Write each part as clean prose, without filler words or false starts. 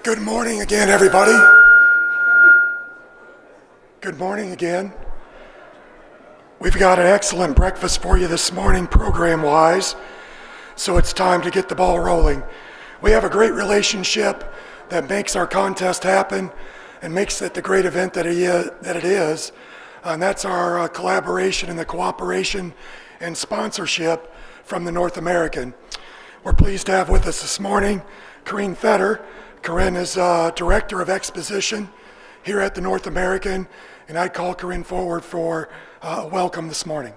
Good morning again, everybody. Good morning again. We've got an excellent breakfast for you this morning, program-wise, so it's time to get the ball rolling. We have a great relationship that makes our contest happen and makes it the great event that it is. And that's our collaboration and the cooperation and sponsorship from the North American. We're pleased to have with us this morning Corinne Fetter. Corinne is Director of Exposition here at the North American, and I call Corinne forward for a welcome this morning.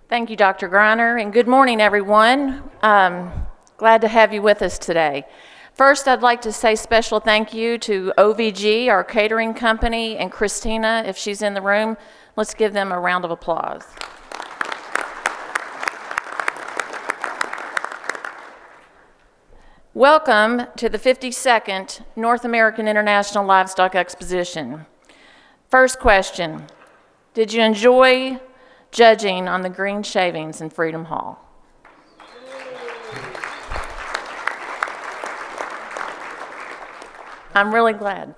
Thank you, Dr. Greiner, and good morning, everyone. Glad to have you with us today. First, I'd like to say special thank you to OVG, our catering company, and Christina, if she's in the room. Let's give them a round of applause. Welcome to the 52nd North American International Livestock Exposition. First question, did you enjoy judging on the green shavings in Freedom Hall? I'm really glad.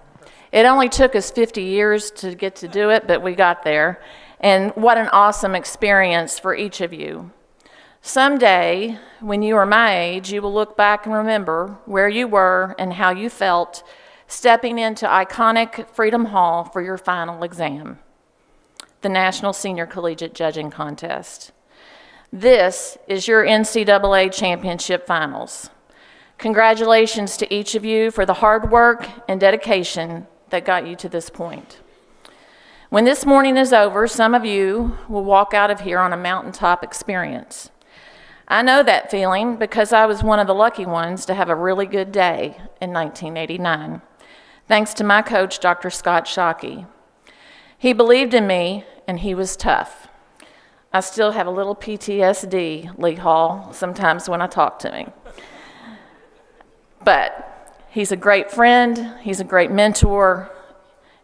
It only took us 50 years to get to do it, but we got there. And what an awesome experience for each of you. Someday, when you are my age, you will look back and remember where you were and how you felt stepping into iconic Freedom Hall for your final exam, the National Senior Collegiate Judging Contest. This is your NCAA Championship Finals. Congratulations to each of you for the hard work and dedication that got you to this point. When this morning is over, some of you will walk out of here on a mountaintop experience. I know that feeling because I was one of the lucky ones to have a really good day in 1989, thanks to my coach, Dr. Scott Shockey. He believed in me, and he was tough. I still have a little PTSD, Lee Hall, sometimes when I talk to him. But he's a great friend, he's a great mentor,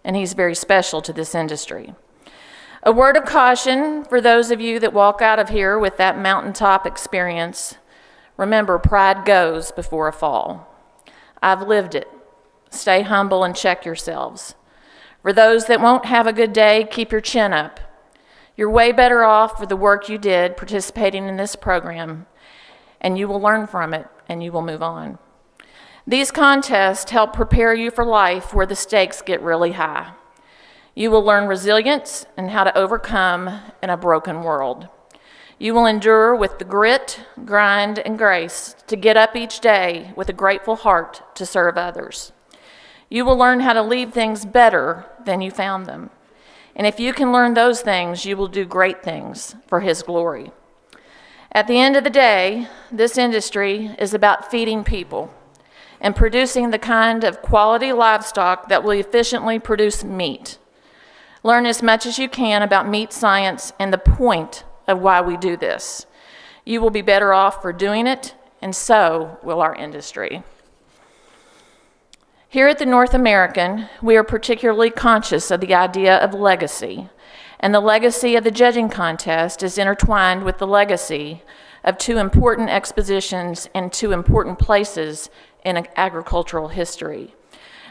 and he's very special to this industry. A word of caution for those of you that walk out of here with that mountaintop experience. Remember, pride goes before a fall. I've lived it. Stay humble and check yourselves. For those that won't have a good day, keep your chin up. You're way better off for the work you did participating in this program, and you will learn from it, and you will move on. These contests help prepare you for life where the stakes get really high. You will learn resilience and how to overcome in a broken world. You will endure with the grit, grind, and grace to get up each day with a grateful heart to serve others. You will learn how to leave things better than you found them. And if you can learn those things, you will do great things for His glory. At the end of the day, this industry is about feeding people and producing the kind of quality livestock that will efficiently produce meat. Learn as much as you can about meat science and the point of why we do this. You will be better off for doing it, and so will our industry. Here at the North American, we are particularly conscious of the idea of legacy, and the legacy of the judging contest is intertwined with the legacy of two important expositions and two important places in agricultural history.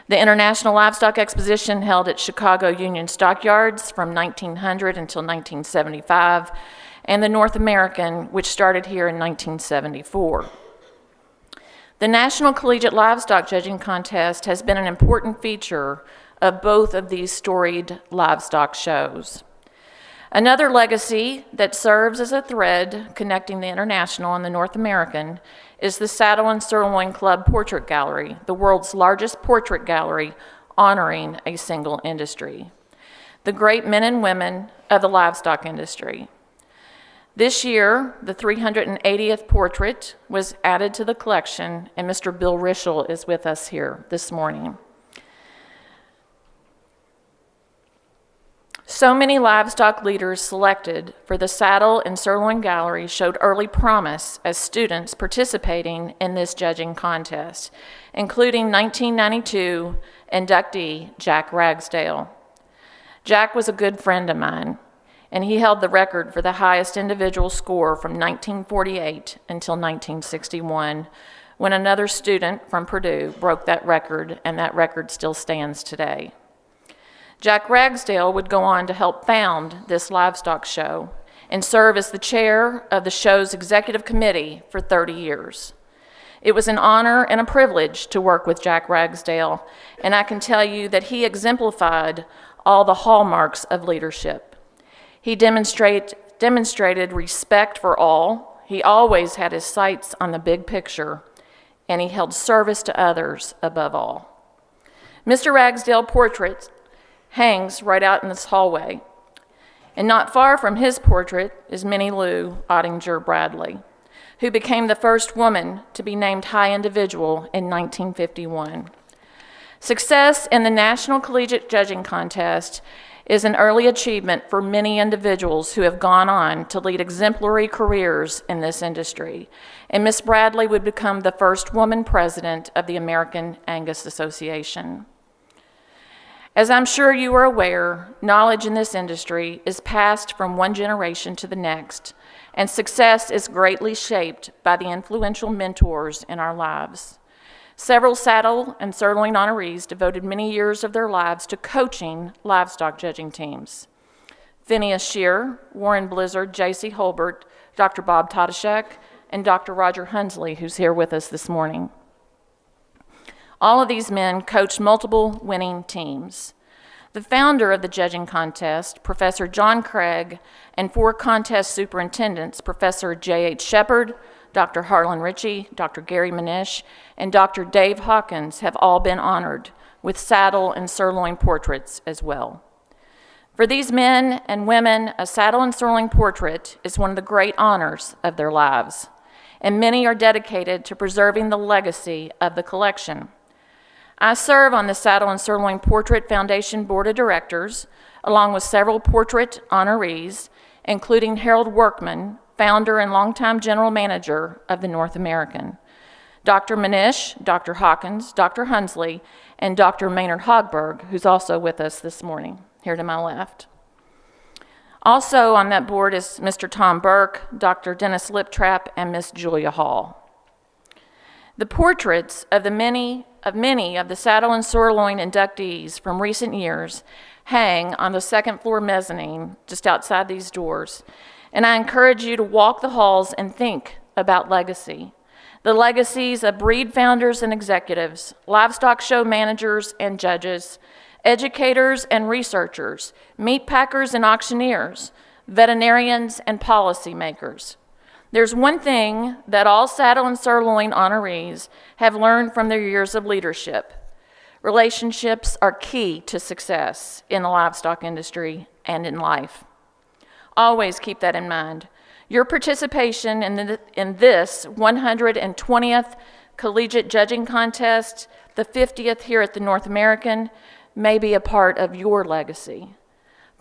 The International Livestock Exposition held at Chicago Union Stockyards from 1900 until 1975, and the North American, which started here in 1974. The National Collegiate Livestock Judging Contest has been an important feature of both of these storied livestock shows. Another legacy that serves as a thread connecting the International and the North American is the Saddle and Sirloin Club Portrait Gallery, the world's largest portrait gallery honoring a single industry, the great men and women of the livestock industry. This year, the 380th portrait was added to the collection, and Mr. Bill Rischel is with us here this morning. So many livestock leaders selected for the Saddle and Sirloin Gallery showed early promise as students participating in this judging contest, including 1992 inductee Jack Ragsdale. Jack was a good friend of mine, and he held the record for the highest individual score from 1948 until 1961, when another student from Purdue broke that record, and that record still stands today. Jack Ragsdale would go on to help found this livestock show and serve as the chair of the show's executive committee for 30 years. It was an honor and a privilege to work with Jack Ragsdale, and I can tell you that he exemplified all the hallmarks of leadership. He demonstrated respect for all, he always had his sights on the big picture, and he held service to others above all. Mr. Ragsdale's portrait hangs right out in this hallway, and not far from his portrait is Minnie Lou Ottinger Bradley, who became the first woman to be named High Individual in 1951. Success in the National Collegiate Judging Contest is an early achievement for many individuals who have gone on to lead exemplary careers in this industry, and Miss Bradley would become the first woman president of the American Angus Association. As I'm sure you are aware, knowledge in this industry is passed from one generation to the next, and success is greatly shaped by the influential mentors in our lives. Several saddle and sirloin honorees devoted many years of their lives to coaching livestock judging teams. Phineas Shear, Warren Blizzard, J.C. Holbert, Dr. Bob Tadashek, and Dr. Roger Hunsley, who's here with us this morning. All of these men coached multiple winning teams. The founder of the judging contest, Professor John Craig, and 4 contest superintendents, Professor J.H. Shepard, Dr. Harlan Ritchie, Dr. Gary Manish, and Dr. Dave Hawkins have all been honored with saddle and sirloin portraits as well. For these men and women, a saddle and sirloin portrait is one of the great honors of their lives, and many are dedicated to preserving the legacy of the collection. I serve on the Saddle and Sirloin Portrait Foundation Board of Directors, along with several portrait honorees, including Harold Workman, founder and longtime general manager of the North American, Dr. Manish, Dr. Hawkins, Dr. Hunsley, and Dr. Maynard Hogberg, who's also with us this morning, here to my left. Also on that board is Mr. Tom Burke, Dr. Dennis Liptrap, and Miss Julia Hall. The portraits of many of the saddle and sirloin inductees from recent years hang on the second floor mezzanine just outside these doors, and I encourage you to walk the halls and think about legacy. The legacies of breed founders and executives, livestock show managers and judges, educators and researchers, meat packers and auctioneers, veterinarians and policymakers. There's one thing that all saddle and sirloin honorees have learned from their years of leadership. Relationships are key to success in the livestock industry and in life. Always keep that in mind. Your participation in this 120th Collegiate Judging Contest, the 50th here at the North American, may be a part of your legacy.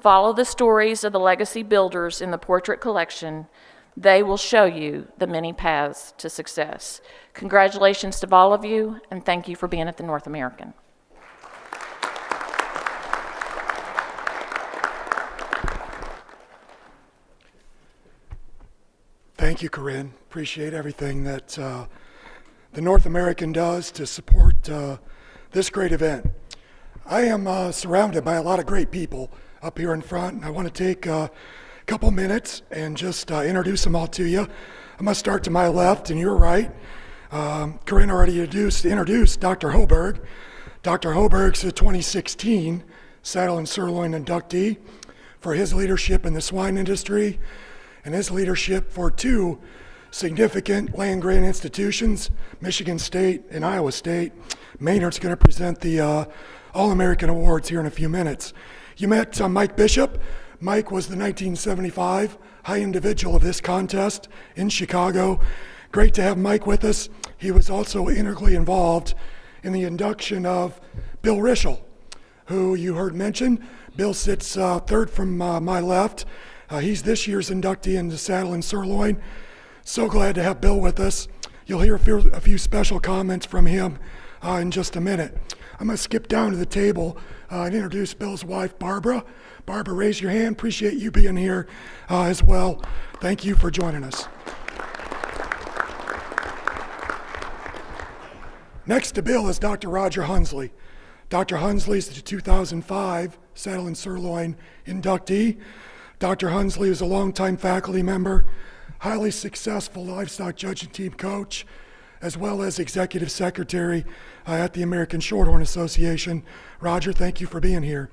Follow the stories of the legacy builders in the portrait collection. They will show you the many paths to success. Congratulations to all of you, and thank you for being at the North American. Thank you, Corinne. Appreciate everything that the North American does to support this great event. I am surrounded by a lot of great people up here in front, and I want to take a couple minutes and just introduce them all to you. I'm going to start to my left and your right. Corinne already introduced Dr. Hoberg. Dr. Hoberg's a 2016 Saddle and Sirloin inductee for his leadership in the swine industry and his leadership for 2 significant land-grant institutions, Michigan State and Iowa State. Maynard's going to present the All-American Awards here in a few minutes. You met Mike Bishop. Mike was the 1975 high individual of this contest in Chicago. Great to have Mike with us. He was also integrally involved in the induction of Bill Rischel, who you heard mentioned. Bill sits third from my left. He's this year's inductee into Saddle and Sirloin. So glad to have Bill with us. You'll hear a few special comments from him in just a minute. I'm going to skip down to the table and introduce Bill's wife, Barbara. Barbara, raise your hand. Appreciate you being here as well. Thank you for joining us. Next to Bill is Dr. Roger Hunsley. Dr. Hunsley is the 2005 Saddle and Sirloin inductee. Dr. Hunsley is a longtime faculty member, highly successful livestock judging team coach, as well as executive secretary at the American Shorthorn Association. Roger, thank you for being here.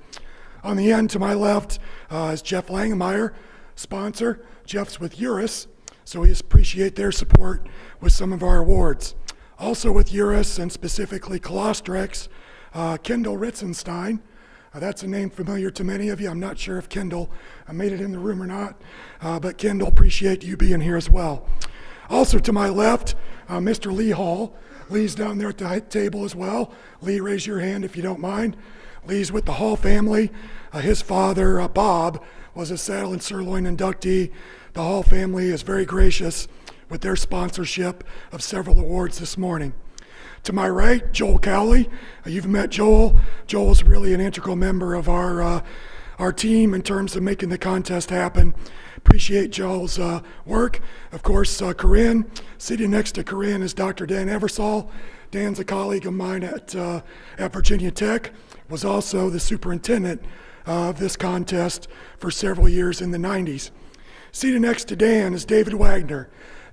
On the end to my left is Jeff Langemeyer, sponsor. Jeff's with Urus, so we appreciate their support with some of our awards. Also with Urus, and specifically Colostrex, Kendall Ritzenstein. That's a name familiar to many of you. I'm not sure if Kendall made it in the room or not, but Kendall, appreciate you being here as well. Also to my left, Mr. Lee Hall. Lee's down there at the table as well. Lee, raise your hand if you don't mind. Lee's with the Hall family. His father, Bob, was a Saddle and Sirloin inductee. The Hall family is very gracious with their sponsorship of several awards this morning. To my right, Joel Cowley. You've met Joel. Joel's really an integral member of our team in terms of making the contest happen. Appreciate Joel's work. Of course, Corinne. Sitting next to Corinne is Dr. Dan Eversole. Dan's a colleague of mine at Virginia Tech, was also the superintendent of this contest for several years in the 90s. Seated next to Dan is David Wagner.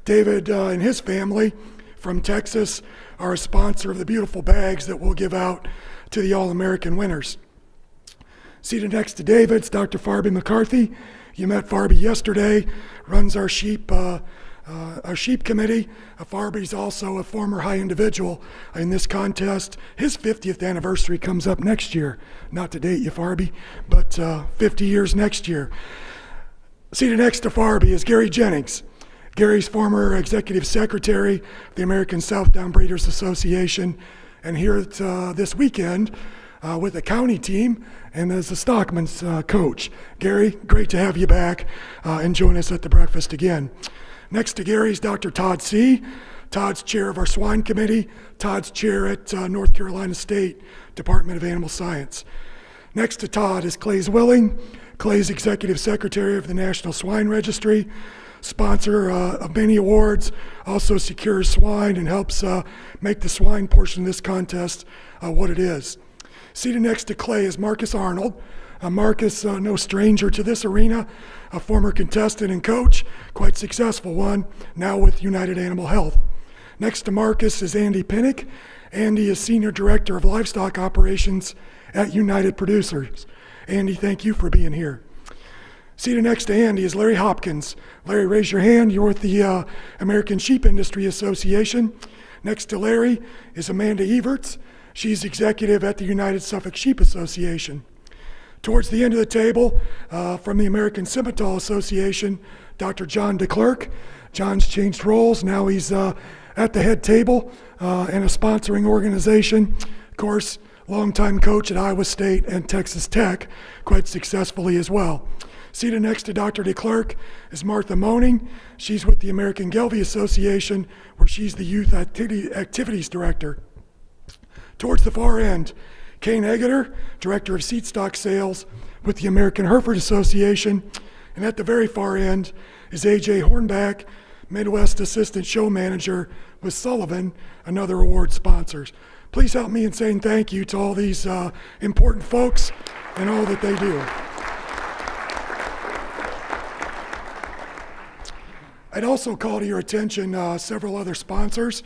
David and his family from Texas are a sponsor of the beautiful bags that we'll give out to the All-American winners. Seated next to David is Dr. Farby McCarthy. You met Farby yesterday, runs our sheep committee. Farby's also a former high individual in this contest. His 50th anniversary comes up next year. Not to date you, Farby, but 50 years next year. Seated next to Farby is Gary Jennings. Gary's former executive secretary of the American Southdown Breeders Association, and here this weekend with the county team and as the Stockman's coach. Gary, great to have you back and join us at the breakfast again. Next to Gary is Dr. Todd C. Todd's chair of our swine committee. Todd's chair at North Carolina State Department of Animal Science. Next to Todd is Clay Willing. Clay's executive secretary of the National Swine Registry, sponsor of many awards, also secures swine and helps make the swine portion of this contest what it is. Seated next to Clay is Marcus Arnold. Marcus, no stranger to this arena, a former contestant and coach, quite successful one, now with United Animal Health. Next to Marcus is Andy Pinnock. Andy is Senior Director of Livestock Operations at United Producers. Andy, thank you for being here. Seated next to Andy is Larry Hopkins. Larry, raise your hand. You're with the American Sheep Industry Association. Next to Larry is Amanda Everts. She's executive at the United Suffolk Sheep Association. Towards the end of the table, from the American Simmental Association, Dr. John DeClercq. John's changed roles. Now he's at the head table in a sponsoring organization. Of course, longtime coach at Iowa State and Texas Tech, quite successfully as well. Seated next to Dr. DeClercq is Martha Moaning. She's with the American Gelbvieh Association, where she's the Youth Activities Director. Towards the far end, Kane Eggeter, Director of Seat Stock Sales with the American Hereford Association. And at the very far end is A.J. Hornback, Midwest Assistant Show Manager with Sullivan, another award sponsors. Please help me in saying thank you to all these important folks and all that they do. I'd also call to your attention several other sponsors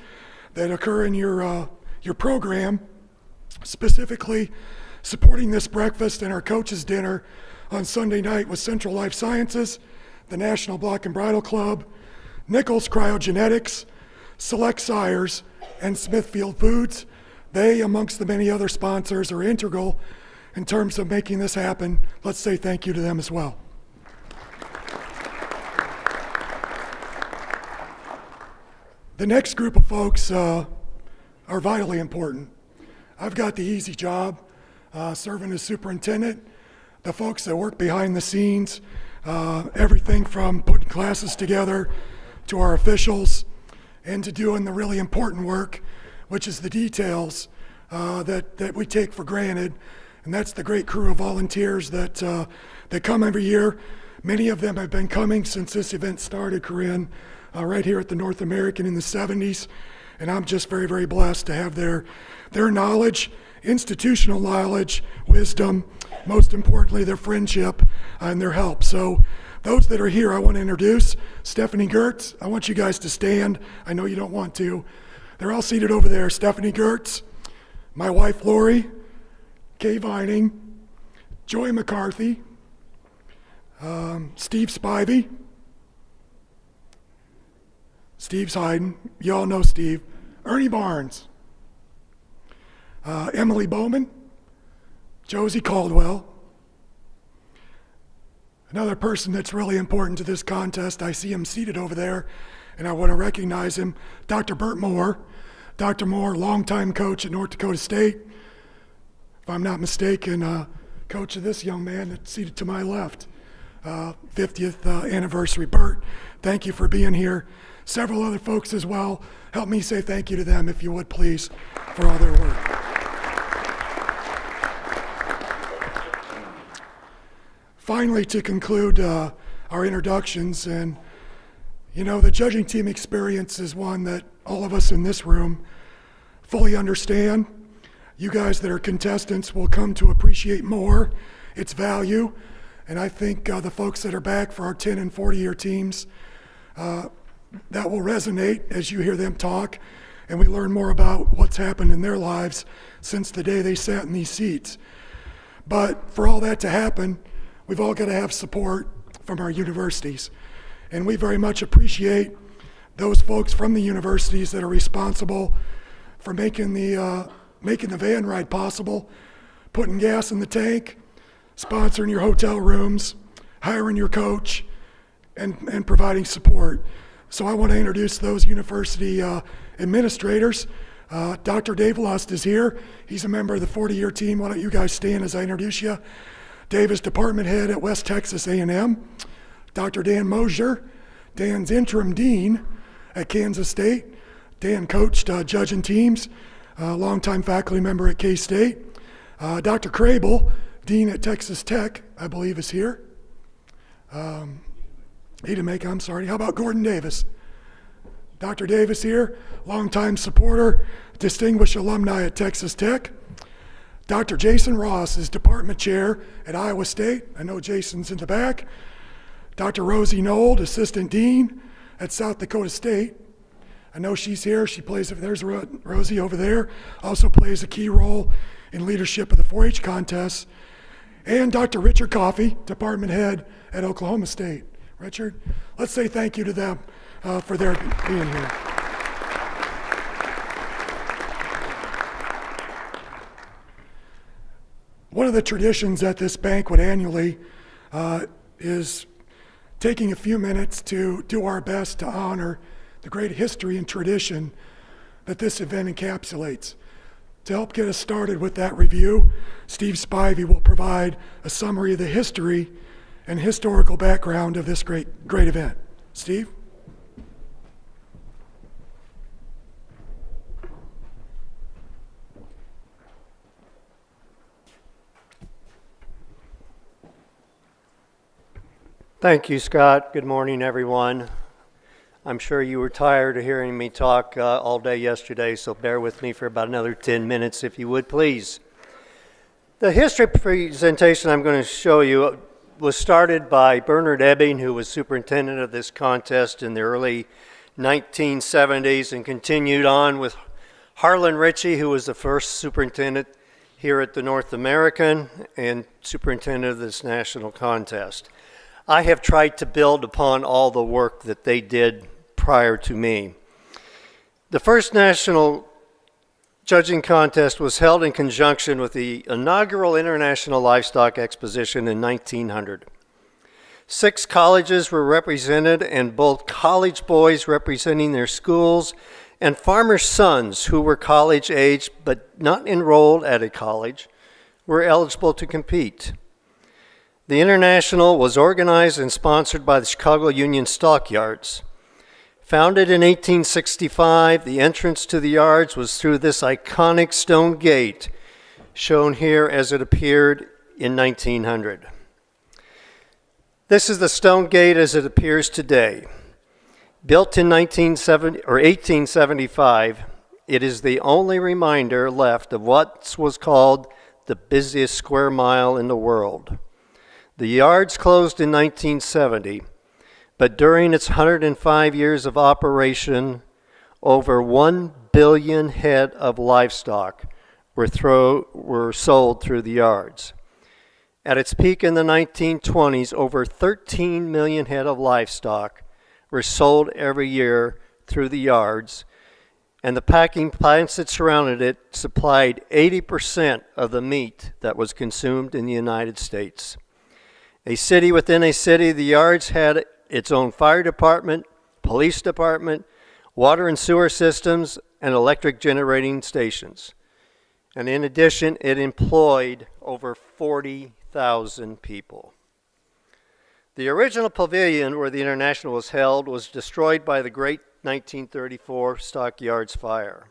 that occur in your program, specifically supporting this breakfast and our coaches' dinner on Sunday night with Central Life Sciences, the National Block and Bridle Club, Nichols Cryogenetics, Select Sires, and Smithfield Foods. They, amongst the many other sponsors, are integral in terms of making this happen. Let's say thank you to them as well. The next group of folks are vitally important. I've got the easy job serving as superintendent. The folks that work behind the scenes, everything from putting classes together to our officials and to doing the really important work, which is the details that we take for granted, and that's the great crew of volunteers that come every year. Many of them have been coming since this event started, Corinne, right here at the North American in the 70s, and I'm just very, very blessed to have their knowledge, institutional knowledge, wisdom, most importantly, their friendship and their help. So those that are here, I want to introduce Stephanie Gertz. I want you guys to stand. I know you don't want to. They're all seated over there. Stephanie Gertz, my wife Lori, Kay Vining, Joy McCarthy, Steve Spivey, Steve's hiding. You all know Steve. Ernie Barnes, Emily Bowman, Josie Caldwell. Another person that's really important to this contest, I see him seated over there, and I want to recognize him, Dr. Burt Moore. Dr. Moore, longtime coach at North Dakota State. If I'm not mistaken, coach of this young man that's seated to my left. 50th anniversary. Burt, thank you for being here. Several other folks as well. Help me say thank you to them, if you would, please, for all their work. Finally, to conclude our introductions, and you know, the judging team experience is one that all of us in this room fully understand. You guys that are contestants will come to appreciate more its value, and I think the folks that are back for our 10 and 40-year teams, that will resonate as you hear them talk, and we learn more about what's happened in their lives since the day they sat in these seats. But for all that to happen, we've all got to have support from our universities, and we very much appreciate those folks from the universities that are responsible for making the van ride possible, putting gas in the tank, sponsoring your hotel rooms, hiring your coach, and providing support. So I want to introduce those university administrators. Dr. Dave Lust is here. He's a member of the 40-year team. Why don't you guys stand as I introduce you? Dave is department head at West Texas A&M. Dr. Dan Mosier, Dan's interim dean at Kansas State. Dan coached judging teams, longtime faculty member at K-State. Dr. Crable, dean at Texas Tech, I believe is here. I'm sorry. How about Gordon Davis? Dr. Davis here, longtime supporter, distinguished alumni at Texas Tech. Dr. Jason Ross is department chair at Iowa State. I know Jason's in the back. Dr. Rosie Nold, assistant dean at South Dakota State. I know she's here. She plays, there's Rosie over there, also plays a key role in leadership of the 4-H contests. And Dr. Richard Coffey, department head at Oklahoma State. Richard, let's say thank you to them for their being here. One of the traditions at this banquet annually is taking a few minutes to do our best to honor the great history and tradition that this event encapsulates. To help get us started with that review, Steve Spivey will provide a summary of the history and historical background of this great event. Steve? Thank you, Scott. Good morning, everyone. I'm sure you were tired of hearing me talk all day yesterday, so bear with me for about another 10 minutes, if you would, please. The history presentation I'm going to show you was started by Bernard Ebbing, who was superintendent of this contest in the early 1970s, and continued on with Harlan Ritchie, who was the first superintendent here at the North American and superintendent of this national contest. I have tried to build upon all the work that they did prior to me. The first national judging contest was held in conjunction with the inaugural International Livestock Exposition in 1900. 6 colleges were represented, and both college boys representing their schools and farmers' sons who were college age but not enrolled at a college were eligible to compete. The International was organized and sponsored by the Chicago Union Stockyards. Founded in 1865, the entrance to the yards was through this iconic stone gate, shown here as it appeared in 1900. This is the stone gate as it appears today. Built in 1875, it is the only reminder left of what was called the busiest square mile in the world. The yards closed in 1970, but during its 105 years of operation, over 1 billion head of livestock were sold through the yards. At its peak in the 1920s, over 13 million head of livestock were sold every year through the yards, and the packing plants that surrounded it supplied 80% of the meat that was consumed in the United States. A city within a city, the yards had its own fire department, police department, water and sewer systems, and electric generating stations. And in addition, it employed over 40,000 people. The original pavilion where the International was held was destroyed by the great 1934 Stockyards fire.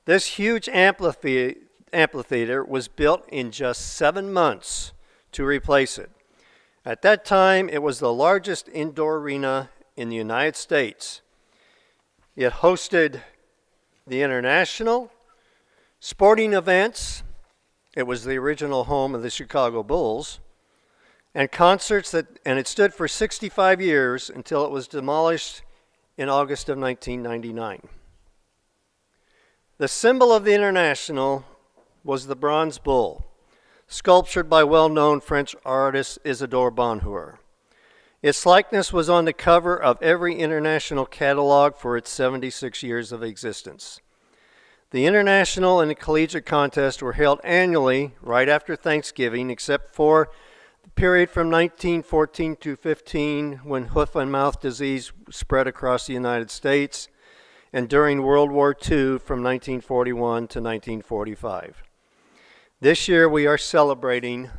This huge amphitheater was built in just 7 months to replace it. At that time, it was the largest indoor arena in the United States. It hosted the International, sporting events. It was the original home of the Chicago Bulls, and concerts and it stood for 65 years until it was demolished in August of 1999. The symbol of the International was the bronze bull, sculptured by well-known French artist Isidore Bonheur. Its likeness was on the cover of every International catalog for its 76 years of existence. The International and the Collegiate contest were held annually right after Thanksgiving, except for the period from 1914 to 15 when hoof and mouth disease spread across the United States, and during World War II from 1941 to 1945. This year we are celebrating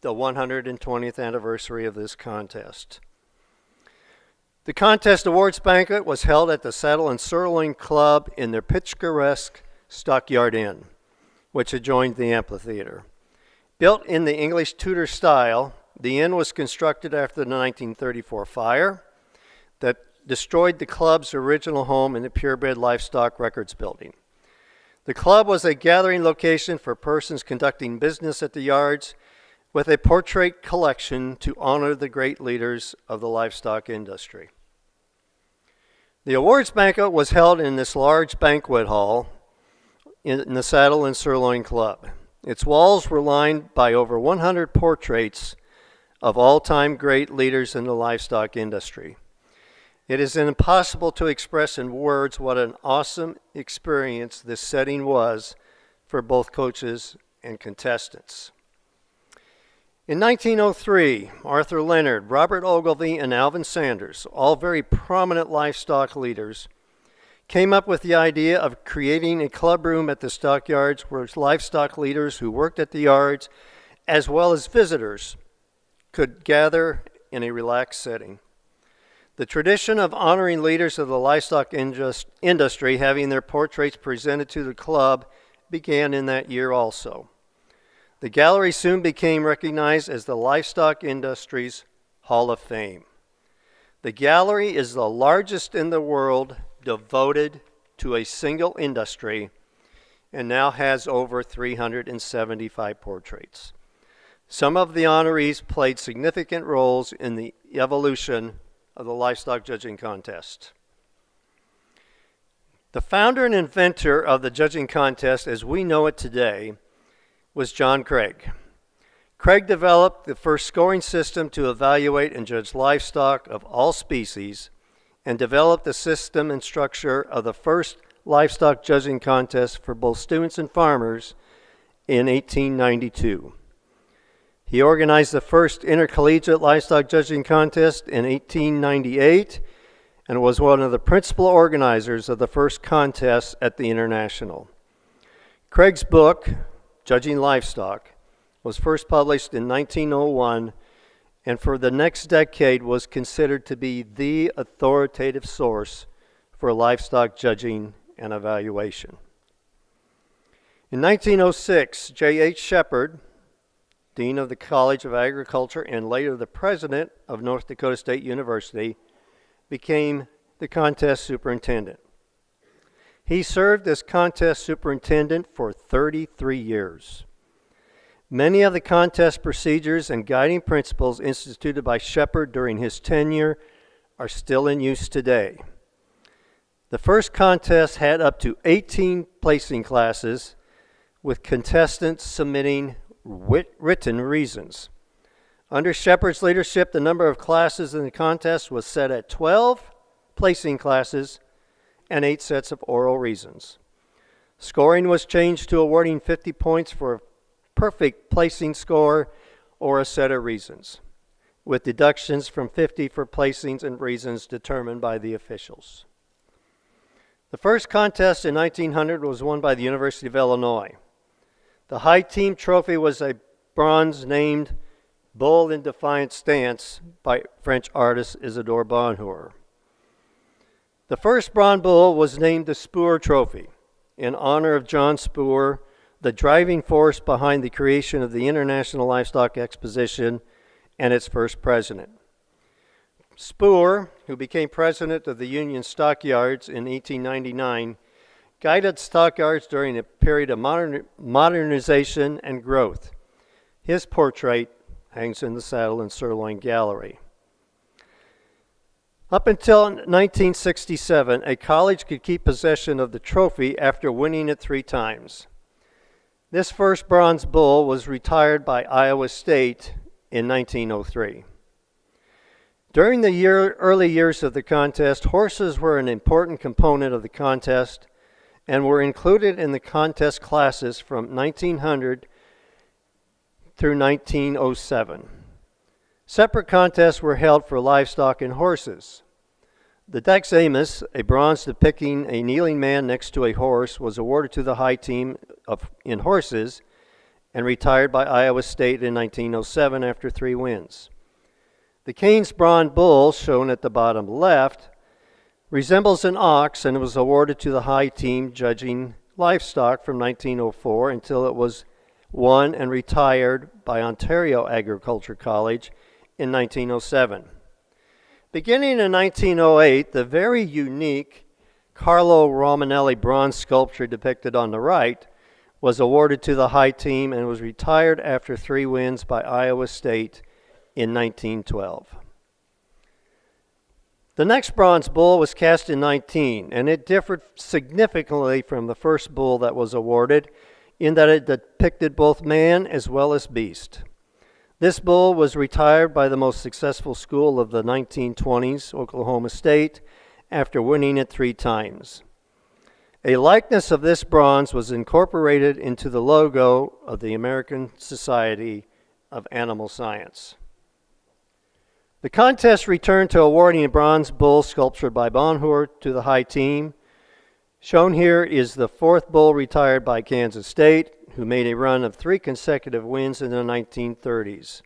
the 120th anniversary of this contest. The contest awards banquet was held at the Saddle and Sirloin Club in their picturesque Stockyard Inn, which adjoined the amphitheater. Built in the English Tudor style, the inn was constructed after the 1934 fire that destroyed the club's original home in the Purebred Livestock Records building. The club was a gathering location for persons conducting business at the yards, with a portrait collection to honor the great leaders of the livestock industry. The awards banquet was held in this large banquet hall in the Saddle and Sirloin Club. Its walls were lined by over 100 portraits of all-time great leaders in the livestock industry. It is impossible to express in words what an awesome experience this setting was for both coaches and contestants. In 1903, Arthur Leonard, Robert Ogilvie, and Alvin Sanders, all very prominent livestock leaders, came up with the idea of creating a club room at the stockyards where livestock leaders who worked at the yards, as well as visitors, could gather in a relaxed setting. The tradition of honoring leaders of the livestock industry having their portraits presented to the club began in that year also. The gallery soon became recognized as the livestock industry's Hall of Fame. The gallery is the largest in the world devoted to a single industry and now has over 375 portraits. Some of the honorees played significant roles in the evolution of the livestock judging contest. The founder and inventor of the judging contest as we know it today was John Craig. Craig developed the first scoring system to evaluate and judge livestock of all species and developed the system and structure of the first livestock judging contest for both students and farmers in 1892. He organized the first intercollegiate livestock judging contest in 1898 and was one of the principal organizers of the first contest at the International. Craig's book, Judging Livestock, was first published in 1901 and for the next decade was considered to be the authoritative source for livestock judging and evaluation. In 1906, J.H. Shepard, Dean of the College of Agriculture and later the President of North Dakota State University, became the contest superintendent. He served as contest superintendent for 33 years. Many of the contest procedures and guiding principles instituted by Shepard during his tenure are still in use today. The first contest had up to 18 placing classes, with contestants submitting written reasons. Under Shepard's leadership, the number of classes in the contest was set at 12 placing classes and 8 sets of oral reasons. Scoring was changed to awarding 50 points for a perfect placing score or a set of reasons, with deductions from 50 for placings and reasons determined by the officials. The first contest in 1900 was won by the University of Illinois. The high team trophy was a bronze named Bull in Defiant Stance by French artist Isidore Bonheur. The first bronze bull was named the Spoor Trophy in honor of John Spoor, the driving force behind the creation of the International Livestock Exposition and its first president. Spoor, who became president of the Union Stockyards in 1899, guided stockyards during a period of modernization and growth. His portrait hangs in the Saddle and Sirloin Gallery. Up until 1967, a college could keep possession of the trophy after winning it 3 times. This first bronze bull was retired by Iowa State in 1903. During the early years of the contest, horses were an important component of the contest and were included in the contest classes from 1900 through 1907. Separate contests were held for livestock and horses. The Dex Amos, a bronze depicting a kneeling man next to a horse, was awarded to the high team in horses and retired by Iowa State in 1907 after 3 wins. The Cain's Bronze Bull, shown at the bottom left, resembles an ox and was awarded to the high team judging livestock from 1904 until it was won and retired by Ontario Agriculture College in 1907. Beginning in 1908, the very unique Carlo Romanelli bronze sculpture depicted on the right was awarded to the high team and was retired after 3 wins by Iowa State in 1912. The next bronze bull was cast in 19, and it differed significantly from the first bull that was awarded in that it depicted both man as well as beast. This bull was retired by the most successful school of the 1920s, Oklahoma State, after winning it 3 times. A likeness of this bronze was incorporated into the logo of the American Society of Animal Science. The contest returned to awarding a bronze bull sculptured by Bonheur to the high team. Shown here is the 4th bull retired by Kansas State, who made a run of 3 consecutive wins in the 1930s.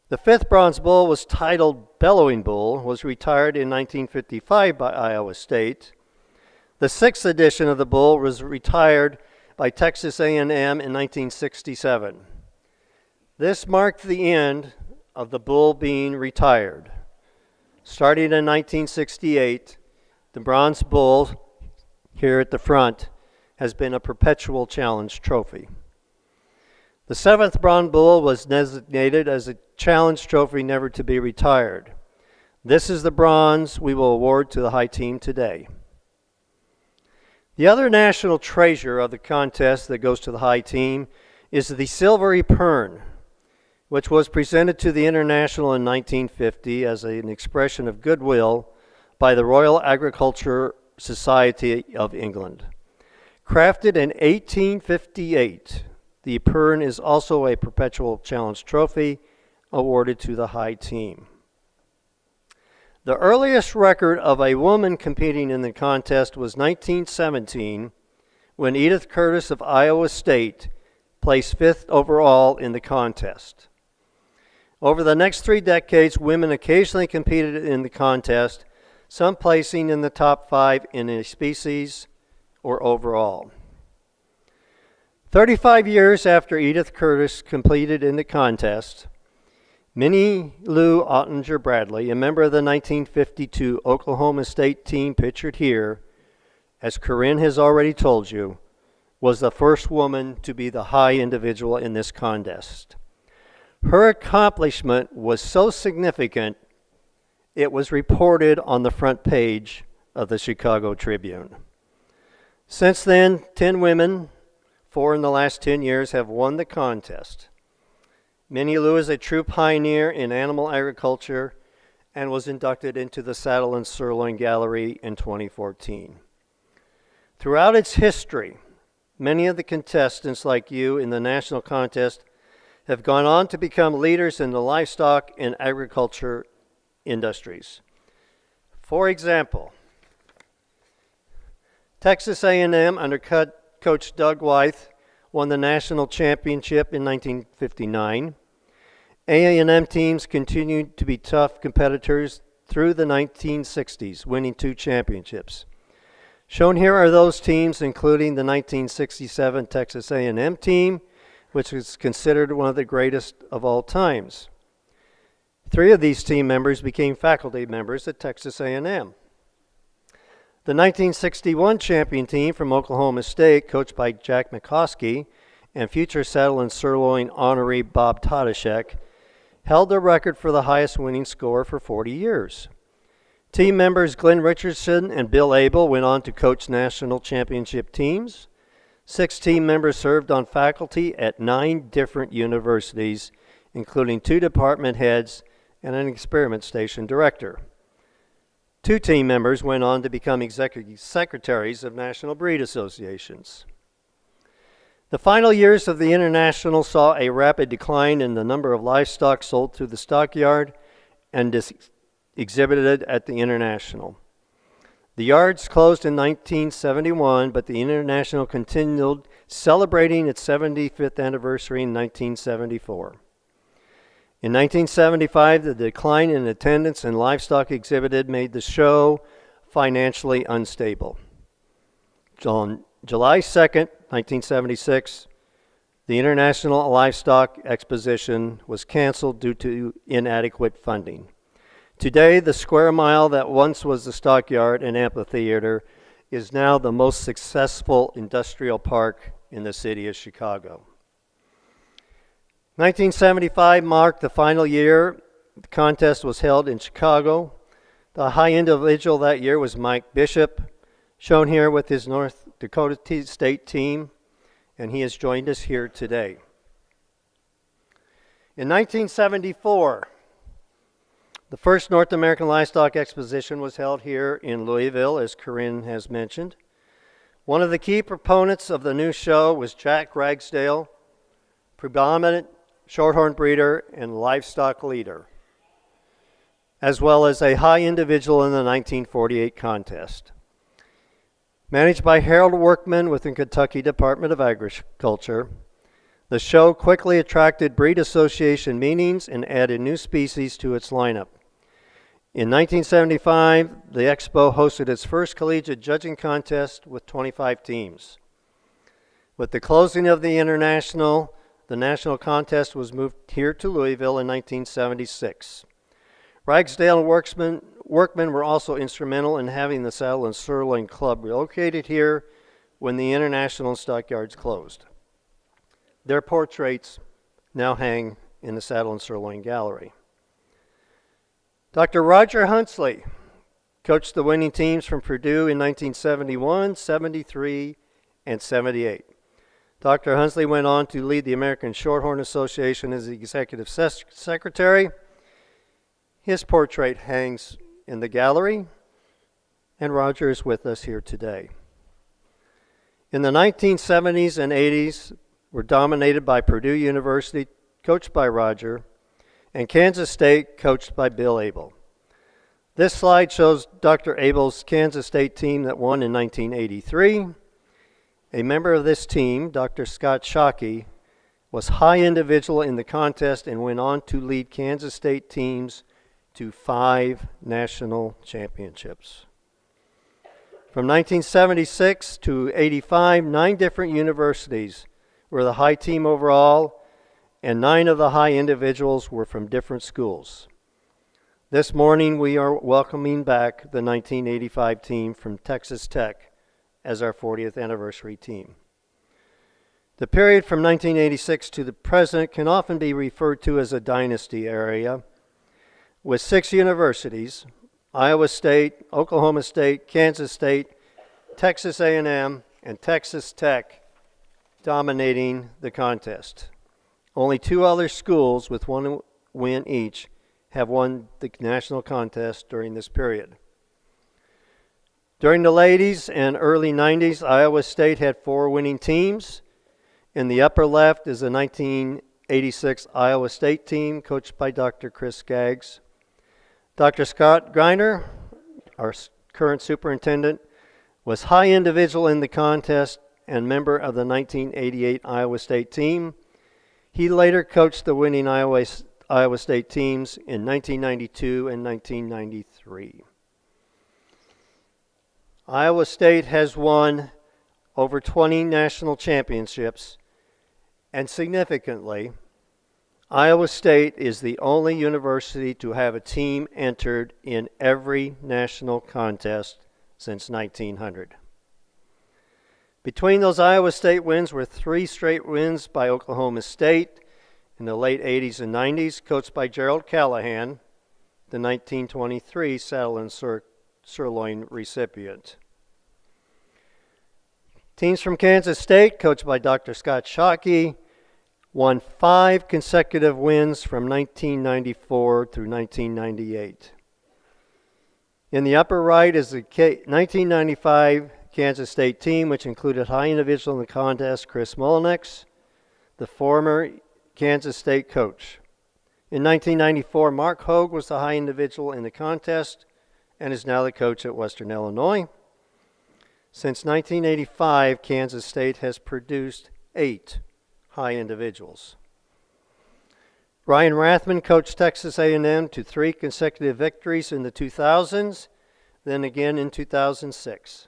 The 5th bronze bull was titled Bellowing Bull, was retired in 1955 by Iowa State. The 6th edition of the bull was retired by Texas A&M in 1967. This marked the end of the bull being retired. Starting in 1968, the bronze bull here at the front has been a perpetual challenge trophy. The 7th bronze bull was designated as a challenge trophy never to be retired. This is the bronze we will award to the high team today. The other national treasure of the contest that goes to the high team is the silvery pern, which was presented to the International in 1950 as an expression of goodwill by the Royal Agricultural Society of England. Crafted in 1858, the pern is also a perpetual challenge trophy awarded to the high team. The earliest record of a woman competing in the contest was 1917, when Edith Curtis of Iowa State placed 5th overall in the contest. Over the next 3 decades, women occasionally competed in the contest, some placing in the top 5 in a species or overall. 35 years after Edith Curtis competed in the contest, Minnie Lou Ottinger Bradley, a member of the 1952 Oklahoma State team pictured here, as Corinne has already told you, was the first woman to be the high individual in this contest. Her accomplishment was so significant, it was reported on the front page of the Chicago Tribune. Since then, 10 women, 4 in the last 10 years, have won the contest. Minnie Lou is a true pioneer in animal agriculture and was inducted into the Saddle and Sirloin Gallery in 2014. Throughout its history, many of the contestants like you in the national contest have gone on to become leaders in the livestock and agriculture industries. For example, Texas A&M under Coach Doug Wythe won the national championship in 1959. A&M teams continued to be tough competitors through the 1960s, winning 2 championships. Shown here are those teams, including the 1967 Texas A&M team, which is considered one of the greatest of all times. 3 of these team members became faculty members at Texas A&M. The 1961 champion team from Oklahoma State, coached by Jack McCoskey and future Saddle and Sirloin honoree Bob Tadashek, held the record for the highest winning score for 40 years. Team members Glenn Richardson and Bill Abel went on to coach national championship teams. 6 team members served on faculty at 9 different universities, including 2 department heads and an experiment station director. 2 team members went on to become executive secretaries of national breed associations. The final years of the International saw a rapid decline in the number of livestock sold through the stockyard and exhibited at the International. The yards closed in 1971, but the International continued, celebrating its 75th anniversary in 1974. In 1975, the decline in attendance and livestock exhibited made the show financially unstable. On July 2nd, 1976, the International Livestock Exposition was canceled due to inadequate funding. Today, the square mile that once was the stockyard and amphitheater is now the most successful industrial park in the city of Chicago. 1975 marked the final year the contest was held in Chicago. The high individual that year was Mike Bishop, shown here with his North Dakota State team, and he has joined us here today. In 1974, the first North American Livestock Exposition was held here in Louisville, as Corinne has mentioned. One of the key proponents of the new show was Jack Ragsdale, predominant shorthorn breeder and livestock leader, as well as a high individual in the 1948 contest. Managed by Harold Workman with the Kentucky Department of Agriculture, the show quickly attracted breed association meetings and added new species to its lineup. In 1975, the Expo hosted its first collegiate judging contest with 25 teams. With the closing of the International, the national contest was moved here to Louisville in 1976. Ragsdale and Workman were also instrumental in having the Saddle and Sirloin Club relocated here when the International Stockyards closed. Their portraits now hang in the Saddle and Sirloin Gallery. Dr. Roger Huntsley coached the winning teams from Purdue in 1971, 73, and 78. Dr. Huntsley went on to lead the American Shorthorn Association as the executive secretary. His portrait hangs in the gallery, and Roger is with us here today. In the 1970s and 80s, were dominated by Purdue University, coached by Roger, and Kansas State, coached by Bill Abel. This slide shows Dr. Abel's Kansas State team that won in 1983. A member of this team, Dr. Scott Shockey, was high individual in the contest and went on to lead Kansas State teams to 5 national championships. From 1976 to 85, 9 different universities were the high team overall, and 9 of the high individuals were from different schools. This morning, we are welcoming back the 1985 team from Texas Tech as our 40th anniversary team. The period from 1986 to the present can often be referred to as a dynasty era, with 6 universities, Iowa State, Oklahoma State, Kansas State, Texas A&M, and Texas Tech dominating the contest. Only 2 other schools with 1 win each have won the national contest during this period. During the late 80s and early 90s, Iowa State had 4 winning teams. In the upper left is the 1986 Iowa State team, coached by Dr. Chris Skaggs. Dr. Scott Greiner, our current superintendent, was high individual in the contest and member of the 1988 Iowa State team. He later coached the winning Iowa State teams in 1992 and 1993. Iowa State has won over 20 national championships, and significantly, Iowa State is the only university to have a team entered in every national contest since 1900. Between those Iowa State wins were 3 straight wins by Oklahoma State in the late 80s and 90s, coached by Gerald Callahan, the 1923 Saddle and Sirloin recipient. Teams from Kansas State, coached by Dr. Scott Shockey, won 5 consecutive wins from 1994 through 1998. In the upper right is the 1995 Kansas State team, which included high individual in the contest Chris Mullinex, the former Kansas State coach. In 1994, Mark Hogue was the high individual in the contest and is now the coach at Western Illinois. Since 1985, Kansas State has produced 8 high individuals. Ryan Rathman coached Texas A&M to 3 consecutive victories in the 2000s, then again in 2006.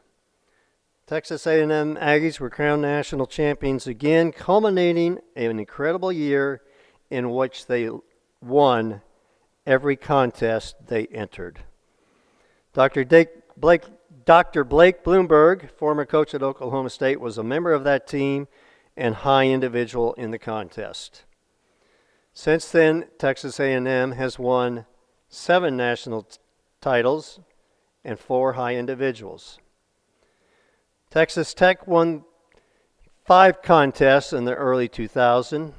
Texas A&M Aggies were crowned national champions again, culminating an incredible year in which they won every contest they entered. Dr. Blake Bloomberg, former coach at Oklahoma State, was a member of that team and high individual in the contest. Since then, Texas A&M has won 7 national titles and 4 high individuals. Texas Tech won 5 contests in the early 2000s.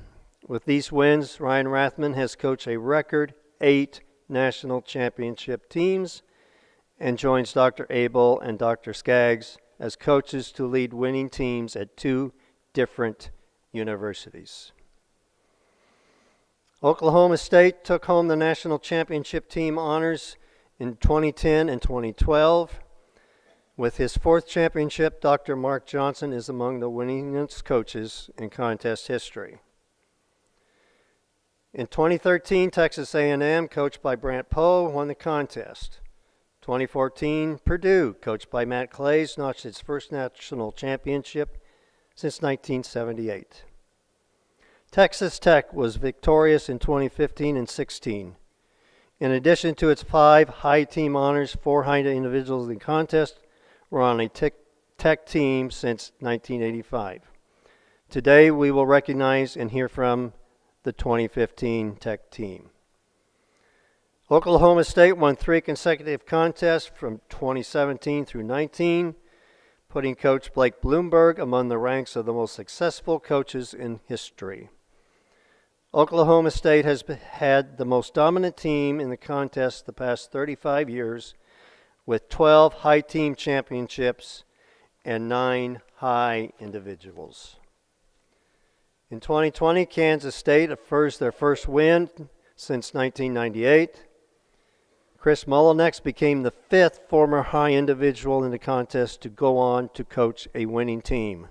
With these wins, Ryan Rathman has coached a record 8 national championship teams and joins Dr. Abel and Dr. Skaggs as coaches to lead winning teams at 2 different universities. Oklahoma State took home the national championship team honors in 2010 and 2012. With his 4th championship, Dr. Mark Johnson is among the winningest coaches in contest history. In 2013, Texas A&M, coached by Brant Poe, won the contest. 2014, Purdue, coached by Matt Clays, notched its first national championship since 1978. Texas Tech was victorious in 2015 and 16. In addition to its 5 high team honors, 4 high individuals in the contest were on a Tech team since 1985. Today, we will recognize and hear from the 2015 Tech team. Oklahoma State won 3 consecutive contests from 2017 through 19, putting Coach Blake Bloomberg among the ranks of the most successful coaches in history. Oklahoma State has had the most dominant team in the contest the past 35 years, with 12 high team championships and 9 high individuals. In 2020, Kansas State affirmed their first win since 1998. Chris Mullinex became the 5th former high individual in the contest to go on to coach a winning team.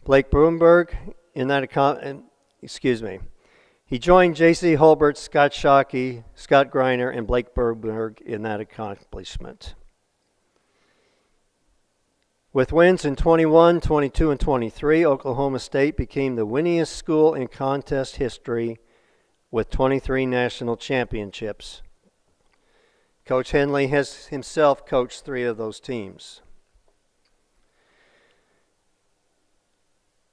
Blake Bloomberg, He joined J.C. Holbert, Scott Shockey, Scott Greiner, and Blake Bergberg in that accomplishment. With wins in 21, 22, and 23, Oklahoma State became the winningest school in contest history with 23 national championships. Coach Henley has himself coached 3 of those teams.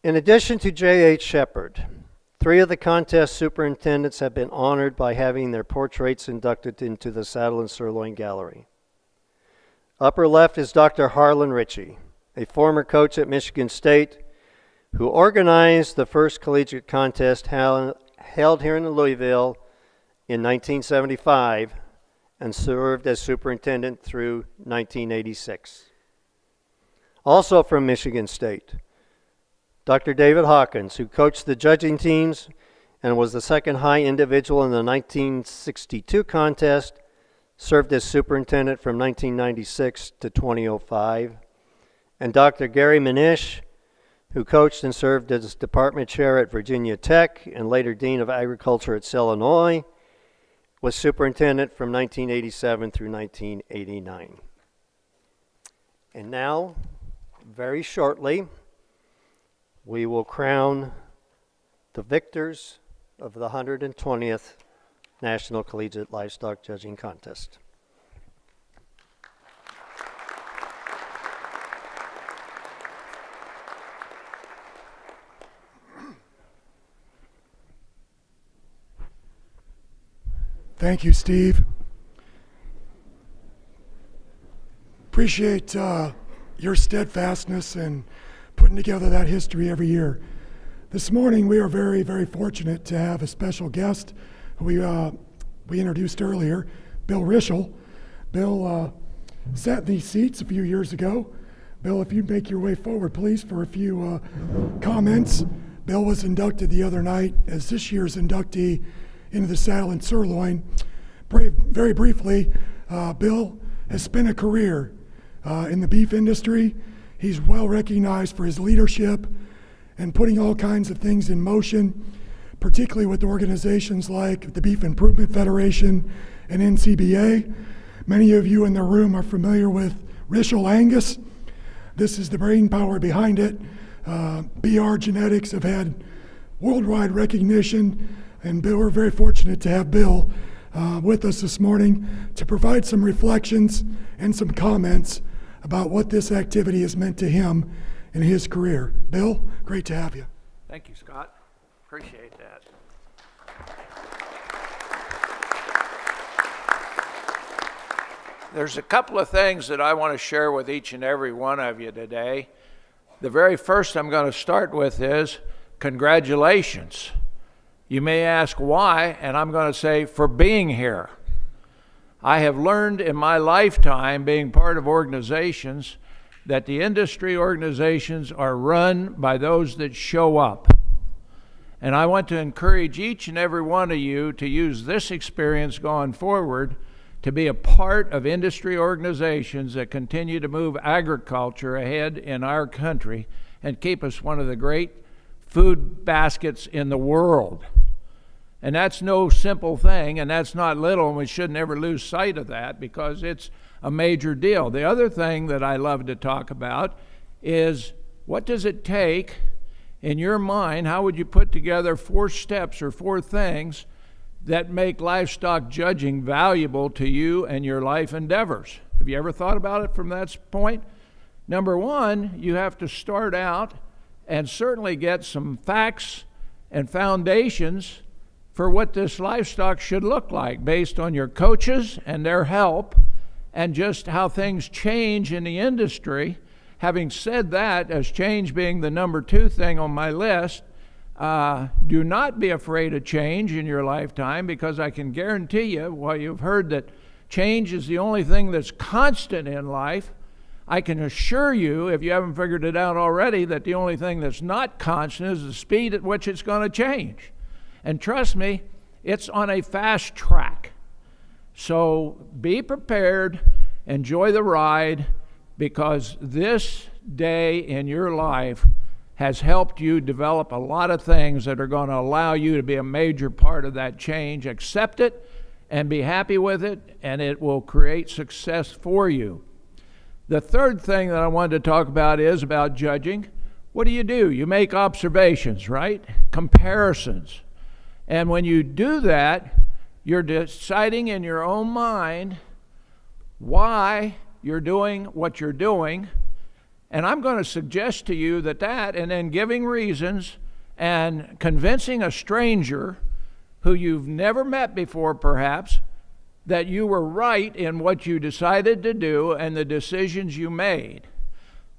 In addition to J.H. Shepard, 3 of the contest superintendents have been honored by having their portraits inducted into the Saddle and Sirloin Gallery. Upper left is Dr. Harlan Ritchie, a former coach at Michigan State who organized the first collegiate contest held here in Louisville in 1975 and served as superintendent through 1986. Also from Michigan State, Dr. David Hawkins, who coached the judging teams and was the second high individual in the 1962 contest, served as superintendent from 1996 to 2005. And Dr. Gary Manish, who coached and served as department chair at Virginia Tech and later dean of agriculture at Illinois, was superintendent from 1987 through 1989. And now, very shortly, we will crown the victors of the 120th National Collegiate Livestock Judging Contest. Thank you, Steve. Appreciate your steadfastness in putting together that history every year. This morning, we are very, very fortunate to have a special guest who we introduced earlier, Bill Rischel. Bill sat in these seats a few years ago. Bill, if you'd make your way forward, please, for a few comments. Bill was inducted the other night as this year's inductee into the Saddle and Sirloin. Very briefly, Bill has spent a career in the beef industry. He's well recognized for his leadership and putting all kinds of things in motion, particularly with organizations like the Beef Improvement Federation and NCBA. Many of you in the room are familiar with Rischel Angus. This is the brain power behind it. BR Genetics have had worldwide recognition, and we're very fortunate to have Bill with us this morning to provide some reflections and some comments about what this activity has meant to him in his career. Bill, great to have you. Thank you, Scott. Appreciate that. There's a couple of things that I want to share with each and every one of you today. The very first I'm going to start with is congratulations. You may ask why, and I'm going to say for being here. I have learned in my lifetime, being part of organizations, that the industry organizations are run by those that show up. And I want to encourage each and every one of you to use this experience going forward to be a part of industry organizations that continue to move agriculture ahead in our country and keep us one of the great food baskets in the world. And that's no simple thing, and that's not little, and we shouldn't ever lose sight of that because it's a major deal. The other thing that I love to talk about is what does it take in your mind? How would you put together 4 steps or 4 things that make livestock judging valuable to you and your life endeavors? Have you ever thought about it from that point? Number 1, you have to start out and certainly get some facts and foundations for what this livestock should look like based on your coaches and their help and just how things change in the industry. Having said that, as change being the number 2 thing on my list, do not be afraid of change in your lifetime, because I can guarantee you, while you've heard that change is the only thing that's constant in life, I can assure you, if you haven't figured it out already, that the only thing that's not constant is the speed at which it's going to change. And trust me, it's on a fast track. So be prepared, enjoy the ride, because this day in your life has helped you develop a lot of things that are going to allow you to be a major part of that change. Accept it and be happy with it, and it will create success for you. The third thing that I wanted to talk about is about judging. What do? You make observations, right? Comparisons. And when you do that, you're deciding in your own mind why you're doing what you're doing. And I'm going to suggest to you that and then giving reasons and convincing a stranger who you've never met before perhaps that you were right in what you decided to do and the decisions you made.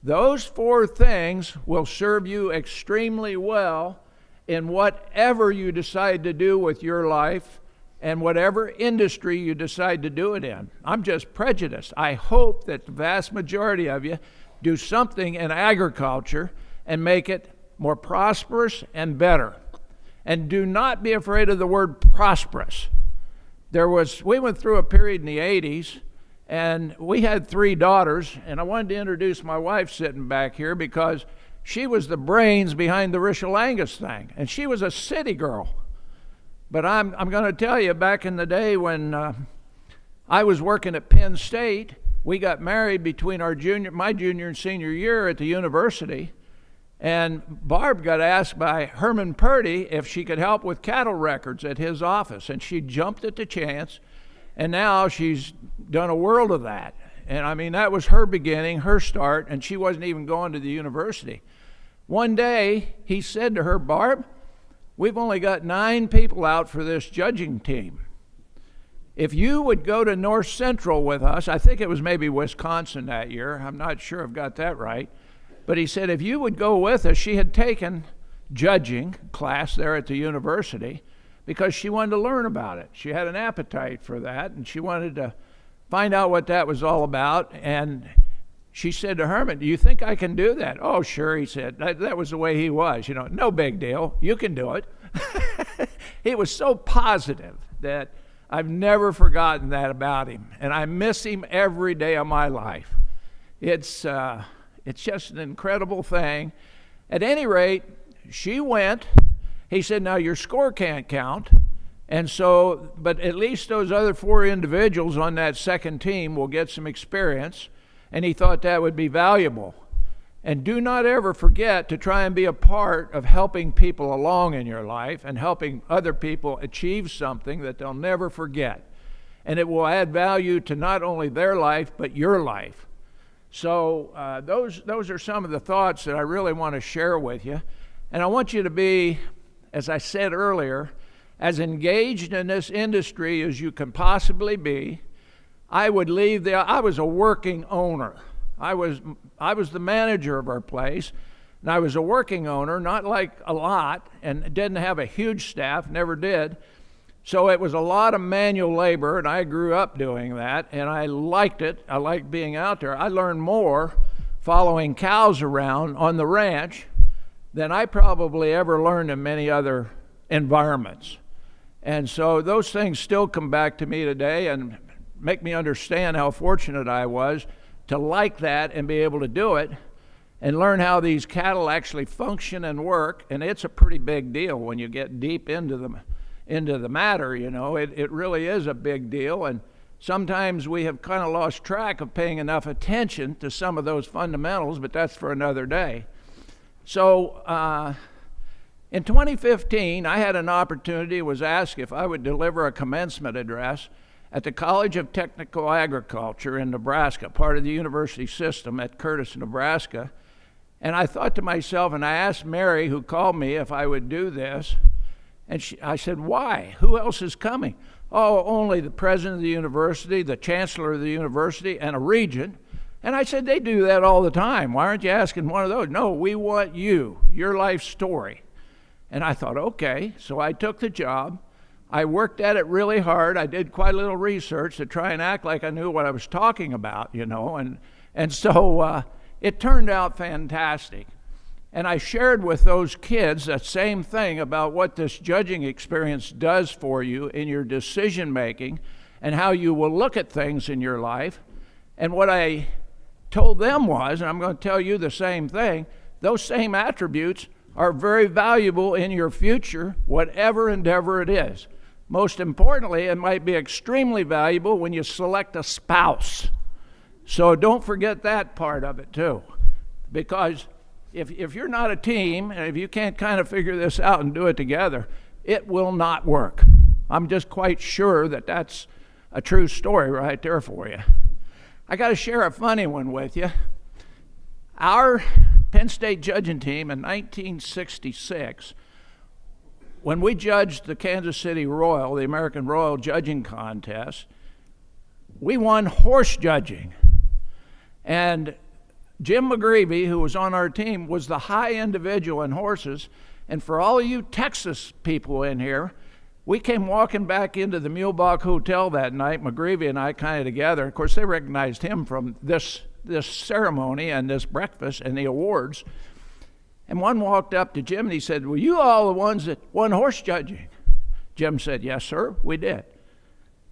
Those 4 things will serve you extremely well in whatever you decide to do with your life and whatever industry you decide to do it in. I'm just prejudiced. I hope that the vast majority of you do something in agriculture and make it more prosperous and better. And do not be afraid of the word prosperous. We went through a period in the 80s, and we had 3 daughters, and I wanted to introduce my wife sitting back here because she was the brains behind the Rishal Angus thing, and she was a city girl. But I'm going to tell you, back in the day when I was working at Penn State, we got married between my junior and senior year at the university, and Barb got asked by Herman Purdy if she could help with cattle records at his office, and she jumped at the chance, and now she's done a world of that. And I mean, that was her beginning, her start, and she wasn't even going to the university. One day, he said to her, "Barb, we've only got 9 people out for this judging team. If you would go to North Central with us," I think it was maybe Wisconsin that year, I'm not sure I've got that right, but he said, "if you would go with us," she had taken judging class there at the university because she wanted to learn about it. She had an appetite for that, and she wanted to find out what that was all about. And she said to Herman, "Do you think I can do that?" "Oh, sure," he said. That was the way he was, no big deal. You can do it. He was so positive that I've never forgotten that about him, and I miss him every day of my life. It's just an incredible thing. At any rate, she went. He said, "Now your score can't count, and so, but at least those other 4 individuals on that second team will get some experience," and he thought that would be valuable. And do not ever forget to try and be a part of helping people along in your life and helping other people achieve something that they'll never forget. And it will add value to not only their life, but your life. So those are some of the thoughts that I really want to share with you. And I want you to be, as I said earlier, as engaged in this industry as you can possibly be. I was a working owner. I was the manager of our place, and I was a working owner, not like a lot, and didn't have a huge staff, never did. So it was a lot of manual labor, and I grew up doing that, and I liked it. I liked being out there. I learned more following cows around on the ranch than I probably ever learned in many other environments. And so those things still come back to me today and make me understand how fortunate I was to like that and be able to do it and learn how these cattle actually function and work. And it's a pretty big deal when you get deep into the matter, It really is a big deal, and sometimes we have kind of lost track of paying enough attention to some of those fundamentals, but that's for another day. So in 2015, I had an opportunity, was asked if I would deliver a commencement address at the College of Technical Agriculture in Nebraska, part of the university system at Curtis, Nebraska. And I thought to myself, and I asked Mary, who called me, if I would do this. And I said, "Why? Who else is coming?" "Oh, only the president of the university, the chancellor of the university, and a regent." And I said, "They do that all the time. Why aren't you asking one of those?" "No, we want your life story." And I thought, okay. So I took the job. I worked at it really hard. I did quite a little research to try and act like I knew what I was talking about, and so it turned out fantastic. And I shared with those kids that same thing about what this judging experience does for you in your decision making and how you will look at things in your life. And what I told them was, and I'm going to tell you the same thing, those same attributes are very valuable in your future, whatever endeavor it is. Most importantly, it might be extremely valuable when you select a spouse. So don't forget that part of it too. Because if you're not a team, and if you can't kind of figure this out and do it together, it will not work. I'm just quite sure that that's a true story right there for you. I got to share a funny one with you. Our Penn State judging team in 1966, when we judged the Kansas City Royal, the American Royal Judging Contest, we won horse judging. And Jim McGreevy, who was on our team, was the high individual in horses. And for all of you Texas people in here, we came walking back into the Mulebach Hotel that night, McGreevy and I kind of together. Of course, they recognized him from this ceremony and this breakfast and the awards. And one walked up to Jim and he said, "Were you all the ones that won horse judging?" Jim said, "Yes, sir, we did."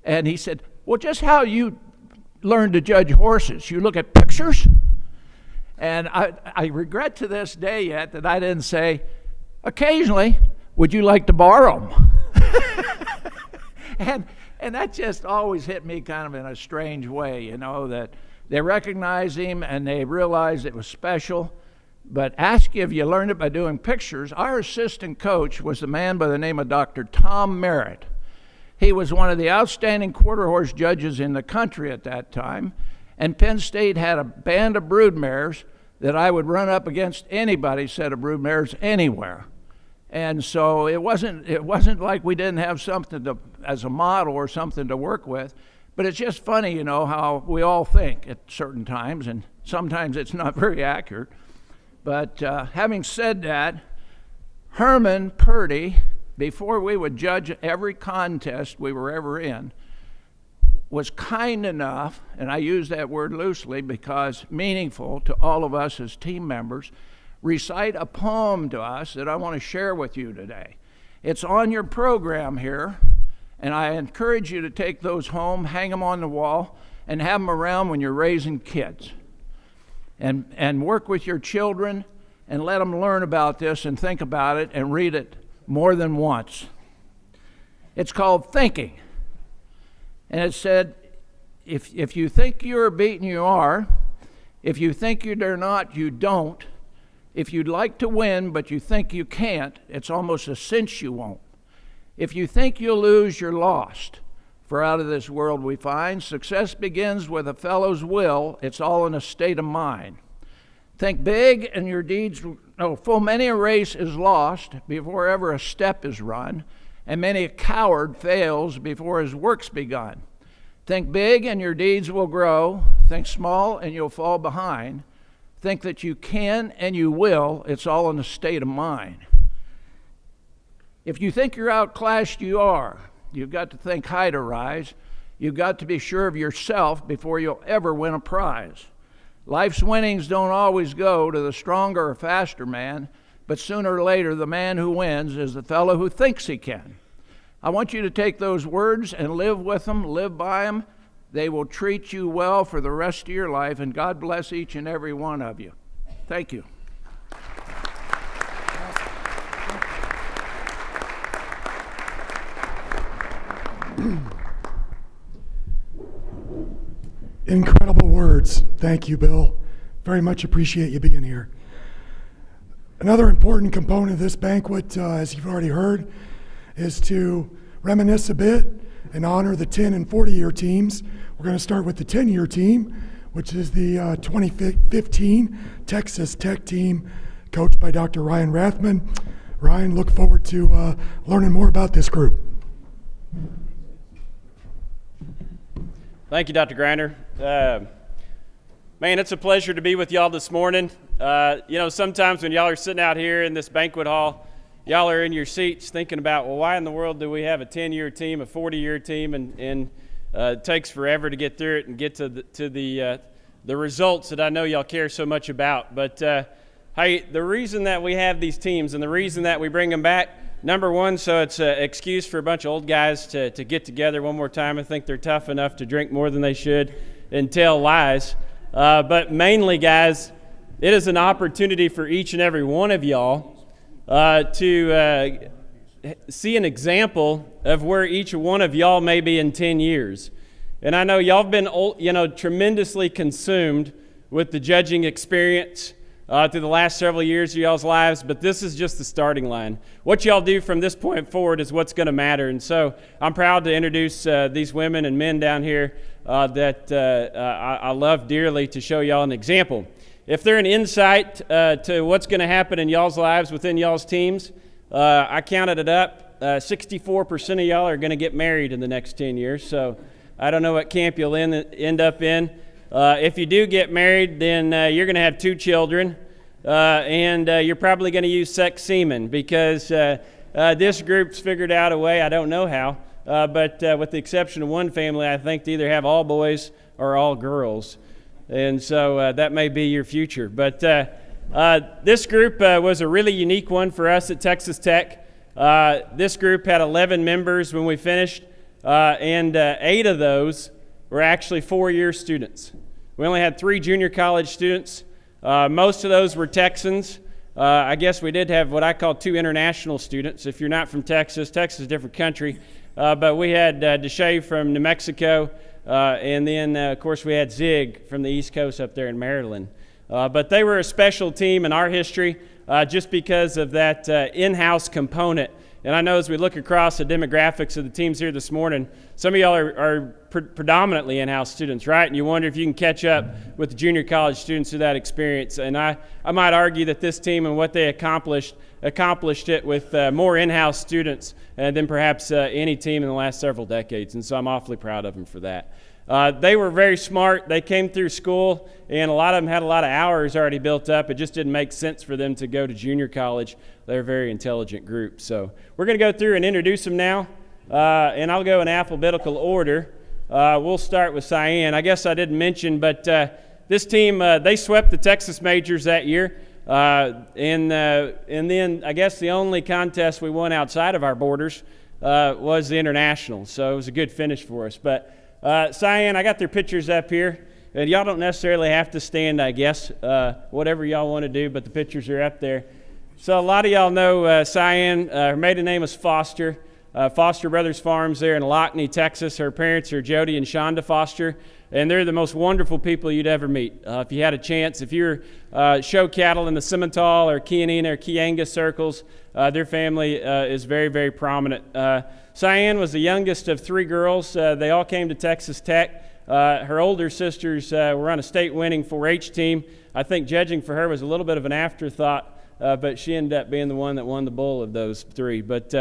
And he said, "Well, just how you learn to judge horses? You look at pictures?" And I regret to this day yet that I didn't say, "Occasionally, would you like to borrow them?" and that just always hit me kind of in a strange way, you know, that they recognized him and they realized it was special. But ask you if you learned it by doing pictures. Our assistant coach was a man by the name of Dr. Tom Merritt. He was one of the outstanding quarter horse judges in the country at that time, and Penn State had a band of broodmares that I would run up against anybody's set of broodmares anywhere. And so it wasn't like we didn't have something to, as a model or something to work with, but it's just funny, you know, how we all think at certain times, and sometimes it's not very accurate. But having said that, Herman Purdy, before we would judge every contest we were ever in, was kind enough, and I use that word loosely because meaningful to all of us as team members, recite a poem to us that I want to share with you today. It's on your program here, and I encourage you to take those home, hang them on the wall, and have them around when you're raising kids. And work with your children and let them learn about this and think about it and read it more than once. It's called Thinking. And it said, if you think you're beaten, you are. If you think you're not, you don't. If you'd like to win, but you think you can't, it's almost a cinch you won't. If you think you'll lose, you're lost. For out of this world we find, success begins with a fellow's will. It's all in a state of mind. Think big and your deeds, full many a race is lost before ever a step is run, and many a coward fails before his work's begun. Think big and your deeds will grow. Think small and you'll fall behind. Think that you can and you will. It's all in a state of mind. If you think you're outclassed, you are. You've got to think high to rise. You've got to be sure of yourself before you'll ever win a prize. Life's winnings don't always go to the stronger or faster man, but sooner or later the man who wins is the fellow who thinks he can. I want you to take those words and live with them, live by them. They will treat you well for the rest of your life, and God bless each and every one of you. Thank you. Incredible words. Thank you, Bill. Very much appreciate you being here. Another important component of this banquet, as you've already heard, is to reminisce a bit and honor the 10 and 40-year teams. We're going to start with the 10-year team, which is the 2015 Texas Tech team, coached by Dr. Ryan Rathman. Ryan, look forward to learning more about this group. Thank you, Dr. Grinder. Man, it's a pleasure to be with y'all this morning. Sometimes when y'all are sitting out here in this banquet hall, y'all are in your seats thinking about, well, why in the world do we have a 10-year team, a 40-year team, and it takes forever to get through it and get to the results that I know y'all care so much about. But hey, the reason that we have these teams and the reason that we bring them back, number one, so it's an excuse for a bunch of old guys to get together one more time. I think they're tough enough to drink more than they should and tell lies. But mainly, guys, It is an opportunity for each and every one of y'all to see an example of where each one of y'all may be in 10 years. And I know y'all have been, tremendously consumed with the judging experience through the last several years of y'all's lives, but this is just the starting line. What y'all do from this point forward is what's going to matter. And so I'm proud to introduce these women and men down here that I love dearly to show y'all an example. If they're an insight to what's going to happen in y'all's lives within y'all's teams, I counted it up. 64% of y'all are going to get married in the next 10 years. So I don't know what camp you'll end up in. If you do get married, then you're going to have 2 children, and you're probably going to use sex semen because this group's figured out a way, I don't know how, but with the exception of one family, I think they either have all boys or all girls. And so that may be your future. But this group was a really unique one for us at Texas Tech. This group had 11 members when we finished, and 8 of those were actually 4-year students. We only had 3 junior college students. Most of those were Texans. I guess we did have what I call 2 international students. If you're not from Texas, Texas is a different country. But we had Deshay from New Mexico, and then, of course, we had Zig from the East Coast up there in Maryland. But they were a special team in our history just because of that in-house component. And I know as we look across the demographics of the teams here this morning, some of y'all are predominantly in-house students, right? And you wonder if you can catch up with the junior college students through that experience. And I might argue that this team and what they accomplished it with more in-house students than perhaps any team in the last several decades. And so I'm awfully proud of them for that. They were very smart. They came through school, and a lot of them had a lot of hours already built up. It just didn't make sense for them to go to junior college. They're a very intelligent group. So we're going to go through and introduce them now, and I'll go in alphabetical order. We'll start with Cyan. I guess I didn't mention, but this team, they swept the Texas Majors that year. And then I guess the only contest we won outside of our borders was the International. So it was a good finish for us. But Cyan, I got their pictures up here. And y'all don't necessarily have to stand, I guess, whatever y'all want to do, but the pictures are up there. So a lot of y'all know Cyan. Her maiden name is Foster. Foster Brothers Farms there in Lockney, Texas. Her parents are Jody and Shonda Foster, and they're the most wonderful people you'd ever meet. If you had a chance, if you're show cattle in the Simmental or Chianina or Key Angus circles, their family is very, very prominent. Cyan was the youngest of 3 girls. They all came to Texas Tech. Her older sisters were on a state-winning 4-H team. I think judging for her was a little bit of an afterthought, but she ended up being the one that won the bull of those 3. But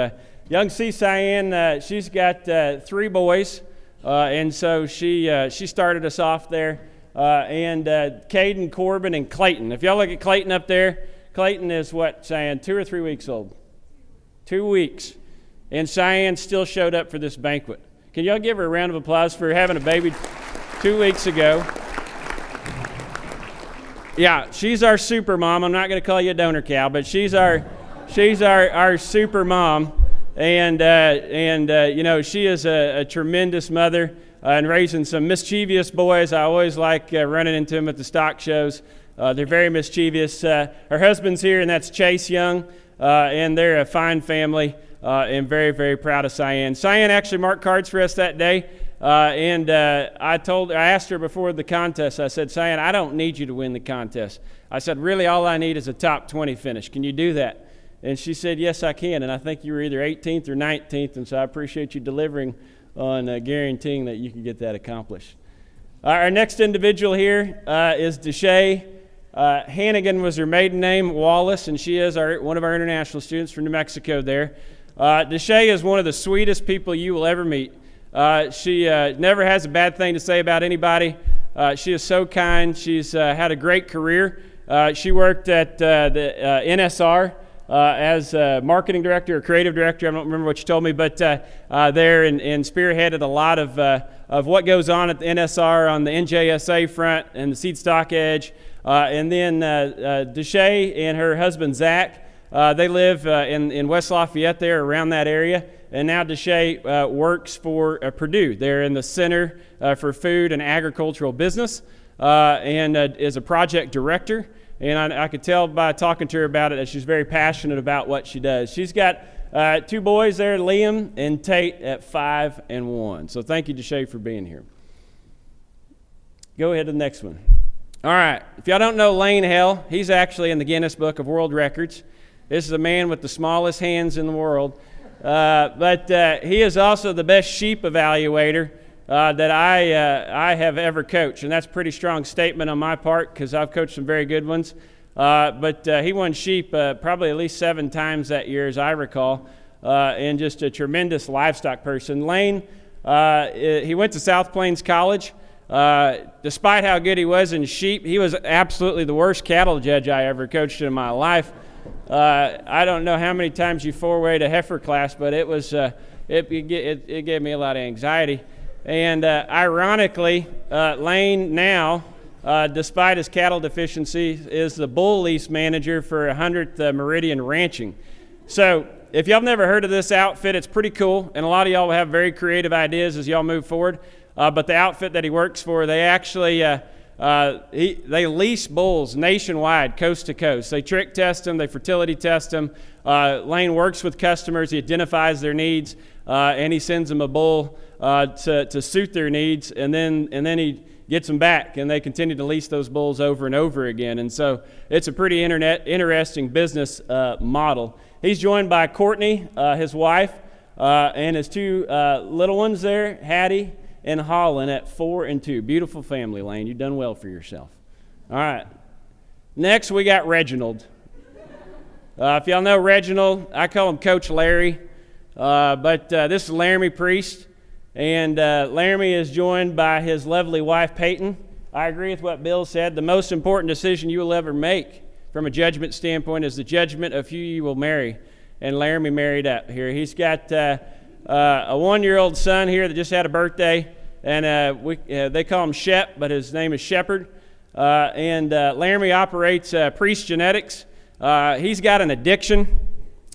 young C. Cyan, she's got 3 boys, and so she started us off there. And Caden, Corbin, and Clayton. If y'all look at Clayton up there, Clayton is what, Cyan, 2 or 3 weeks old? 2 weeks. And Cyan still showed up for this banquet. Can y'all give her a round of applause for having a baby 2 weeks ago? Yeah, she's our super mom. I'm not going to call you a donor cow, but she's our super mom. And she is a tremendous mother and raising some mischievous boys. I always like running into them at the stock shows. They're very mischievous. Her husband's here, and that's Chase Young, and they're a fine family. And very, very proud of Cyan. Cyan actually marked cards for us that day, and I asked her before the contest, I said, Cyan, I don't need you to win the contest. I said, really, all I need is a top 20 finish. Can you do that? And she said, yes, I can, and I think you were either 18th or 19th, and so I appreciate you delivering on guaranteeing that you can get that accomplished. Our next individual here is Deshay. Hannigan was her maiden name, Wallace, and she is one of our international students from New Mexico there. Deshay is one of the sweetest people you will ever meet. She never has a bad thing to say about anybody. She is so kind. She's had a great career. She worked at the NSR as marketing director or creative director. I don't remember what she told me, but there and spearheaded a lot of what goes on at the NSR on the NJSA front and the seed stock edge. And then Deshay and her husband, Zach, they live in West Lafayette there, around that area. And now Deshay works for Purdue. They're in the Center for Food and Agricultural Business and is a project director. And I could tell by talking to her about it that she's very passionate about what she does. She's got 2 boys there, Liam and Tate, at 5 and 1. So thank you, Deshae, for being here. Go ahead to the next one. All right. If y'all don't know Lane Hell, he's actually in the Guinness Book of World Records. This is a man with the smallest hands in the world. But he is also the best sheep evaluator that I have ever coached. And that's a pretty strong statement on my part because I've coached some very good ones. But he won sheep probably at least 7 times that year, as I recall, and just a tremendous livestock person. Lane, he went to South Plains College. Despite how good he was in sheep, he was absolutely the worst cattle judge I ever coached in my life. I don't know how many times you 4-weighed a heifer class, but it was it gave me a lot of anxiety. And ironically, Lane now, despite his cattle deficiency, is the bull lease manager for 100th Meridian Ranching. So if y'all have never heard of this outfit, it's pretty cool, and a lot of y'all will have very creative ideas as y'all move forward. But the outfit that he works for, they actually they lease bulls nationwide, coast to coast. They trick test them, they fertility test them. Lane works with customers, he identifies their needs, and he sends them a bull to suit their needs, and then he gets them back, and they continue to lease those bulls over and over again. And so it's a pretty interesting business model. He's joined by Courtney, his wife, and his 2 little ones there, Hattie and Holland, at 4 and 2. Beautiful family, Lane. You've done well for yourself. All right. Next, we got Reginald. If y'all know Reginald, I call him Coach Larry. But this is Laramie Priest. And Laramie is joined by his lovely wife, Peyton. I agree with what Bill said. The most important decision you will ever make from a judgment standpoint is the judgment of who you will marry. And Laramie married up here. He's got a 1-year-old son here that just had a birthday, and they call him Shep, but his name is Shepherd. And Laramie operates Priest Genetics. He's got an addiction,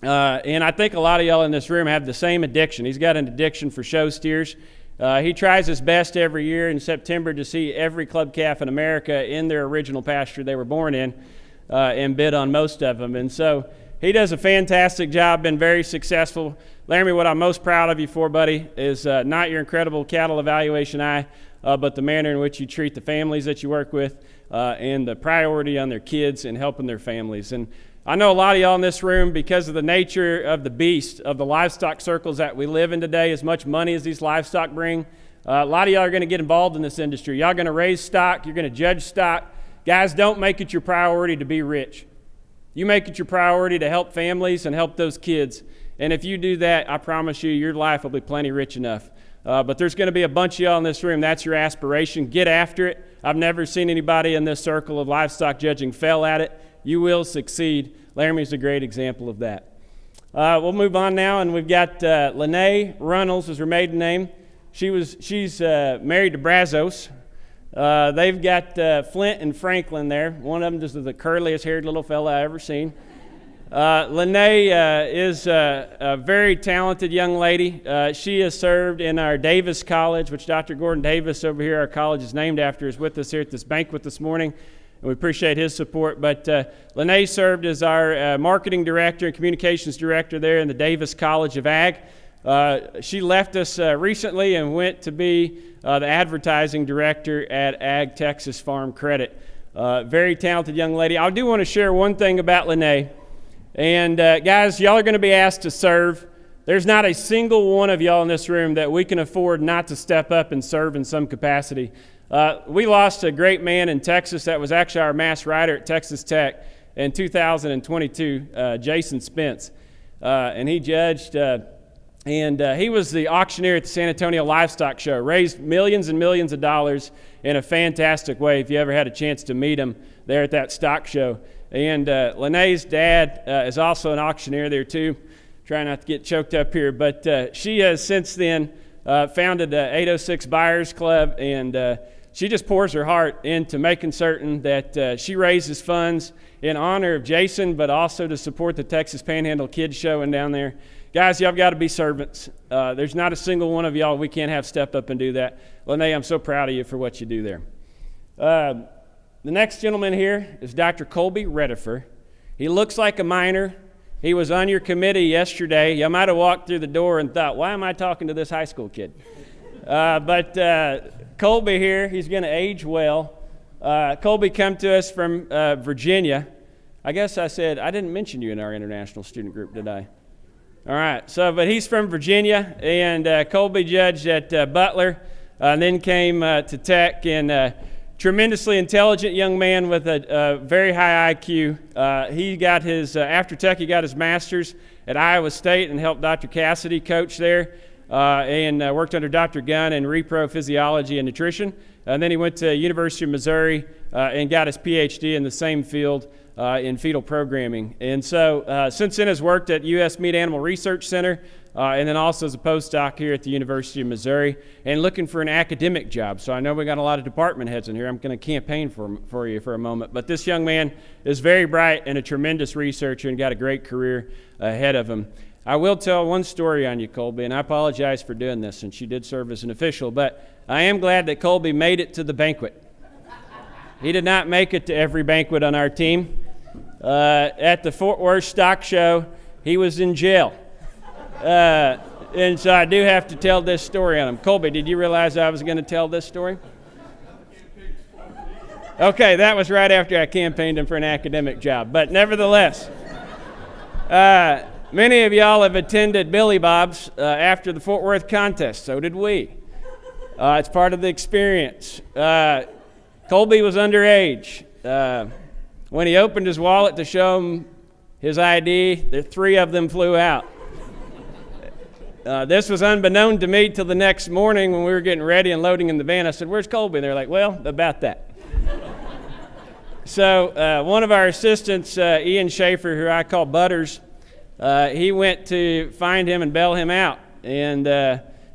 and I think a lot of y'all in this room have the same addiction. He's got an addiction for show steers. He tries his best every year in September to see every club calf in America in their original pasture they were born in, and bid on most of them. And so he does a fantastic job, been very successful. Laramie, what I'm most proud of you for, buddy, is not your incredible cattle evaluation eye, but the manner in which you treat the families that you work with, and the priority on their kids and helping their families. And I know a lot of y'all in this room, because of the nature of the beast, of the livestock circles that we live in today, as much money as these livestock bring, a lot of y'all are going to get involved in this industry. Y'all are going to raise stock. You're going to judge stock. Guys, don't make it your priority to be rich. You make it your priority to help families and help those kids. And if you do that, I promise you, your life will be plenty rich enough. But there's going to be a bunch of y'all in this room. That's your aspiration. Get after it. I've never seen anybody in this circle of livestock judging fail at it. You will succeed. Laramie's a great example of that. We'll move on now, and we've got Lene Runnels is her maiden name. She's married to Brazos. They've got Flint and Franklin there. One of them is the curliest haired little fella I ever seen. Lene is a very talented young lady. She has served in our Davis College, which Dr. Gordon Davis over here, our college is named after, is with us here at this banquet this morning, and we appreciate his support. But Lene served as our marketing director and communications director there in the Davis College of Ag. She left us recently and went to be the advertising director at Ag Texas Farm Credit. Very talented young lady. I do want to share one thing about Lene. And guys, y'all are going to be asked to serve. There's not a single one of y'all in this room that we can afford not to step up and serve in some capacity. We lost a great man in Texas that was actually our mass rider at Texas Tech in 2022, Jason Spence. And he judged, and he was the auctioneer at the San Antonio Livestock Show, raised millions and millions of dollars in a fantastic way if you ever had a chance to meet him there at that stock show. And Lene's dad is also an auctioneer there too. Try not to get choked up here, but she has since then founded the 806 Buyers Club, and she just pours her heart into making certain that she raises funds in honor of Jason, but also to support the Texas Panhandle Kids Show and down there. Guys, y'all got to be servants. There's not a single one of y'all we can't have step up and do that. Lene, I'm so proud of you for what you do there. The next gentleman here is Dr. Colby Redifer. He looks like a miner. He was on your committee yesterday. You might have walked through the door and thought, why am I talking to this high school kid? But Colby here, he's going to age well. Colby come to us from Virginia. I guess I said, I didn't mention you in our international student group, did I? All right, but he's from Virginia, and Colby judged at Butler, and then came to Tech, and tremendously intelligent young man with a very high IQ. He got his, after Tech, he got his master's at Iowa State and helped Dr. Cassidy coach there, and worked under Dr. Gunn in repro physiology and nutrition. And then he went to University of Missouri and got his PhD in the same field in fetal programming. And so since then has worked at U.S. Meat Animal Research Center, and then also as a postdoc here at the University of Missouri, and looking for an academic job. So I know we got a lot of department heads in here. I'm going to campaign for you for a moment. But this young man is very bright and a tremendous researcher and got a great career ahead of him. I will tell one story on you, Colby, and I apologize for doing this since you did serve as an official, but I am glad that Colby made it to the banquet. He did not make it to every banquet on our team. At the Fort Worth Stock Show, he was in jail. And so I do have to tell this story on him. Colby, did you realize I was going to tell this story? Okay, that was right after I campaigned him for an academic job. But nevertheless, many of y'all have attended Billy Bob's after the Fort Worth contest. So did we. It's part of the experience. Colby was underage. When he opened his wallet to show him his ID, the three of them flew out. This was unbeknown to me till the next morning when we were getting ready and loading in the van. I said, "Where's Colby?" And they're like, "Well, about that." So one of our assistants, Ian Schaefer, who I call Butters, he went to find him and bail him out. And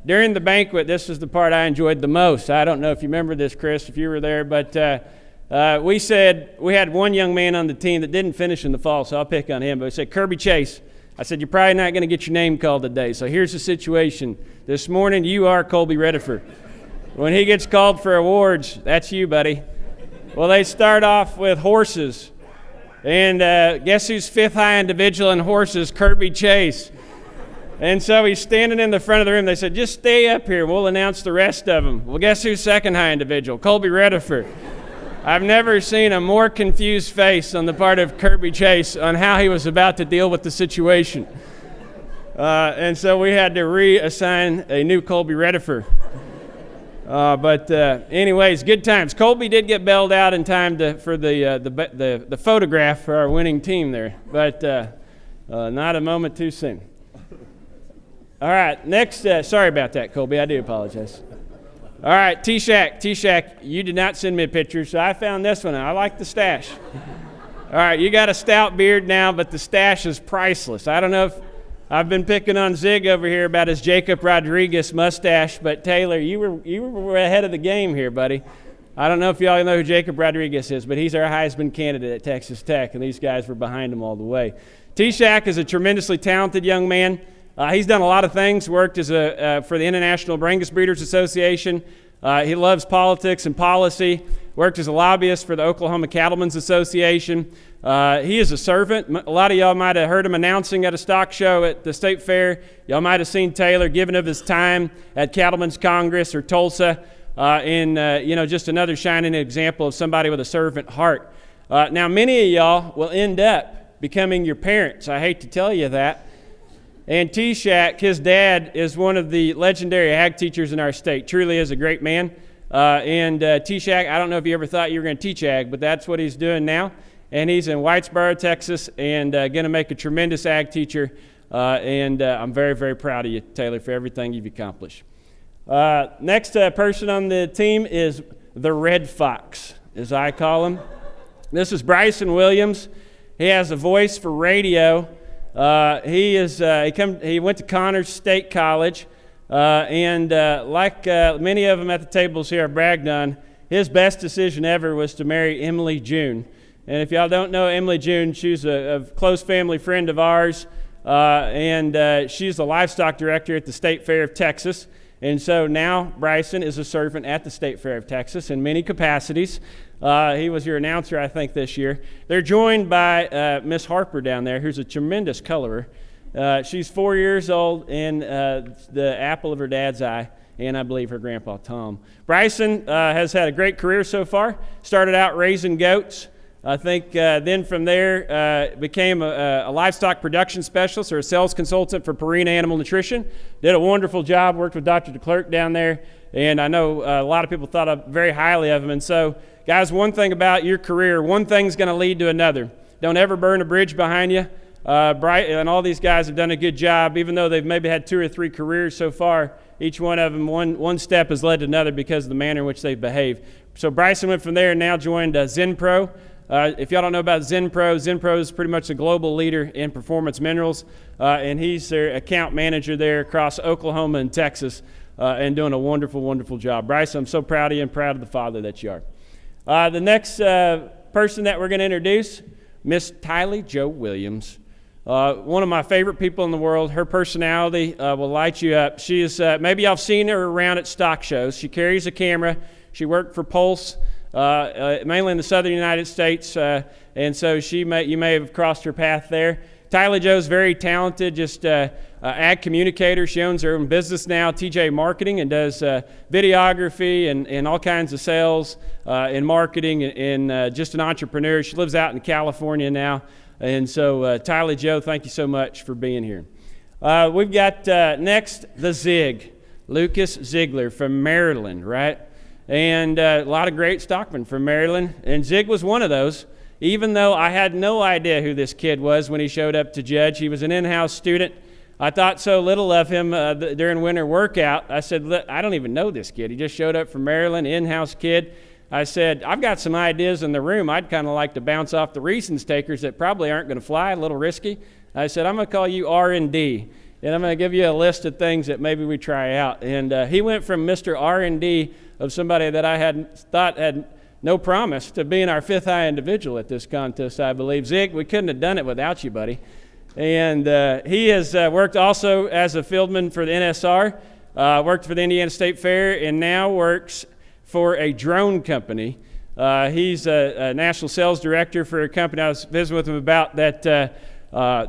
during the banquet, this was the part I enjoyed the most. I don't know if you remember this, Chris, if you were there, but we said we had one young man on the team that didn't finish in the fall, so I'll pick on him. But we said, Kirby Chase. I said, "You're probably not going to get your name called today. So here's the situation. This morning, you are Colby Redifer. When he gets called for awards, that's you, buddy." Well, they start off with horses. And guess who's fifth high individual in horses? Kirby Chase. And so he's standing in the front of the room. They said, "Just stay up here. We'll announce the rest of them." Well, guess who's second high individual? Colby Redifer. I've never seen a more confused face on the part of Kirby Chase on how he was about to deal with the situation. And so we had to reassign a new Colby Redifer. But anyways, good times. Colby did get bailed out in time for the photograph for our winning team there, but not a moment too soon. All right, next. Sorry about that, Colby. I do apologize. All right, T-Shack, you did not send me a picture, so I found this one. I like the stash. All right, you got a stout beard now, but the stash is priceless. I don't know if I've been picking on Zig over here about his Jacob Rodriguez mustache, but Taylor, you were ahead of the game here, buddy. I don't know if y'all know who Jacob Rodriguez is, but he's our Heisman candidate at Texas Tech, and these guys were behind him all the way. T-Shack is a tremendously talented young man. He's done a lot of things, worked as for the International Brangus Breeders Association. He loves politics and policy, worked as a lobbyist for the Oklahoma Cattlemen's Association. He is a servant. A lot of y'all might have heard him announcing at a stock show at the State Fair. Y'all might have seen Taylor giving of his time at Cattlemen's Congress or Tulsa, just another shining example of somebody with a servant heart. Now, many of y'all will end up becoming your parents. I hate to tell you that. And T-Shack, his dad, is one of the legendary ag teachers in our state. Truly is a great man. And T-Shack, I don't know if you ever thought you were going to teach ag, but that's what he's doing now. And he's in Whitesboro, Texas, and going to make a tremendous ag teacher. And I'm very, very proud of you, Taylor, for everything you've accomplished. Next person on the team is the Red Fox, as I call him. This is Bryson Williams. He has a voice for radio. He went to Connors State College, and like many of them at the tables here I bragged on, his best decision ever was to marry Emily June. And if y'all don't know Emily June, she's a close family friend of ours, and she's the livestock director at the State Fair of Texas. And so now Bryson is a servant at the State Fair of Texas in many capacities. He was your announcer, I think, this year. They're joined by Miss Harper down there, who's a tremendous colorer. She's 4 years old and the apple of her dad's eye, and I believe her grandpa, Tom. Bryson has had a great career so far. Started out raising goats. I think then from there became a livestock production specialist or a sales consultant for Purina Animal Nutrition. Did a wonderful job, worked with Dr. DeClerc down there, and I know a lot of people thought very highly of him. And so, guys, one thing about your career, one thing's going to lead to another. Don't ever burn a bridge behind you. Bright and all these guys have done a good job, even though they've maybe had 2 or 3 careers so far. Each one of them, one step has led to another because of the manner in which they've behaved. So Bryson went from there and now joined ZenPro. If y'all don't know about ZenPro is pretty much a global leader in performance minerals, and he's their account manager there across Oklahoma and Texas, and doing a wonderful, wonderful job. Bryson, I'm so proud of you and proud of the father that you are. The next person that we're going to introduce, Miss Tylee Jo Williams. One of my favorite people in the world. Her personality will light you up. She is, maybe y'all have seen her around at stock shows. She carries a camera. She worked for Pulse, mainly in the southern United States, and so you may have crossed her path there. Tylee Jo's very talented, just ag communicator. She owns her own business now, TJ Marketing, and does videography and all kinds of sales and marketing and just an entrepreneur. She lives out in California now. And so, Tylee Jo, thank you so much for being here. We've got next the Zig, Lucas Ziegler from Maryland, right? And a lot of great stockmen from Maryland. And Zig was one of those, even though I had no idea who this kid was when he showed up to judge. He was an in-house student. I thought so little of him during winter workout. I said, I don't even know this kid. He just showed up from Maryland, in-house kid. I said, I've got some ideas in the room. I'd kind of like to bounce off the Reasons takers that probably aren't going to fly, a little risky. I said, I'm going to call you R&D, and I'm going to give you a list of things that maybe we try out. And he went from Mr. R&D of somebody that I thought had no promise to being our 5th high individual at this contest, I believe. Zig, we couldn't have done it without you, buddy. And he has worked also as a fieldman for the NSR, worked for the Indiana State Fair, and now works for a drone company. He's a national sales director for a company I was visiting with him about that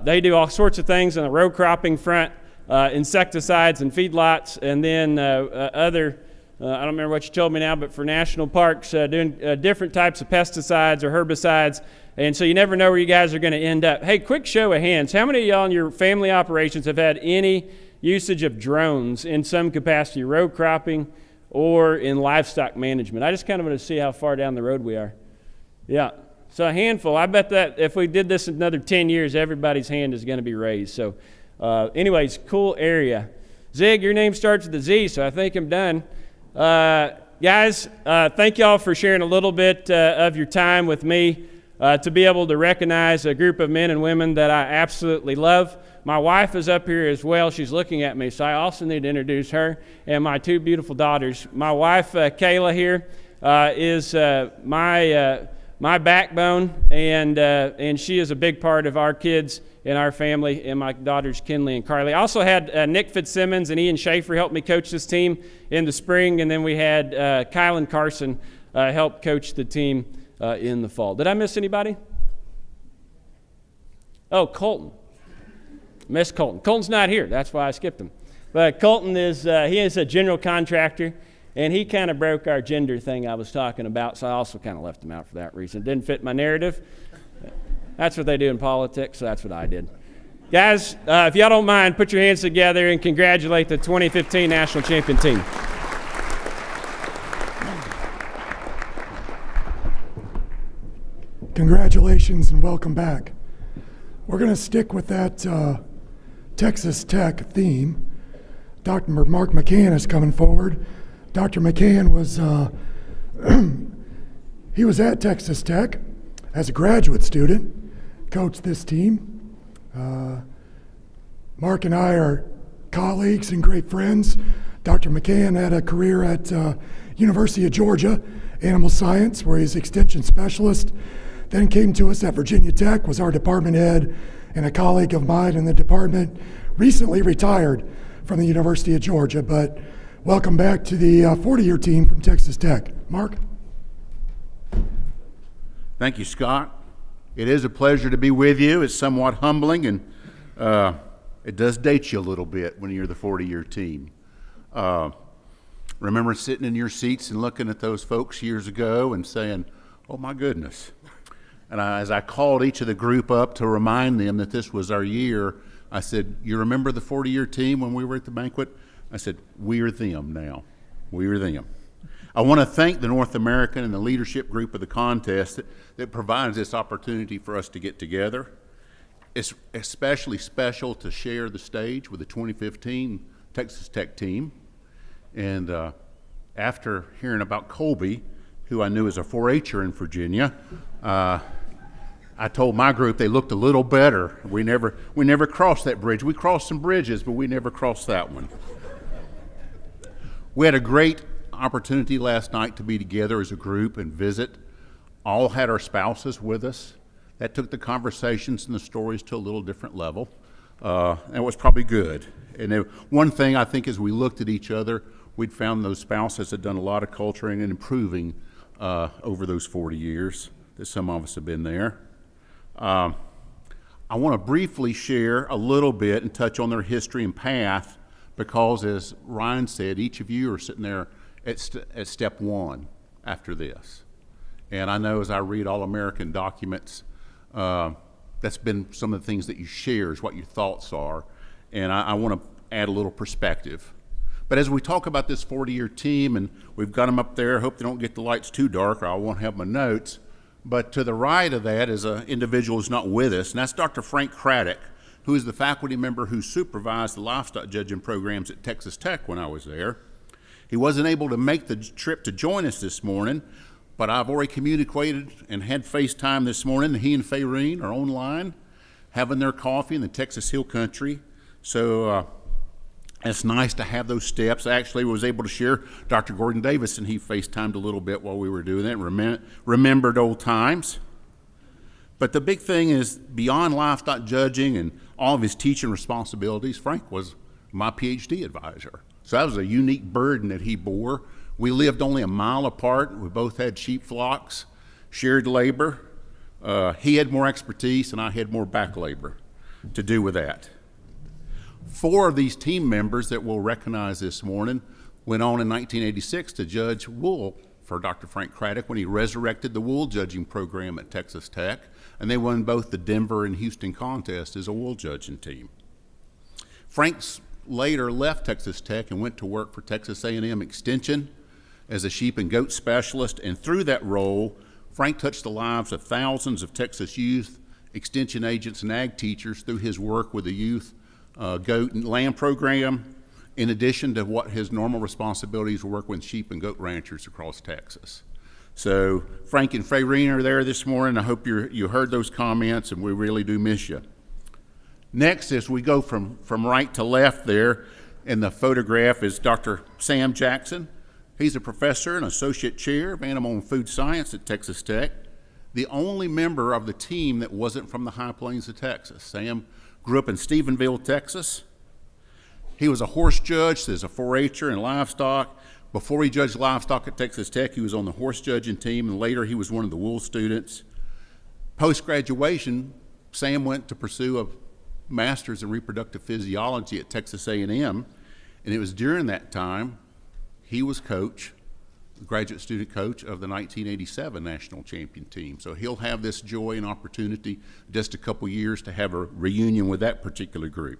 they do all sorts of things on the row cropping front, insecticides and feedlots, and then other, I don't remember what you told me now, but for national parks, doing different types of pesticides or herbicides. And so you never know where you guys are going to end up. Hey, quick show of hands. How many of y'all in your family operations have had any usage of drones in some capacity, row cropping, or in livestock management? I just kind of want to see how far down the road we are. Yeah, so a handful. I bet that if we did this in another 10 years, everybody's hand is going to be raised. So anyways, cool area. Zig, your name starts with a Z, so I think I'm done. Guys, thank y'all for sharing a little bit of your time with me to be able to recognize a group of men and women that I absolutely love. My wife is up here as well. She's looking at me, so I also need to introduce her and my 2 beautiful daughters. My wife, Kayla, here is my backbone, and she is a big part of our kids and our family, and my daughters, Kinley and Carly. I also had Nick Fitzsimmons and Ian Schaefer help me coach this team in the spring, and then we had Kylan Carson help coach the team in the fall. Did I miss anybody? Oh, Colton. Miss Colton. Colton's not here. That's why I skipped him. But Colton is a general contractor, and he kind of broke our gender thing I was talking about, so I also kind of left him out for that reason. Didn't fit my narrative. That's what they do in politics, so that's what I did. Guys, if y'all don't mind, put your hands together and congratulate the 2015 national champion team. Congratulations and welcome back. We're going to stick with that Texas Tech theme. Dr. Mark McCann is coming forward. Dr. McCann was he was at Texas Tech as a graduate student, coached this team. Mark and I are colleagues and great friends. Dr. McCann had a career at University of Georgia, animal science, where he's extension specialist. Then came to us at Virginia Tech, was our department head, and a colleague of mine in the department, recently retired from the University of Georgia, but welcome back to the 40-year team from Texas Tech. Mark? Thank you, Scott. It is a pleasure to be with you. It's somewhat humbling, and it does date you a little bit when you're the 40-year team. Remember sitting in your seats and looking at those folks years ago and saying, oh my goodness. And as I called each of the group up to remind them that this was our year, I said, you remember the 40-year team when we were at the banquet? I said, we're them now. We're them. I want to thank the North American and the leadership group of the contest that provides this opportunity for us to get together. It's especially special to share the stage with the 2015 Texas Tech team. And after hearing about Colby, who I knew as a 4-H'er in Virginia, I told my group they looked a little better. We never crossed that bridge. We crossed some bridges, but we never crossed that one. We had a great opportunity last night to be together as a group and visit. All had our spouses with us. That took the conversations and the stories to a little different level. And it was probably good. And one thing I think as we looked at each other, we'd found those spouses had done a lot of culturing and improving over those 40 years that some of us have been there. I want to briefly share a little bit and touch on their history and path because, as Ryan said, each of you are sitting there at step one after this. And I know as I read All-American documents, that's been some of the things that you share is what your thoughts are. And I want to add a little perspective. But as we talk about this 40-year team, and we've got them up there, hope they don't get the lights too dark or I won't have my notes. But to the right of that is an individual who's not with us, and that's Dr. Frank Craddock, who is the faculty member who supervised the livestock judging programs at Texas Tech when I was there. He wasn't able to make the trip to join us this morning, but I've already communicated and had FaceTime this morning. He and Fayreen are online having their coffee in the Texas Hill Country. So it's nice to have those steps. I actually was able to share Dr. Gordon Davis, and he FaceTimed a little bit while we were doing that, remembered old times. But the big thing is, beyond livestock judging and all of his teaching responsibilities, Frank was my PhD advisor. So that was a unique burden that he bore. We lived only a mile apart. We both had sheep flocks, shared labor. He had more expertise, and I had more back labor to do with that. 4 of these team members that we'll recognize this morning went on in 1986 to judge wool for Dr. Frank Craddock when he resurrected the wool judging program at Texas Tech, and they won both the Denver and Houston contest as a wool judging team. Frank's later left Texas Tech and went to work for Texas A&M Extension as a sheep and goat specialist, and through that role, Frank touched the lives of thousands of Texas youth, extension agents, and ag teachers through his work with the youth goat and lamb program, in addition to what his normal responsibilities were work with sheep and goat ranchers across Texas. So Frank and Fayreen are there this morning. I hope you heard those comments, and we really do miss you. Next, as we go from right to left there, in the photograph is Dr. Sam Jackson. He's a professor and associate chair of animal and food science at Texas Tech, the only member of the team that wasn't from the high plains of Texas. Sam grew up in Stephenville, Texas. He was a horse judge as a 4-H'er in livestock. Before he judged livestock at Texas Tech, he was on the horse judging team, and later he was one of the wool students. Post-graduation, Sam went to pursue a master's in reproductive physiology at Texas A&M, and it was during that time he was coach, graduate student coach of the 1987 national champion team. So he'll have this joy and opportunity just a couple years to have a reunion with that particular group.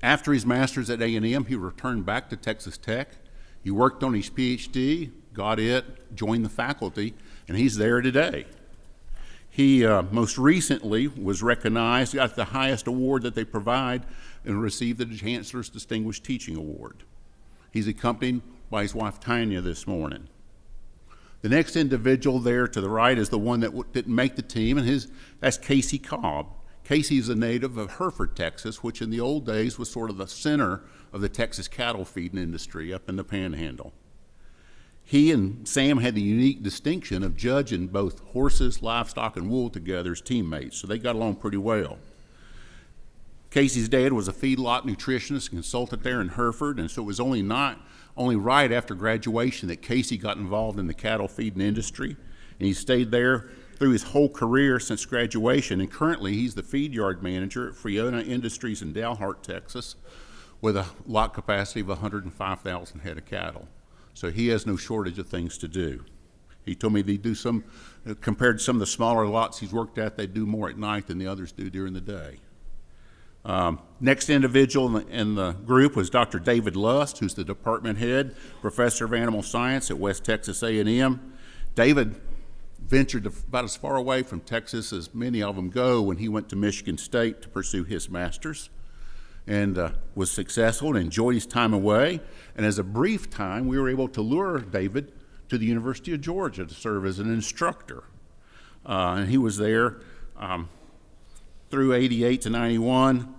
After his master's at A&M, he returned back to Texas Tech. He worked on his PhD, got it, joined the faculty, and he's there today. He most recently was recognized, got the highest award that they provide, and received the Chancellor's Distinguished Teaching Award. He's accompanied by his wife Tanya this morning. The next individual there to the right is the one that didn't make the team, and that's Casey Cobb. Casey's a native of Hereford, Texas, which in the old days was sort of the center of the Texas cattle feeding industry up in the Panhandle. He and Sam had the unique distinction of judging both horses, livestock, and wool together as teammates, so they got along pretty well. Casey's dad was a feedlot nutritionist consultant there in Hereford, and so it was only right after graduation that Casey got involved in the cattle feeding industry, and he stayed there through his whole career since graduation, and currently he's the feed yard manager at Friona Industries in Dalhart, Texas, with a lot capacity of 105,000 head of cattle. So he has no shortage of things to do. He told me they do compared to some of the smaller lots he's worked at, they do more at night than the others do during the day. Next individual in the group was Dr. David Lust, who's the department head, professor of animal science at West Texas A&M. David ventured about as far away from Texas as many of them go when he went to Michigan State to pursue his master's, and was successful and enjoyed his time away. And as a brief time, we were able to lure David to the University of Georgia to serve as an instructor. And he was there through 88 to 91.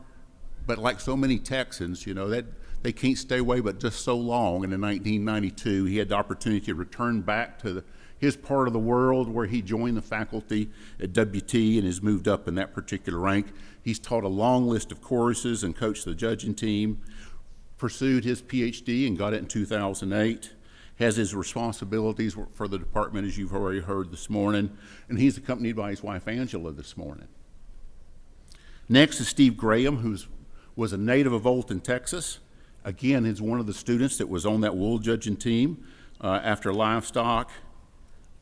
But like so many Texans, that they can't stay away but just so long. And in 1992, he had the opportunity to return back to his part of the world, where he joined the faculty at WT and has moved up in that particular rank. He's taught a long list of courses and coached the judging team, pursued his PhD and got it in 2008, has his responsibilities for the department, as you've already heard this morning, and he's accompanied by his wife Angela this morning. Next is Steve Graham, who was a native of Olton, Texas. Again, he's one of the students that was on that wool judging team after Livestock.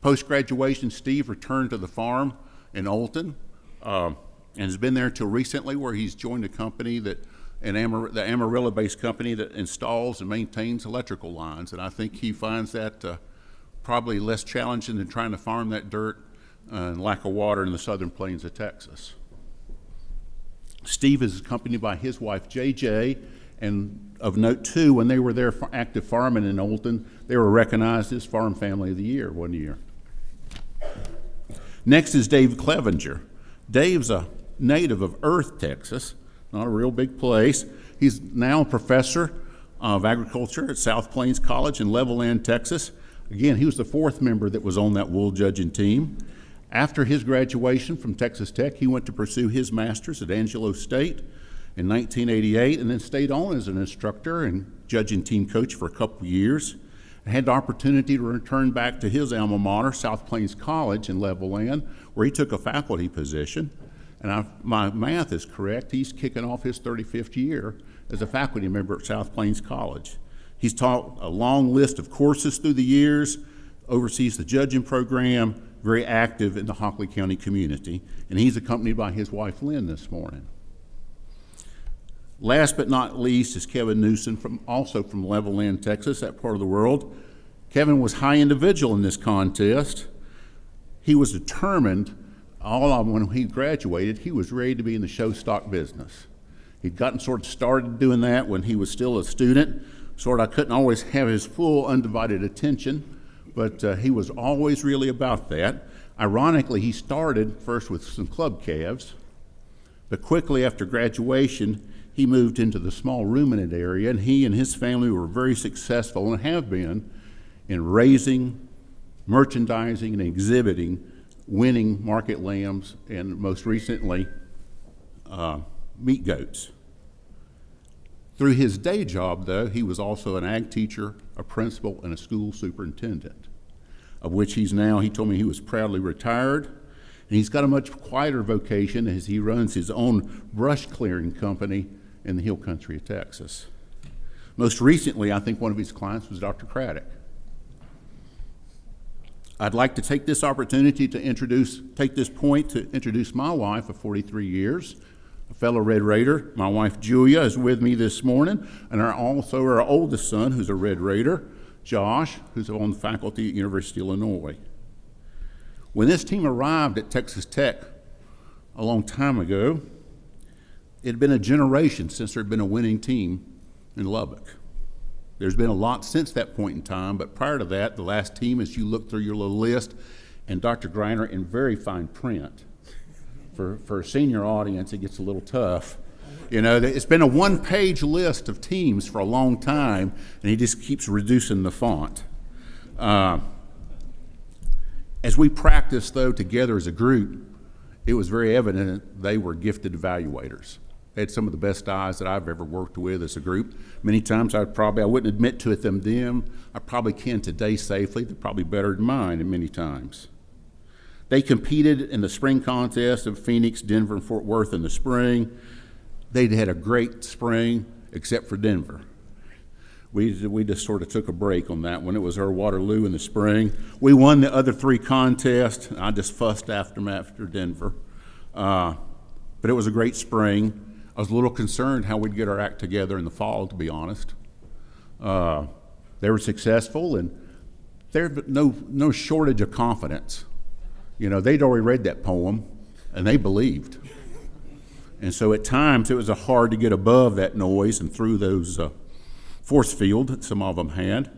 Post-graduation, Steve returned to the farm in Olton and has been there until recently, where he's joined a company the Amarillo-based company that installs and maintains electrical lines. And I think he finds that probably less challenging than trying to farm that dirt and lack of water in the southern plains of Texas. Steve is accompanied by his wife, JJ, and of note too, when they were there for active farming in Olton, they were recognized as Farm Family of the Year one year. Next is Dave Clevenger. Dave's a native of Earth, Texas, not a real big place. He's now a professor of agriculture at South Plains College in Levelland, Texas. Again, he was the fourth member that was on that wool judging team. After his graduation from Texas Tech, he went to pursue his master's at Angelo State in 1988, and then stayed on as an instructor and judging team coach for a couple of years. I had the opportunity to return back to his alma mater, South Plains College in Levelland, where he took a faculty position. And my math is correct, he's kicking off his 35th year as a faculty member at South Plains College. He's taught a long list of courses through the years, oversees the judging program, very active in the Hockley County community, and he's accompanied by his wife Lynn this morning. Last but not least is Kevin Newsom, also from Levelland, Texas, that part of the world. Kevin was high individual in this contest. He was determined, when he graduated, he was ready to be in the show stock business. He'd gotten sort of started doing that when he was still a student. I couldn't always have his full undivided attention, but he was always really about that. Ironically, he started first with some club calves, but quickly after graduation, he moved into the small ruminant area, and he and his family were very successful and have been in raising, merchandising, and exhibiting winning market lambs, and most recently, meat goats. Through his day job, though, he was also an ag teacher, a principal, and a school superintendent, of which he told me he was proudly retired. And he's got a much quieter vocation as he runs his own brush clearing company in the hill country of Texas. Most recently, I think one of his clients was Dr. Craddock. I'd like to take this opportunity to introduce my wife of 43 years, a fellow Red Raider. My wife Julia is with me this morning, and our oldest son, who's a Red Raider, Josh, who's on the faculty at University of Illinois. When this team arrived at Texas Tech a long time ago, it had been a generation since there had been a winning team in Lubbock. There's been a lot since that point in time, but prior to that, the last team, as you look through your little list, and Dr. Greiner in very fine print. For a senior audience, it gets a little tough. It's been a one-page list of teams for a long time, and he just keeps reducing the font. As we practiced, though, together as a group, it was very evident they were gifted evaluators. They had some of the best eyes that I've ever worked with as a group. Many times I wouldn't admit to it them. I probably can today safely. They're probably better than mine and many times. They competed in the spring contest of Phoenix, Denver, and Fort Worth in the spring. They'd had a great spring, except for Denver. We just sort of took a break on that one. It was our Waterloo in the spring. We won the other 3 contests. I just fussed after Denver. But it was a great spring. I was a little concerned how we'd get our act together in the fall, to be honest. They were successful, and there's no shortage of confidence. You know, they'd already read that poem, and they believed. And so at times it was hard to get above that noise and through those force field that some of them had.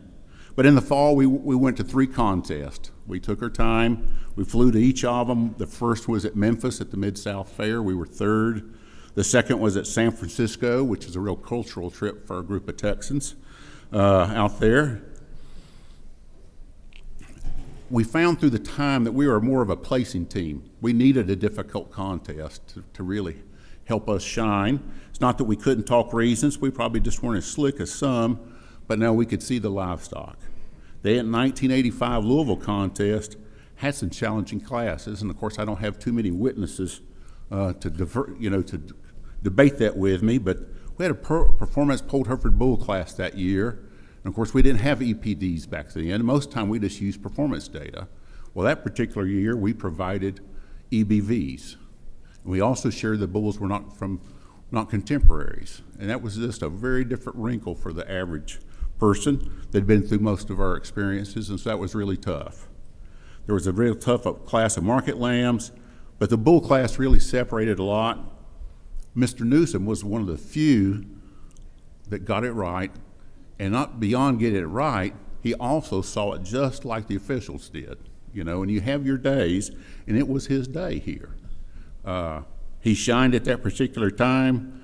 But in the fall, we went to 3 contests. We took our time. We flew to each of them. The first was at Memphis at the Mid-South Fair. We were 3rd. The second was at San Francisco, which is a real cultural trip for a group of Texans out there. We found through the time that we were more of a placing team. We needed a difficult contest to really help us shine. It's not that we couldn't talk reasons. We probably just weren't as slick as some, but now we could see the livestock. They, in 1985 Louisville contest, had some challenging classes, and of course I don't have too many witnesses to debate that with me, but we had a performance Polled Hereford Bull class that year. And of course, we didn't have EPDs back then. Most of the time, we just used performance data. Well, that particular year, we provided EBVs. And we also shared the bulls were not contemporaries. And that was just a very different wrinkle for the average person that'd been through most of our experiences, and so that was really tough. There was a real tough class of market lambs, but the bull class really separated a lot. Mr. Newsom was one of the few that got it right. And not beyond getting it right, he also saw it just like the officials did, and you have your days, and it was his day here. He shined at that particular time.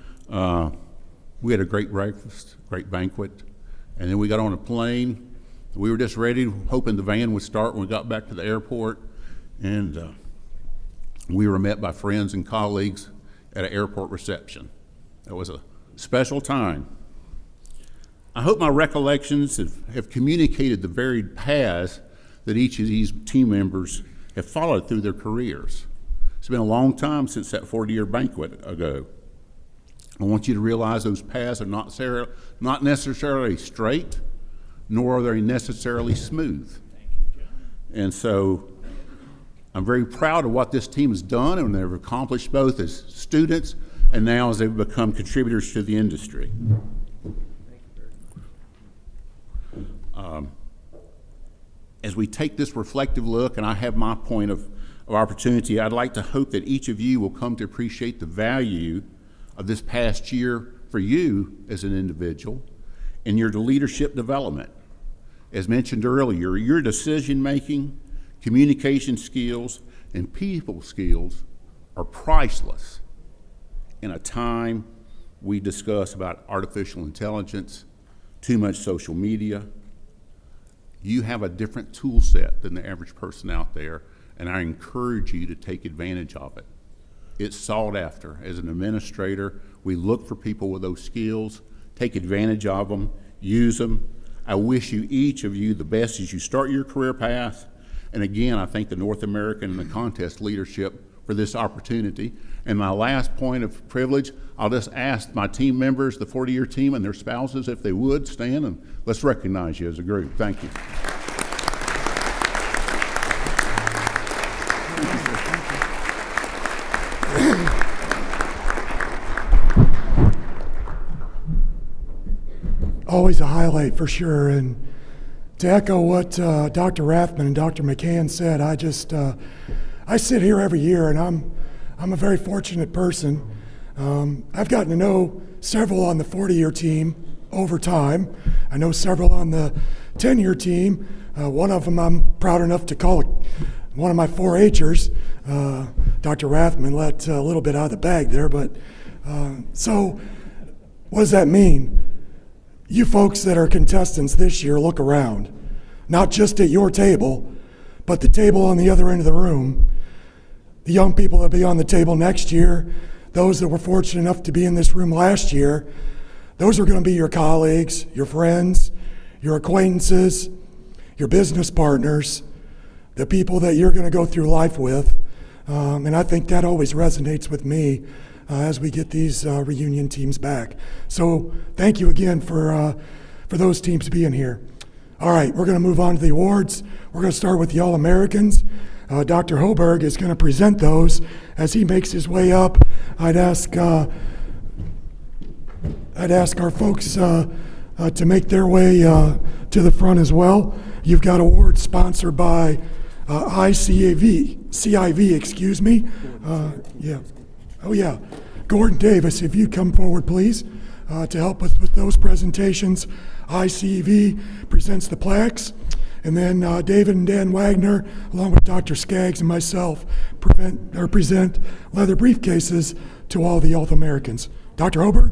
We had a great breakfast, great banquet, and then we got on a plane. We were just ready, hoping the van would start when we got back to the airport, and we were met by friends and colleagues at an airport reception. It was a special time. I hope my recollections have communicated the varied paths that each of these team members have followed through their careers. It's been a long time since that 40-year banquet ago. I want you to realize those paths are not necessarily straight, nor are they necessarily smooth. And so I'm very proud of what this team has done and they've accomplished both as students and now as they've become contributors to the industry. As we take this reflective look, and I have my point of opportunity, I'd like to hope that each of you will come to appreciate the value of this past year for you as an individual and your leadership development. As mentioned earlier, your decision-making, communication skills, and people skills are priceless in a time we discuss about artificial intelligence, too much social media. You have a different tool set than the average person out there, and I encourage you to take advantage of it. It's sought after. As an administrator, we look for people with those skills, take advantage of them, use them. I wish each of you the best as you start your career path. And again, I thank the North American and the contest leadership for this opportunity. And my last point of privilege, I'll just ask my team members, the 40-year team and their spouses, if they would stand and let's recognize you as a group. Thank you. Always a highlight for sure. And to echo what Dr. Rathman and Dr. McCann said, I sit here every year and I'm a very fortunate person. I've gotten to know several on the 40-year team over time. I know several on the 10-year team. One of them I'm proud enough to call one of my 4-H'ers. Dr. Rathman let a little bit out of the bag there, but so what does that mean? You folks that are contestants this year, look around, not just at your table, but the table on the other end of the room. The young people that'll be on the table next year, those that were fortunate enough to be in this room last year, those are going to be your colleagues, your friends, your acquaintances, your business partners, the people that you're going to go through life with. And I think that always resonates with me as we get these reunion teams back. So thank you again for those teams being here. All right, we're going to move on to the awards. We're going to start with the All-Americans. Dr. Hoberg is going to present those. As he makes his way up, I'd ask our folks to make their way to the front as well. You've got awards sponsored by CIV, excuse me. Yeah. Oh, yeah. Gordon Davis, if you come forward, please, to help us with those presentations. ICV presents the plaques, and then David and Dan Wagner, along with Dr. Skaggs and myself, present leather briefcases to all the All-Americans. Dr. Hoberg?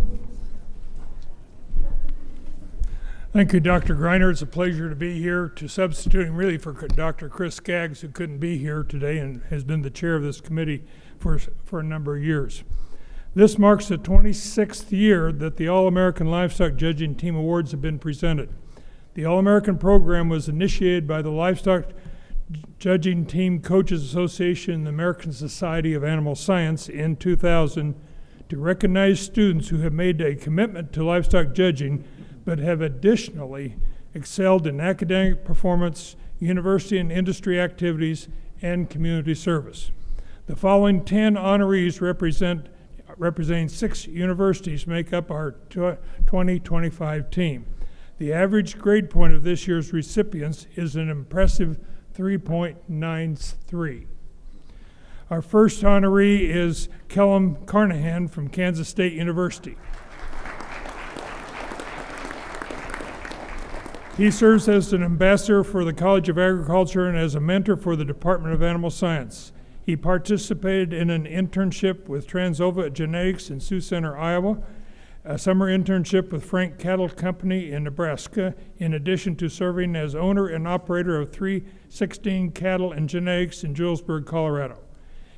Thank you, Dr. Greiner. It's a pleasure to be here, substituting really for Dr. Chris Skaggs, who couldn't be here today and has been the chair of this committee for a number of years. This marks the 26th year that the All-American Livestock Judging Team Awards have been presented. The All-American program was initiated by the Livestock Judging Team Coaches Association and the American Society of Animal Science in 2000 to recognize students who have made a commitment to livestock judging but have additionally excelled in academic performance, university and industry activities, and community service. The following 10 honorees representing 6 universities make up our 2025 team. The average grade point of this year's recipients is an impressive 3.93. Our first honoree is Kellum Carnahan from Kansas State University. He serves as an ambassador for the College of Agriculture and as a mentor for the Department of Animal Science. He participated in an internship with Transova Genetics in Sioux Center, Iowa, a summer internship with Frank Cattle Company in Nebraska, in addition to serving as owner and operator of 316 Cattle and Genetics in Julesburg, Colorado.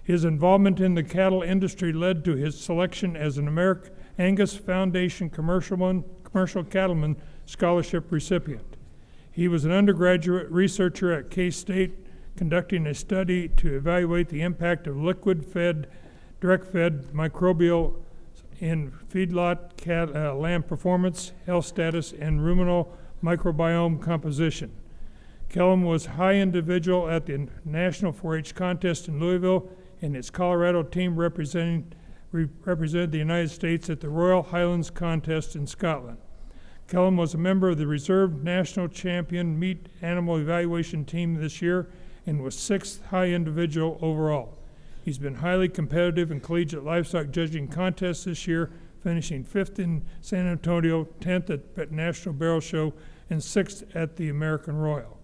His involvement in the cattle industry led to his selection as an American Angus Foundation Commercial Cattleman Scholarship recipient. He was an undergraduate researcher at K-State, conducting a study to evaluate the impact of liquid-fed, direct-fed microbial in feedlot lamb performance, health status, and ruminal microbiome composition. Kellum was high individual at the National 4-H contest in Louisville, and his Colorado team represented the United States at the Royal Highlands contest in Scotland. Kellum was a member of the reserve national champion meat animal evaluation team this year and was 6th high individual overall. He's been highly competitive in collegiate livestock judging contests this year, finishing 5th in San Antonio, 10th at National Barrel Show, and 6th at the American Royal.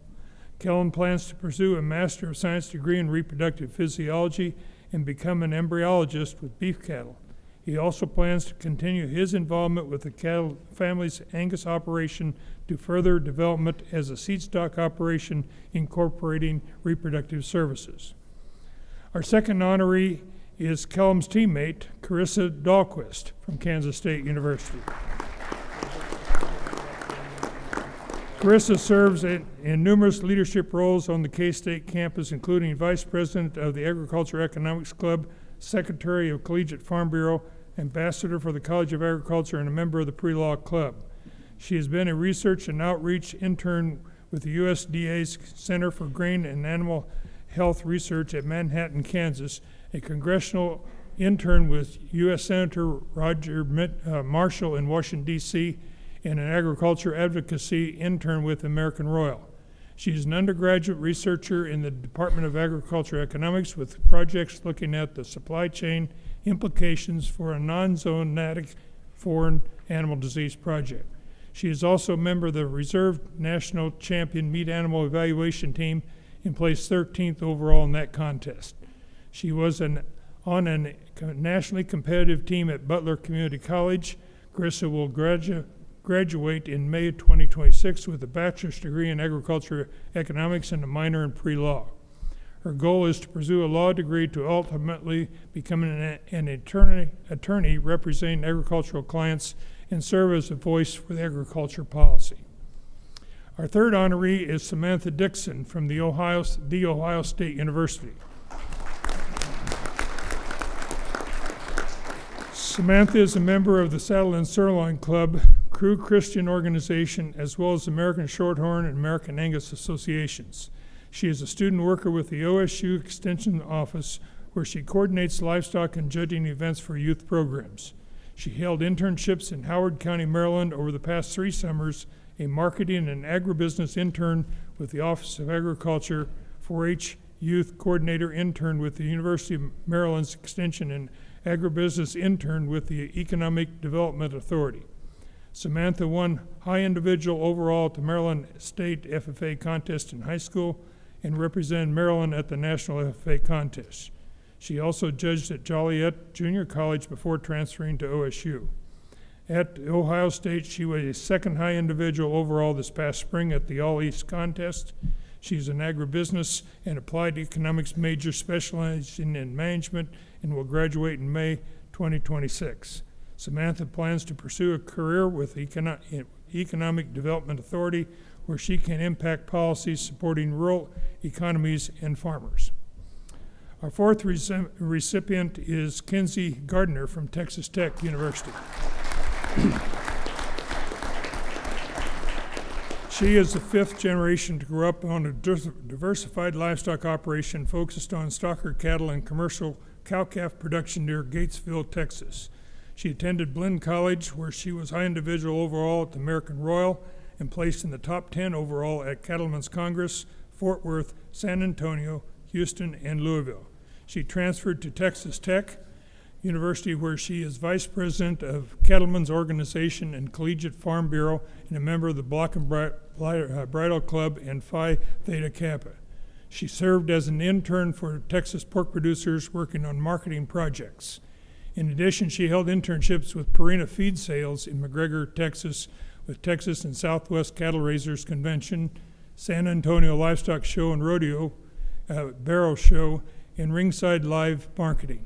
Kellum plans to pursue a Master of Science degree in reproductive physiology and become an embryologist with beef cattle. He also plans to continue his involvement with the cattle family's Angus operation to further development as a seed stock operation incorporating reproductive services. Our second honoree is Kellum's teammate, Carissa Dahlquist from Kansas State University. Carissa serves in numerous leadership roles on the K-State campus, including Vice President of the Agriculture Economics Club, Secretary of Collegiate Farm Bureau, Ambassador for the College of Agriculture, and a member of the Pre-Law Club. She has been a research and outreach intern with the USDA's Center for Grain and Animal Health Research at Manhattan, Kansas, a congressional intern with U.S. Senator Roger Marshall in Washington, D.C., and an agriculture advocacy intern with American Royal. She is an undergraduate researcher in the Department of Agriculture Economics with projects looking at the supply chain implications for a non-zoonotic foreign animal disease project. She is also a member of the Reserve National Champion Meat Animal Evaluation Team and placed 13th overall in that contest. She was on a nationally competitive team at Butler Community College. Carissa will graduate in May 2026 with a bachelor's degree in agriculture economics and a minor in pre-law. Her goal is to pursue a law degree to ultimately become an attorney representing agricultural clients and serve as a voice for the agriculture policy. Our third honoree is Samantha Dixon from The Ohio State University. Samantha is a member of the Saddle and Sirloin Club, Crew Christian Organization, as well as American Shorthorn and American Angus Associations. She is a student worker with the OSU Extension Office, where she coordinates livestock and judging events for youth programs. She held internships in Howard County, Maryland over the past 3 summers, a marketing and agribusiness intern with the Office of Agriculture, 4-H youth coordinator intern with the University of Maryland's Extension, and agribusiness intern with the Economic Development Authority. Samantha won high individual overall at the Maryland State FFA contest in high school and represented Maryland at the National FFA contest. She also judged at Joliet Junior College before transferring to OSU. At Ohio State, she was a second high individual overall this past spring at the All-East contest. She's an agribusiness and applied economics major specializing in management and will graduate in May 2026. Samantha plans to pursue a career with Economic Development Authority, where she can impact policies supporting rural economies and farmers. Our fourth recipient is Kinsey Gardner from Texas Tech University. She is the 5th generation to grow up on a diversified livestock operation focused on stocker cattle and commercial cow-calf production near Gatesville, Texas. She attended Blinn College, where she was high individual overall at the American Royal and placed in the top 10 overall at Cattlemen's Congress, Fort Worth, San Antonio, Houston, and Louisville. She transferred to Texas Tech University, where she is vice president of Cattlemen's Organization and Collegiate Farm Bureau and a member of the Block and Bridle Club and Phi Theta Kappa. She served as an intern for Texas pork producers working on marketing projects. In addition, she held internships with Purina Feed Sales in McGregor, Texas, with Texas and Southwest Cattle Raisers Convention, San Antonio Livestock Show and Rodeo, Barrow Show, and Ringside Live Marketing.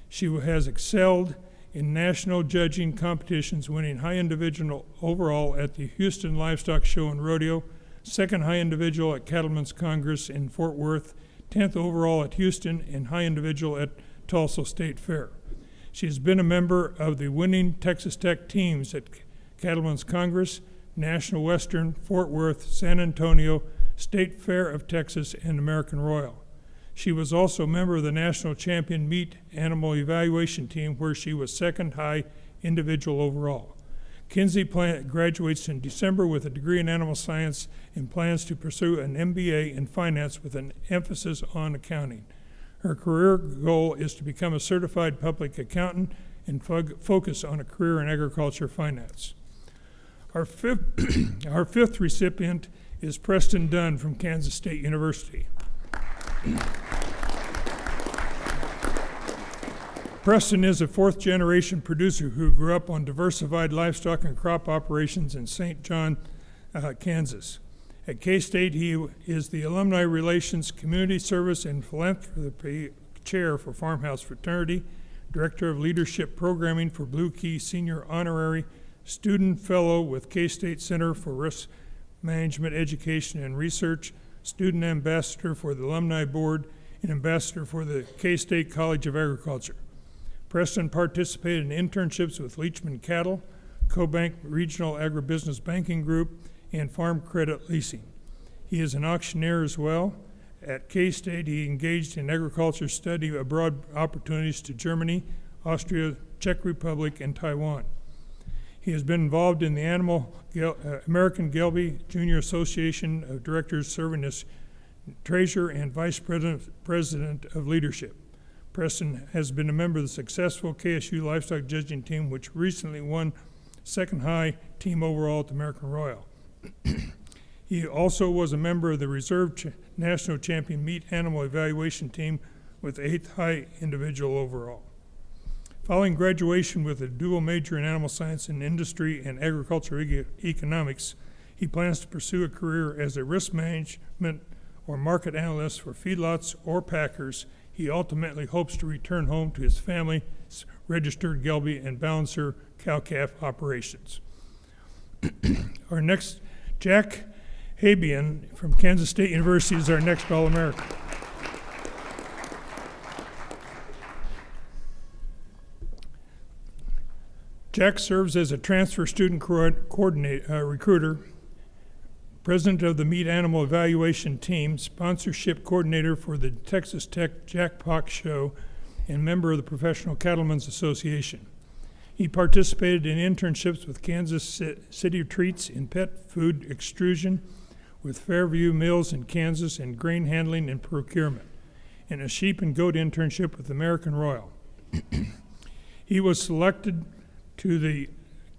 She has excelled in national judging competitions, winning high individual overall at the Houston Livestock Show and Rodeo, 2nd high individual at Cattlemen's Congress in Fort Worth, 10th overall at Houston, and high individual at Tulsa State Fair. She has been a member of the winning Texas Tech teams at Cattlemen's Congress, National Western, Fort Worth, San Antonio, State Fair of Texas, and American Royal. She was also a member of the National Champion Meat Animal Evaluation Team, where she was 2nd high individual overall. Kinsey graduates in December with a degree in animal science and plans to pursue an MBA in finance with an emphasis on accounting. Her career goal is to become a certified public accountant and focus on a career in agriculture finance. Our fifth recipient is Preston Dunn from Kansas State University. Preston is a 4th-generation producer who grew up on diversified livestock and crop operations in St. John, Kansas. At K-State, he is the Alumni Relations, Community Service, and Philanthropy Chair for Farmhouse Fraternity, Director of Leadership Programming for Blue Key Senior Honorary, Student Fellow with K-State Center for Risk Management Education and Research, Student Ambassador for the Alumni Board, and Ambassador for the K-State College of Agriculture. Preston participated in internships with Leachman Cattle, CoBank Regional Agribusiness Banking Group, and Farm Credit Leasing. He is an auctioneer as well. At K-State, he engaged in agriculture study abroad opportunities to Germany, Austria, Czech Republic, and Taiwan. He has been involved in the American Gelbey Junior Association of Directors, serving as Treasurer and Vice President of Leadership. Preston has been a member of the successful KSU Livestock Judging Team, which recently won 2nd high team overall at the American Royal. He also was a member of the Reserve National Champion Meat Animal Evaluation Team with 8th high individual overall. Following graduation with a dual major in animal science and industry and agriculture economics, he plans to pursue a career as a risk management or market analyst for feedlots or packers, he ultimately hopes to return home to his family's registered Gelbvieh and Balancer cow-calf operations. Our next, Jack Habian from Kansas State University is our next All-American. Jack serves as a transfer student recruiter, president of the Meat Animal Evaluation Team, sponsorship coordinator for the Texas Tech Jackpot Show, and member of the Professional Cattlemen's Association. He participated in internships with Kansas City Treats in pet food extrusion, with Fairview Mills in Kansas in grain handling and procurement, and a sheep and goat internship with American Royal. He was selected to the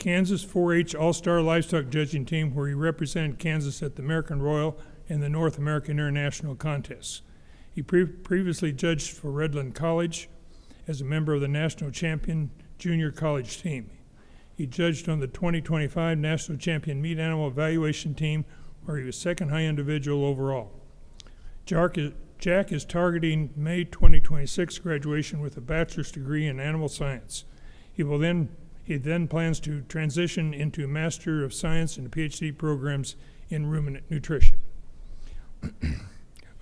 Kansas 4-H All-Star Livestock Judging Team, where he represented Kansas at the American Royal and the North American International Contests. He previously judged for Redland College as a member of the National Champion Junior College Team. He judged on the 2025 National Champion Meat Animal Evaluation Team, where he was second high individual overall. Jack is targeting May 2026 graduation with a bachelor's degree in animal science. He then plans to transition into Master of Science and PhD programs in ruminant nutrition.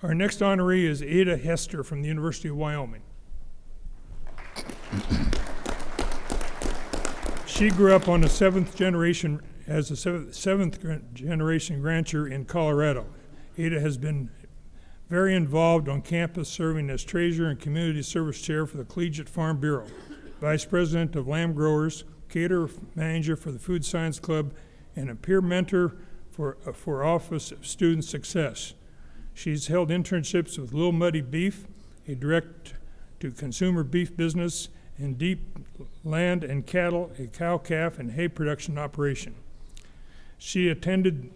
Our next honoree is Ada Hester from the University of Wyoming. She grew up on a seventh generation rancher in Colorado. Ada has been very involved on campus, serving as treasurer and community service chair for the Collegiate Farm Bureau, vice president of lamb growers, caterer manager for the Food Science Club, and a peer mentor for Office of Student Success. She's held internships with Little Muddy Beef, a direct-to-consumer beef business, and Deep Land and Cattle, a cow-calf and hay production operation. She attended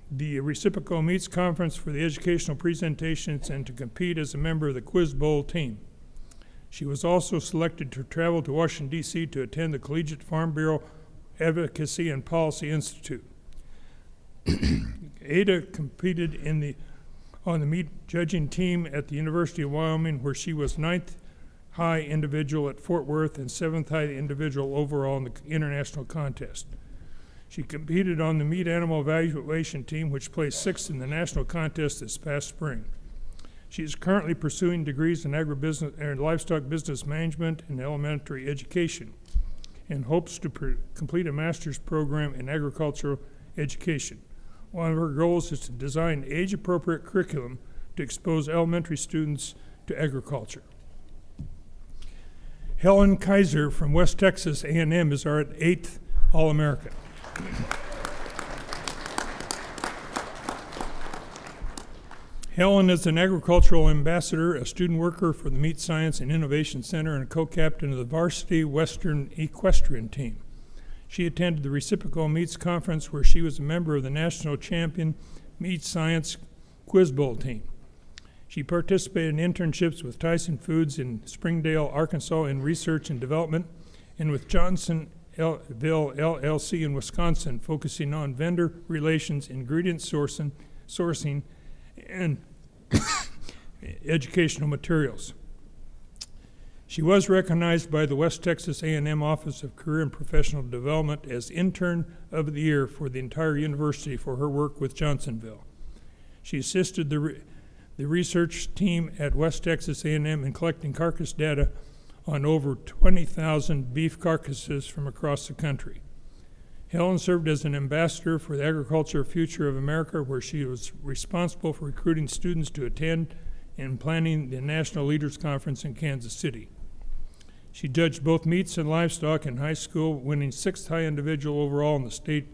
the Reciprocal Meats Conference for the educational presentations and to compete as a member of the Quiz Bowl team. She was also selected to travel to Washington, D.C. to attend the Collegiate Farm Bureau Advocacy and Policy Institute. Ada competed on the meat judging team at the University of Wyoming, where she was 9th high individual at Fort Worth and 7th high individual overall in the international contest. She competed on the meat animal evaluation team, which placed 6th in the national contest this past spring. She is currently pursuing degrees in agribusiness and livestock business management and elementary education, and hopes to complete a master's program in agricultural education. One of her goals is to design age-appropriate curriculum to expose elementary students to agriculture. Helen Kaiser from West Texas A&M is our 8th All-American. Helen is an agricultural ambassador, a student worker for the Meat Science and Innovation Center, and a co-captain of the varsity Western equestrian team. She attended the Reciprocal Meats Conference, where she was a member of the National Champion Meat Science Quiz Bowl team. She participated in internships with Tyson Foods in Springdale, Arkansas in research and development, and with Johnsonville LLC in Wisconsin, focusing on vendor relations, ingredient sourcing, and educational materials. She was recognized by the West Texas A&M Office of Career and Professional Development as Intern of the Year for the entire university for her work with Johnsonville. She assisted the research team at West Texas A&M in collecting carcass data on over 20,000 beef carcasses from across the country. Helen served as an ambassador for the Agriculture Future of America, where she was responsible for recruiting students to attend and planning the National Leaders Conference in Kansas City. She judged both meats and livestock in high school, winning 6th high individual overall in the state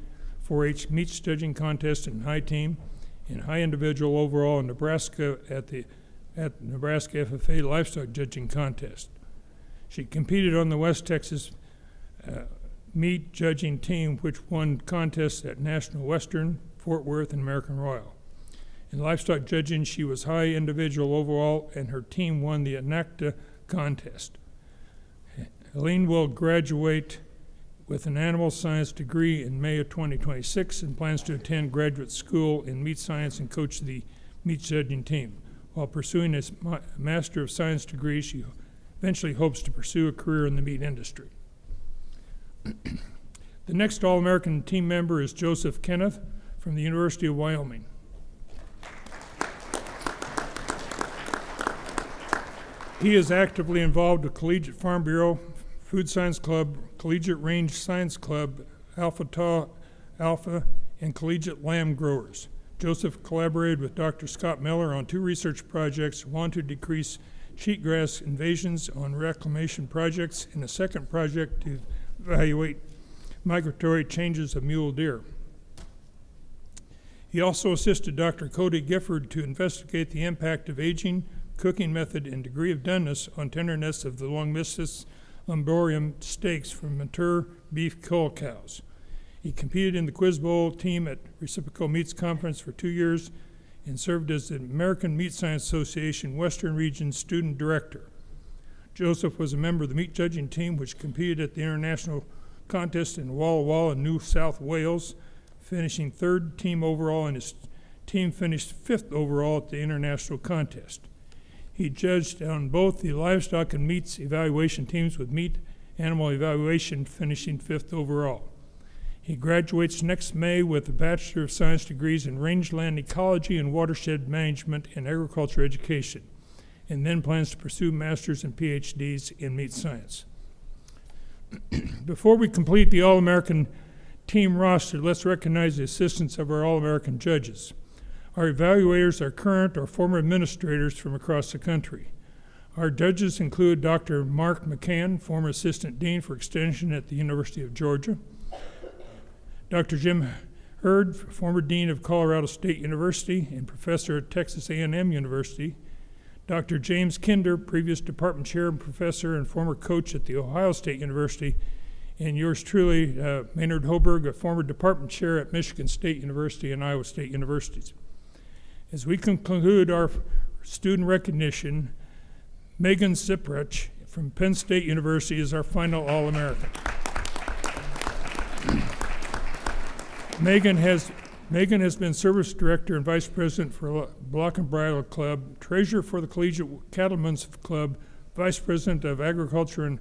4-H meats judging contest in high team, and high individual overall in Nebraska at Nebraska FFA livestock judging contest. She competed on the West Texas meat judging team, which won contests at National Western, Fort Worth, and American Royal. In livestock judging, she was high individual overall, and her team won the NACTA contest. Helene will graduate with an animal science degree in May of 2026 and plans to attend graduate school in meat science and coach the meat judging team. While pursuing a Master of Science degree, she eventually hopes to pursue a career in the meat industry. The next All-American team member is Joseph Kenneth from the University of Wyoming. He is actively involved with Collegiate Farm Bureau, Food Science Club, Collegiate Range Science Club, Alpha Tau Alpha, and Collegiate Lamb Growers. Joseph collaborated with Dr. Scott Miller on 2 research projects, one to decrease cheatgrass invasions on reclamation projects, and a second project to evaluate migratory changes of mule deer. He also assisted Dr. Cody Gifford to investigate the impact of aging, cooking method, and degree of doneness on tenderness of the Longmystus lumborium steaks from mature beef cull cows. He competed in the Quiz Bowl team at Reciprocal Meats Conference for 2 years and served as the American Meat Science Association Western Region Student Director. Joseph was a member of the meat judging team, which competed at the international contest in Walla Walla in New South Wales, finishing 3rd team overall, and his team finished 5th overall at the international contest. He judged on both the livestock and meats evaluation teams, with meat animal evaluation finishing 5th overall. He graduates next May with a Bachelor of Science degrees in rangeland ecology and watershed management and agriculture education, and then plans to pursue masters and PhDs in meat science. Before we complete the All-American team roster, let's recognize the assistance of our All-American judges. Our evaluators are current or former administrators from across the country. Our judges include Dr. Mark McCann, former Assistant Dean for Extension at the University of Georgia, Dr. Jim Hurd, former Dean of Colorado State University and Professor at Texas A&M University, Dr. James Kinder, previous Department Chair and Professor and former coach at the Ohio State University, and yours truly, Maynard Hoberg, a former Department Chair at Michigan State University and Iowa State Universities. As we conclude our student recognition, Megan Ziprich from Penn State University is our final All-American. Megan has been Service Director and Vice President for Block and Bridle Club, Treasurer for the Collegiate Cattlemen's Club, Vice President of Agriculture and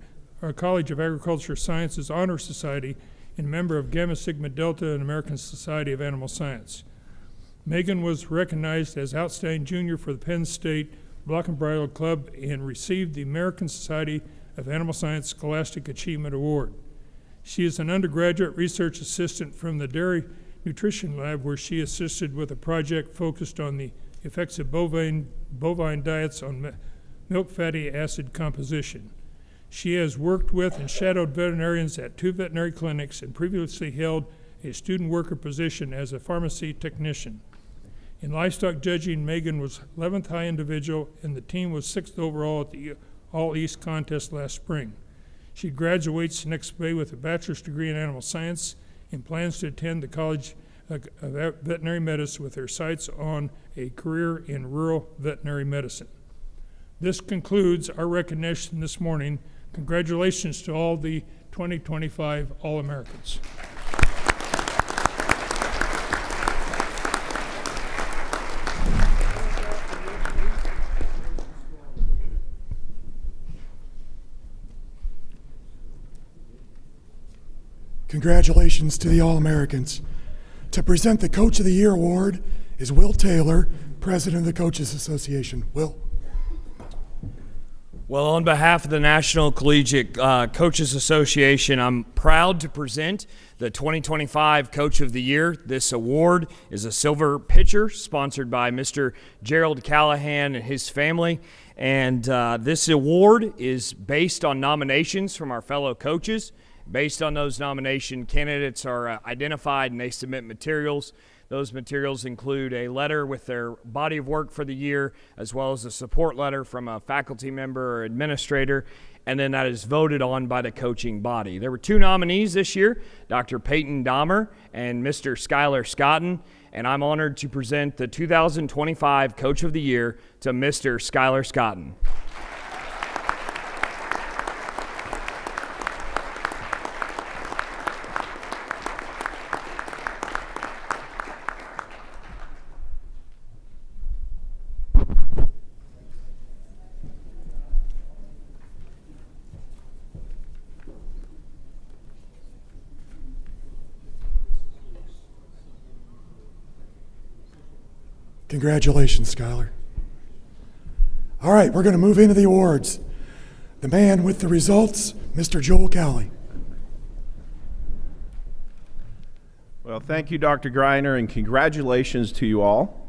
College of Agriculture Sciences Honor Society, and member of Gamma Sigma Delta and American Society of Animal Science. Megan was recognized as Outstanding Junior for the Penn State Block and Bridle Club and received the American Society of Animal Science Scholastic Achievement Award. She is an undergraduate research assistant from the Dairy Nutrition Lab, where she assisted with a project focused on the effects of bovine diets on milk fatty acid composition. She has worked with and shadowed veterinarians at 2 veterinary clinics and previously held a student worker position as a pharmacy technician. In livestock judging, Megan was 11th high individual, and the team was 6th overall at the All-East contest last spring. She graduates next May with a bachelor's degree in animal science and plans to attend the College of Veterinary Medicine with her sights on a career in rural veterinary medicine. This concludes our recognition this morning. Congratulations to all the 2025 All-Americans. Congratulations to the All-Americans. To present the Coach of the Year Award is Will Taylor, President of the Coaches Association. Will. Well, on behalf of the National Collegiate Coaches Association, I'm proud to present the 2025 Coach of the Year. This award is a silver pitcher sponsored by Mr. Gerald Callahan and his family. And this award is based on nominations from our fellow coaches. Based on those nomination, candidates are identified and they submit materials. Those materials include a letter with their body of work for the year, as well as a support letter from a faculty member or administrator, and then that is voted on by the coaching body. There were 2 nominees this year, Dr. Peyton Dahmer and Mr. Skylar Scotton, and I'm honored to present the 2025 Coach of the Year to Mr. Skylar Scotton. Congratulations, Skylar. All right, we're going to move into the awards. The man with the results, Mr. Joel Cowley. Well, thank you, Dr. Greiner, and congratulations to you all.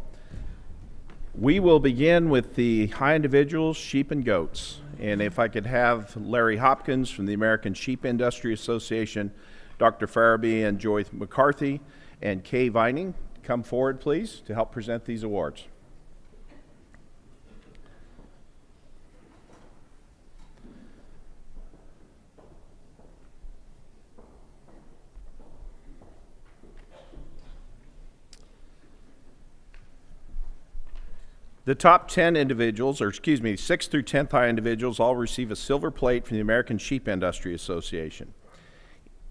We will begin with the high individuals, sheep and goats. And if I could have Larry Hopkins from the American Sheep Industry Association, Dr. Farabee and Joy McCarthy, and Kay Vining come forward, please, to help present these awards. The top 10 individuals, or excuse me, 6th through 10th high individuals all receive a silver plate from the American Sheep Industry Association.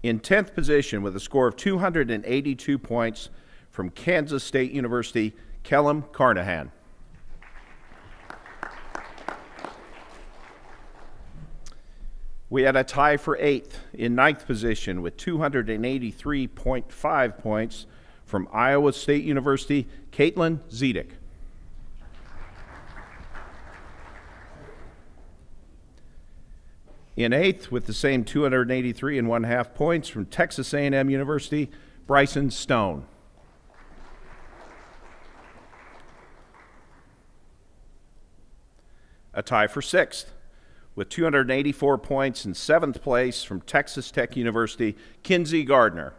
In 10th position with a score of 282 points from Kansas State University, Kellum Carnahan. We had a tie for 8th in 9th position with 283.5 points from Iowa State University, Caitlin Zedek. In 8th, with the same 283.5 points from Texas A&M University, Bryson Stone. A tie for 6th, with 284 points in 7th place from Texas Tech University, Kinsey Gardner.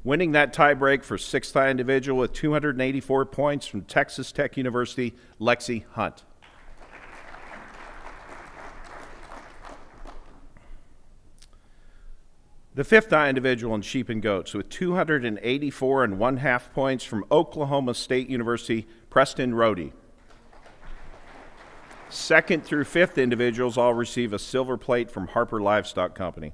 Winning that tiebreak for 6th high individual with 284 points from Texas Tech University, Lexi Hunt. The 5th high individual in sheep and goats with 284.5 points from Oklahoma State University, Preston Rohde. 2nd through 5th individuals all receive a silver plate from Harper Livestock Company.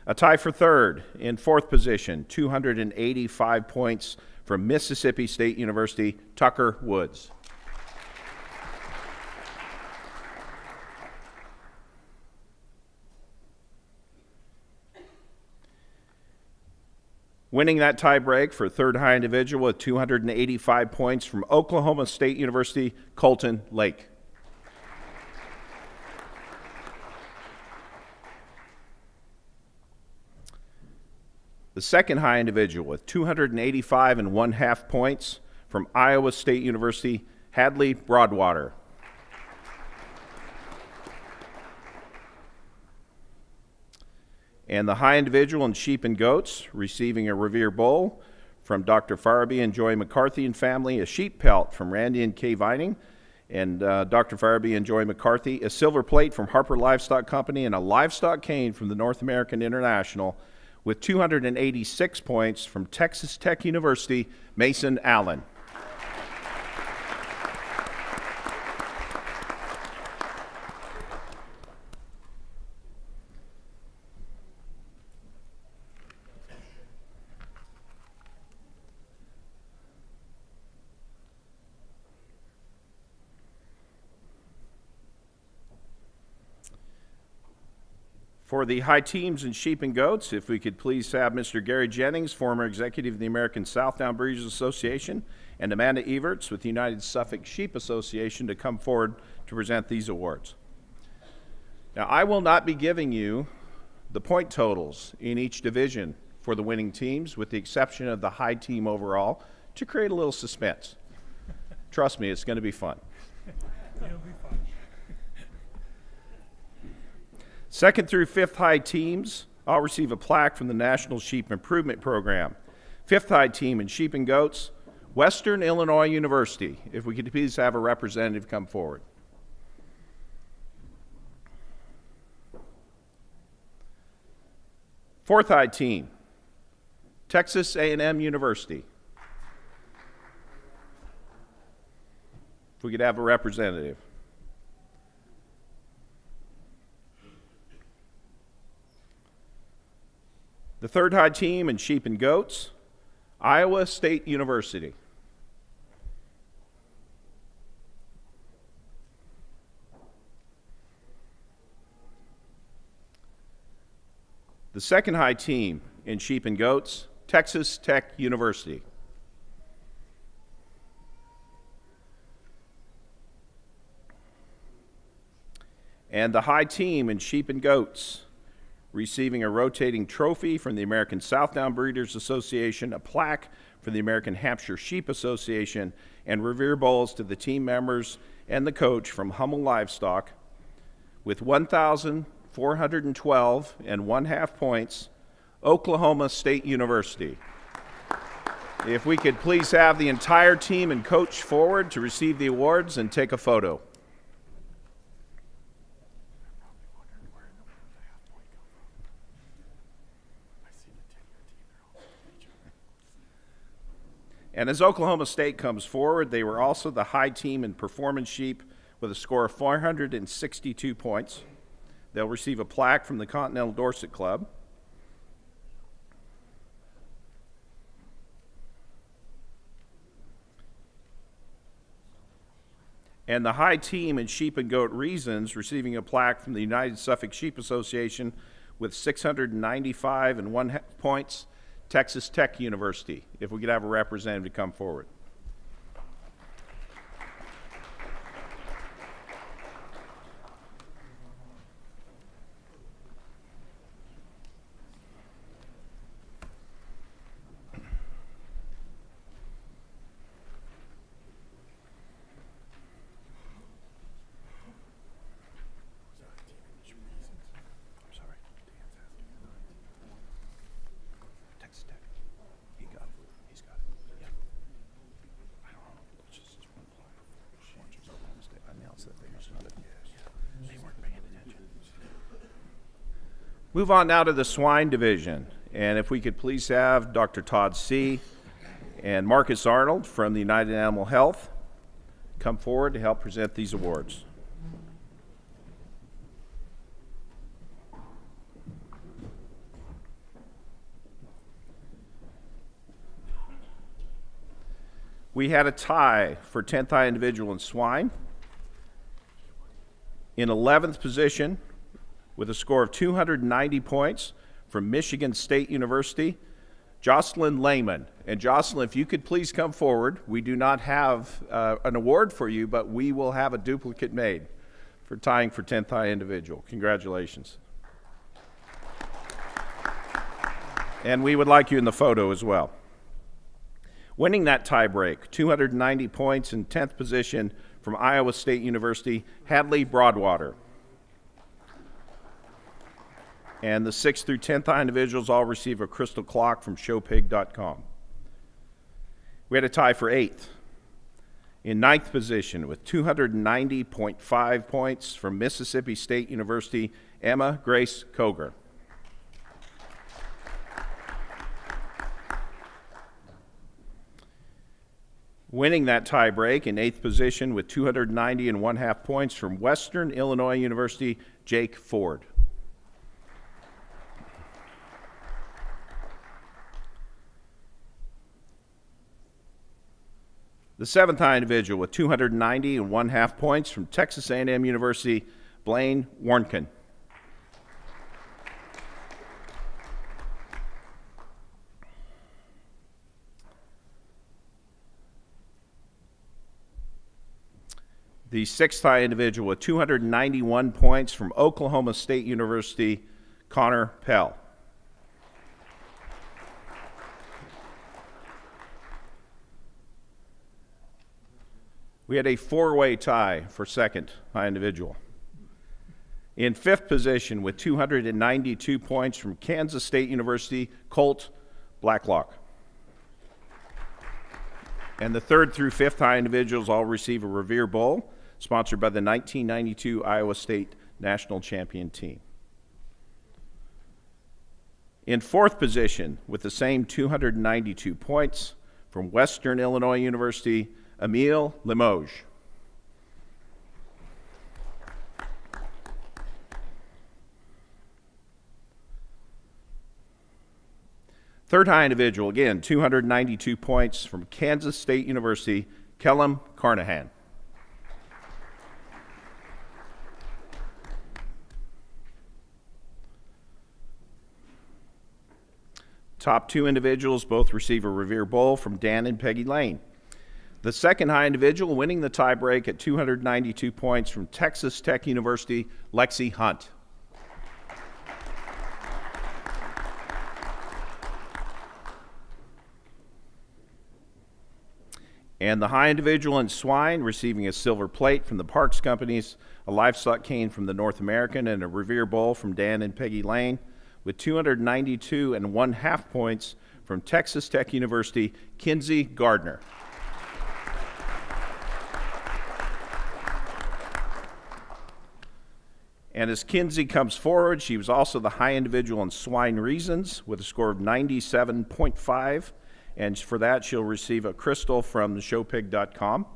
A tie for 3rd in 4th position, 285 points from Mississippi State University, Tucker Woods. Winning that tiebreak for 3rd high individual with 285 points from Oklahoma State University, Colton Lake. The 2nd high individual with 285.5 points from Iowa State University, Hadley Broadwater. And the high individual in sheep and goats receiving a Revere Bull from Dr. Farabee and Joy McCarthy and family, a sheep pelt from Randy and Kay Vining, and Dr. Farabee and Joy McCarthy, a silver plate from Harper Livestock Company, and a livestock cane from the North American International, with 286 points from Texas Tech University, Mason Allen. For the high teams in sheep and goats, if we could please have Mr. Gary Jennings, former executive of the American Southdown Breeders Association, and Amanda Everts with the United Suffolk Sheep Association to come forward to present these awards. Now, I will not be giving you the point totals in each division for the winning teams, with the exception of the high team overall, to create a little suspense. Trust me, it's going to be fun. It'll be fun. 2nd through 5th high teams all receive a plaque from the National Sheep Improvement Program. 5th high team in sheep and goats, Western Illinois University. If we could please have a representative come forward. Fourth high team, Texas A&M University. If we could have a representative. The 3rd high team in sheep and goats, Iowa State University. The The second high team in sheep and goats, Texas Tech University. And the high team in sheep and goats, receiving a rotating trophy from the American Southdown Breeders Association, a plaque for the American Hampshire Sheep Association, and Revere Bowls to the team members and the coach from Hummel Livestock. With 1,412 and 1/2 points, Oklahoma State University. If we could please have the entire team and coach forward to receive the awards and take a photo. And as Oklahoma State comes forward, they were also the high team in performance sheep with a score of 462 points. They'll receive a plaque from the Continental Dorset Club. And the high team in sheep and goat reasons receiving a plaque from the United Suffolk Sheep Association with 695 and 1/2 points, Texas Tech University. If we could have a representative to come forward. Move on now to the swine division. And if we could please have Dr. Todd C. and Marcus Arnold from the United Animal Health come forward to help present these awards. We had a tie for 10th high individual in swine. In 11th position, with a score of 290 points from Michigan State University, Jocelyn Lehman. And Jocelyn, if you could please come forward. We do not have an award for you, but we will have a duplicate made for tying for 10th high individual. Congratulations. And we would like you in the photo as well. Winning that tie break, 290 points in 10th position from Iowa State University, Hadley Broadwater. And the 6th through 10th high individuals all receive a crystal clock from showpig.com. We had a tie for 8th. In 9th position with 290.5 points from Mississippi State University, Emma Grace Koger. Winning that tie break in 8th position with 290 and 1/2 points from Western Illinois University, Jake Ford. The 7th high individual with 290 and 1/2 points from Texas A&M University, Blaine Warnken. The 6th high individual with 291 points from Oklahoma State University, Connor Pell. We had a 4-way tie for 2nd high individual. In 5th position with 292 points from Kansas State University, Colt Blacklock. And the 3rd through 5th high individuals all receive a Revere Bowl, sponsored by the 1992 Iowa State National Champion team. In 4th position with the same 292 points from Western Illinois University, Emile Limoges. Third high individual, again, 292 points from Kansas State University, Kellum Carnahan. Top two individuals both receive a Revere Bowl from Dan and Peggy Lane. The second high individual winning the tiebreak at 292 points from Texas Tech University, Lexi Hunt. And the high individual in swine receiving a silver plate from the Parks Companies, a livestock cane from the North American, and a Revere Bowl from Dan and Peggy Lane, with 292 1/2 points from Texas Tech University, Kinsey Gardner. And as Kinsey comes forward, she was also the high individual in swine reasons with a score of 97.5. And for that, she'll receive a crystal from showpig.com.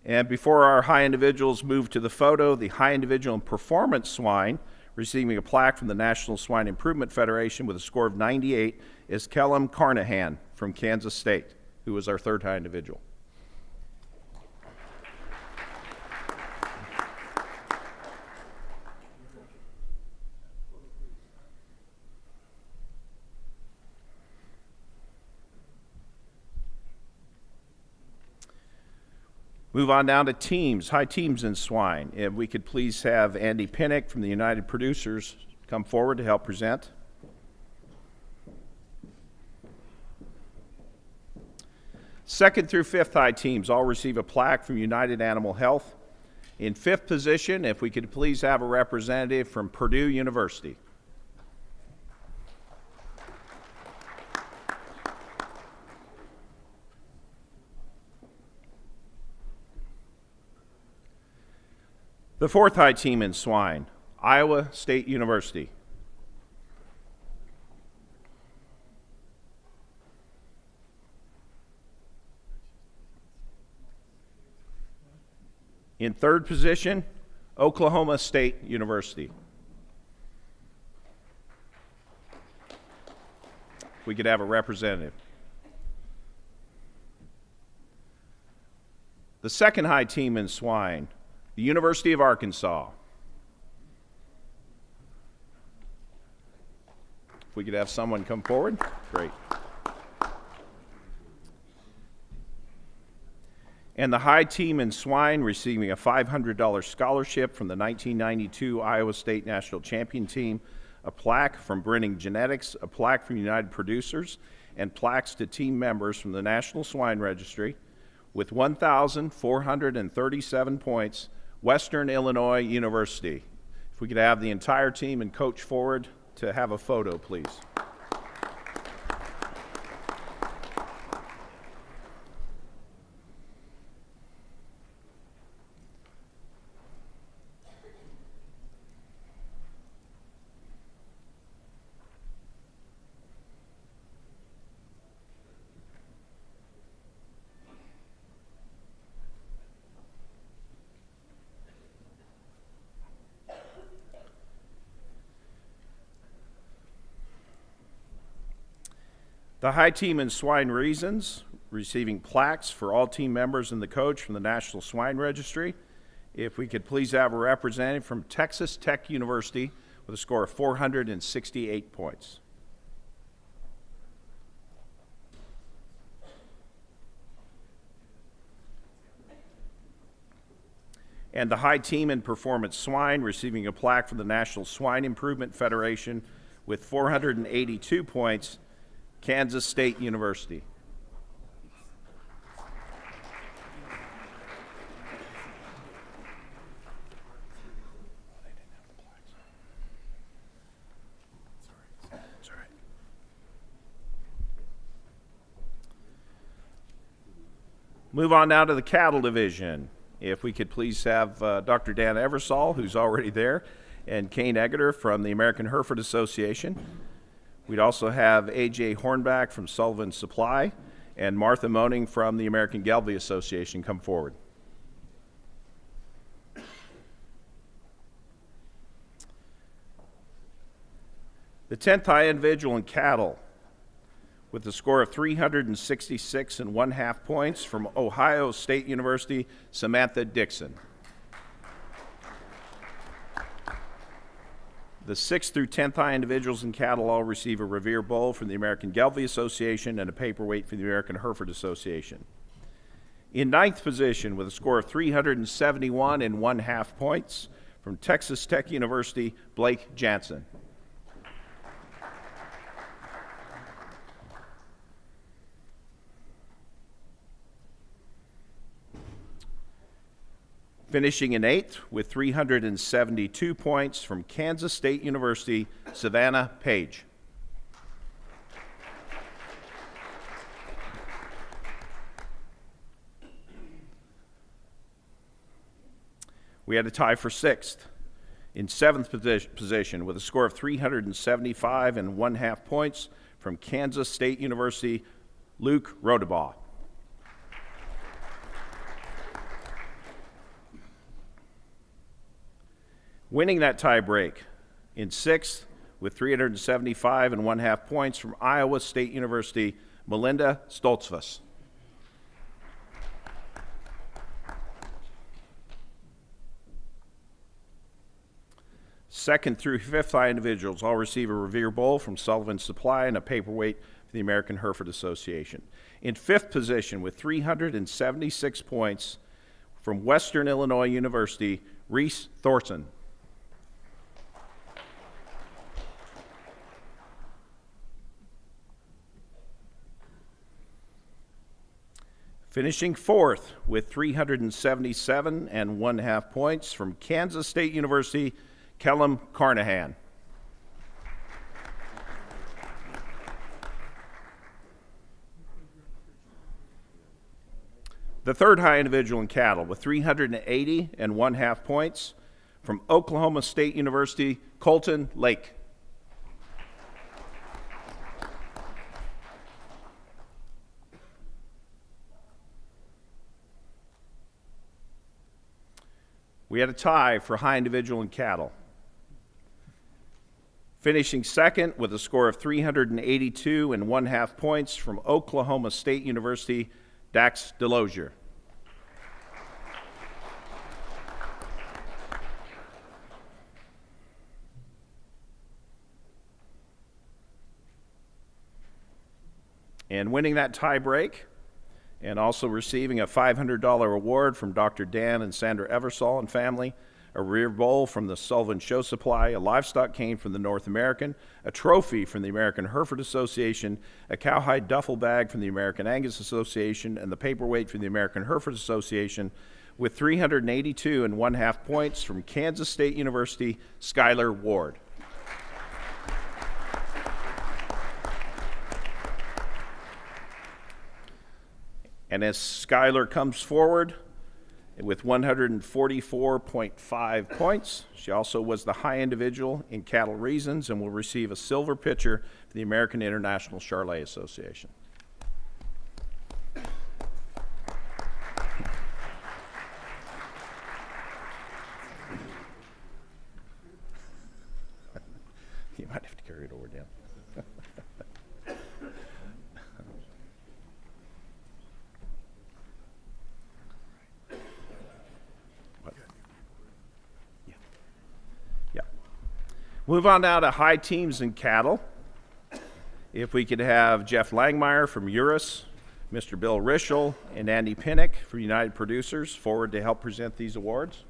And before our high individuals move to the photo, the high individual in performance swine receiving a plaque from the National Swine Improvement Federation with a score of 98 is Kellum Carnahan from Kansas State, who was our third high individual. Move on down to teams, high teams in swine. If we could please have Andy Pinnock from the United Producers come forward to help present. Second through fifth high teams all receive a plaque from United Animal Health. In fifth position, if we could please have a representative from Purdue University. The fourth high team in swine, Iowa State University. In third position, Oklahoma State University. If we could have a representative. The second high team in swine, the University of Arkansas. If we could have someone come forward, great. And the high team in swine receiving a $500 scholarship from the 1992 Iowa State National Champion Team, a plaque from Brenning Genetics, a plaque from United Producers, and plaques to team members from the National Swine Registry with 1,437 points, Western Illinois University. If we could have the entire team and coach forward to have a photo, please. The high team in swine reasons, receiving plaques for all team members and the coach from the National Swine Registry. If we could please have a representative from Texas Tech University with a score of 468 points. And the high team in performance swine, receiving a plaque from the National Swine Improvement Federation with 482 points, Kansas State University. Move on now to the cattle division. If we could please have Dr. Dan Eversole, who's already there, and Kane Eggeter from the American Hereford Association. We'd also have A.J. Hornback from Sullivan Supply and Martha Moaning from the American Gelbvieh Association come forward. The 10th high individual in cattle with a score of 366 1/2 points from Ohio State University, Samantha Dixon. The 6th through 10th high individuals in cattle all receive a Revere Bowl from the American Gelbvieh Association and a paperweight from the American Hereford Association. In 9th position with a score of 371 and 1/2 points from Texas Tech University, Blake Jansen. Finishing in 8th with 372 points from Kansas State University, Savannah Page. We had a tie for 6th. In 7th position with a score of 375 and 1/2 points from Kansas State University, Luke Rodebaugh. Winning that tie break in 6th with 375 and 1/2 points from Iowa State University, Melinda Stoltzfus. Second through 5th high individuals all receive a Revere Bowl from Sullivan Supply and a paperweight for the American Hereford Association. In 5th position with 376 points from Western Illinois University, Reese Thorson. Finishing 4th with 377 and 1/2 points from Kansas State University, Kellum Carnahan. The 3rd high individual in cattle with 380 and 1/2 points from Oklahoma State University, Colton Lake. We had a tie for high individual in cattle. Finishing 2nd with a score of 382 and 1/2 points from Oklahoma State University, Dax Delosier. And winning that tie break, and also receiving a $500 award from Dr. Dan and Sandra Eversole and family, a Revere Bowl from the Sullivan Show Supply, a livestock cane from the North American, a trophy from the American Hereford Association, a cowhide duffel bag from the American Angus Association, and the paperweight from the American Hereford Association, with 382 and 1/2 points from Kansas State University, Skylar Ward. And as Skylar comes forward with 144.5 points, she also was the high individual in Cattle Reasons and will receive a silver pitcher for the American International Charolais Association. You might have to carry it over down. Move on now to high teams in cattle. If we could have Jeff Langmeyer from Urus, Mr. Bill Rischel, and Andy Pinnock from United Producers forward to help present these awards.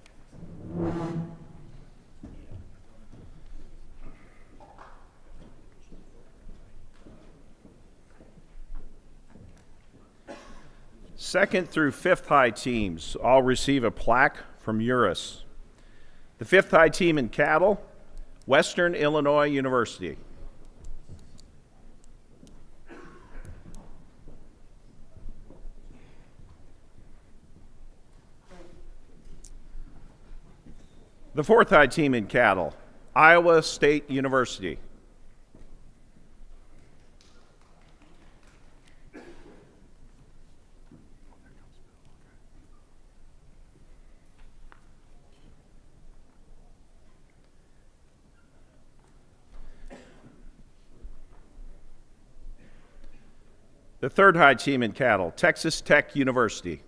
Second through 5th high teams all receive a plaque from Urus. The 5th high team in cattle, Western Illinois University. The 4th high team in cattle, Iowa State University. The 3rd high team in cattle, Texas Tech University.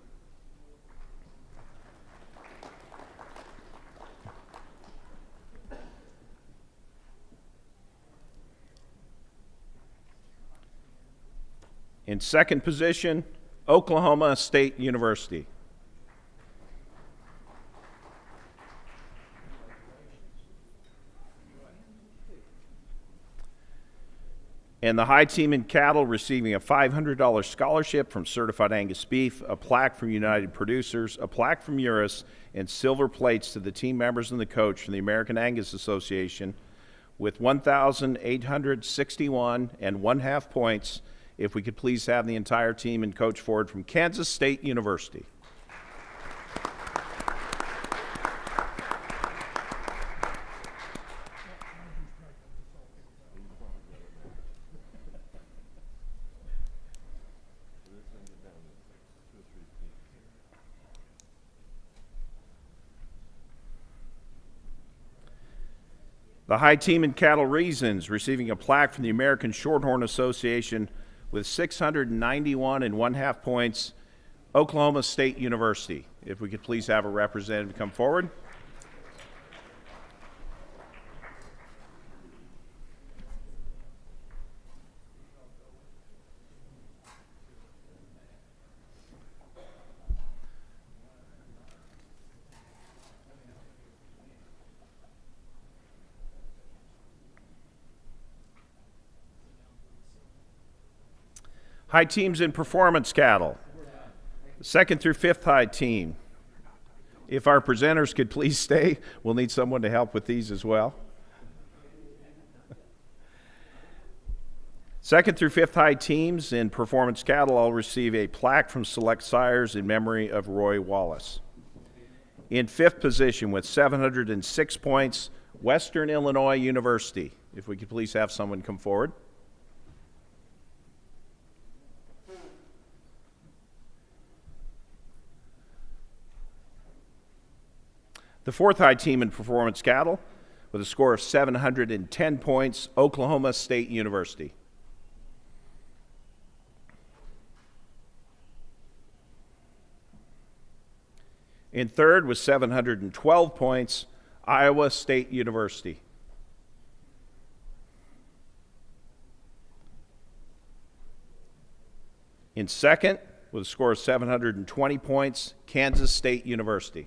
In second position, Oklahoma State University. And the high team in cattle receiving a $500 scholarship from Certified Angus Beef, a plaque from United Producers, a plaque from Urus, and silver plates to the team members and the coach from the American Angus Association with 1,861 and 1/2 points. If we could please have the entire team and coach forward from Kansas State University. The high team in cattle reasons receiving a plaque from the American Shorthorn Association with 691 and 1/2 points, Oklahoma State University. If we could please have a representative come forward. High teams in performance cattle. Second through fifth high team. If our presenters could please stay, we'll need someone to help with these as well. Second through fifth high teams in performance cattle all receive a plaque from Select Sires in memory of Roy Wallace. In fifth position with 706 points, Western Illinois University. If we could please have someone come forward. The fourth high team in performance cattle with a score of 710 points, Oklahoma State University. In third with 712 points, Iowa State University. In second with a score of 720 points, Kansas State University.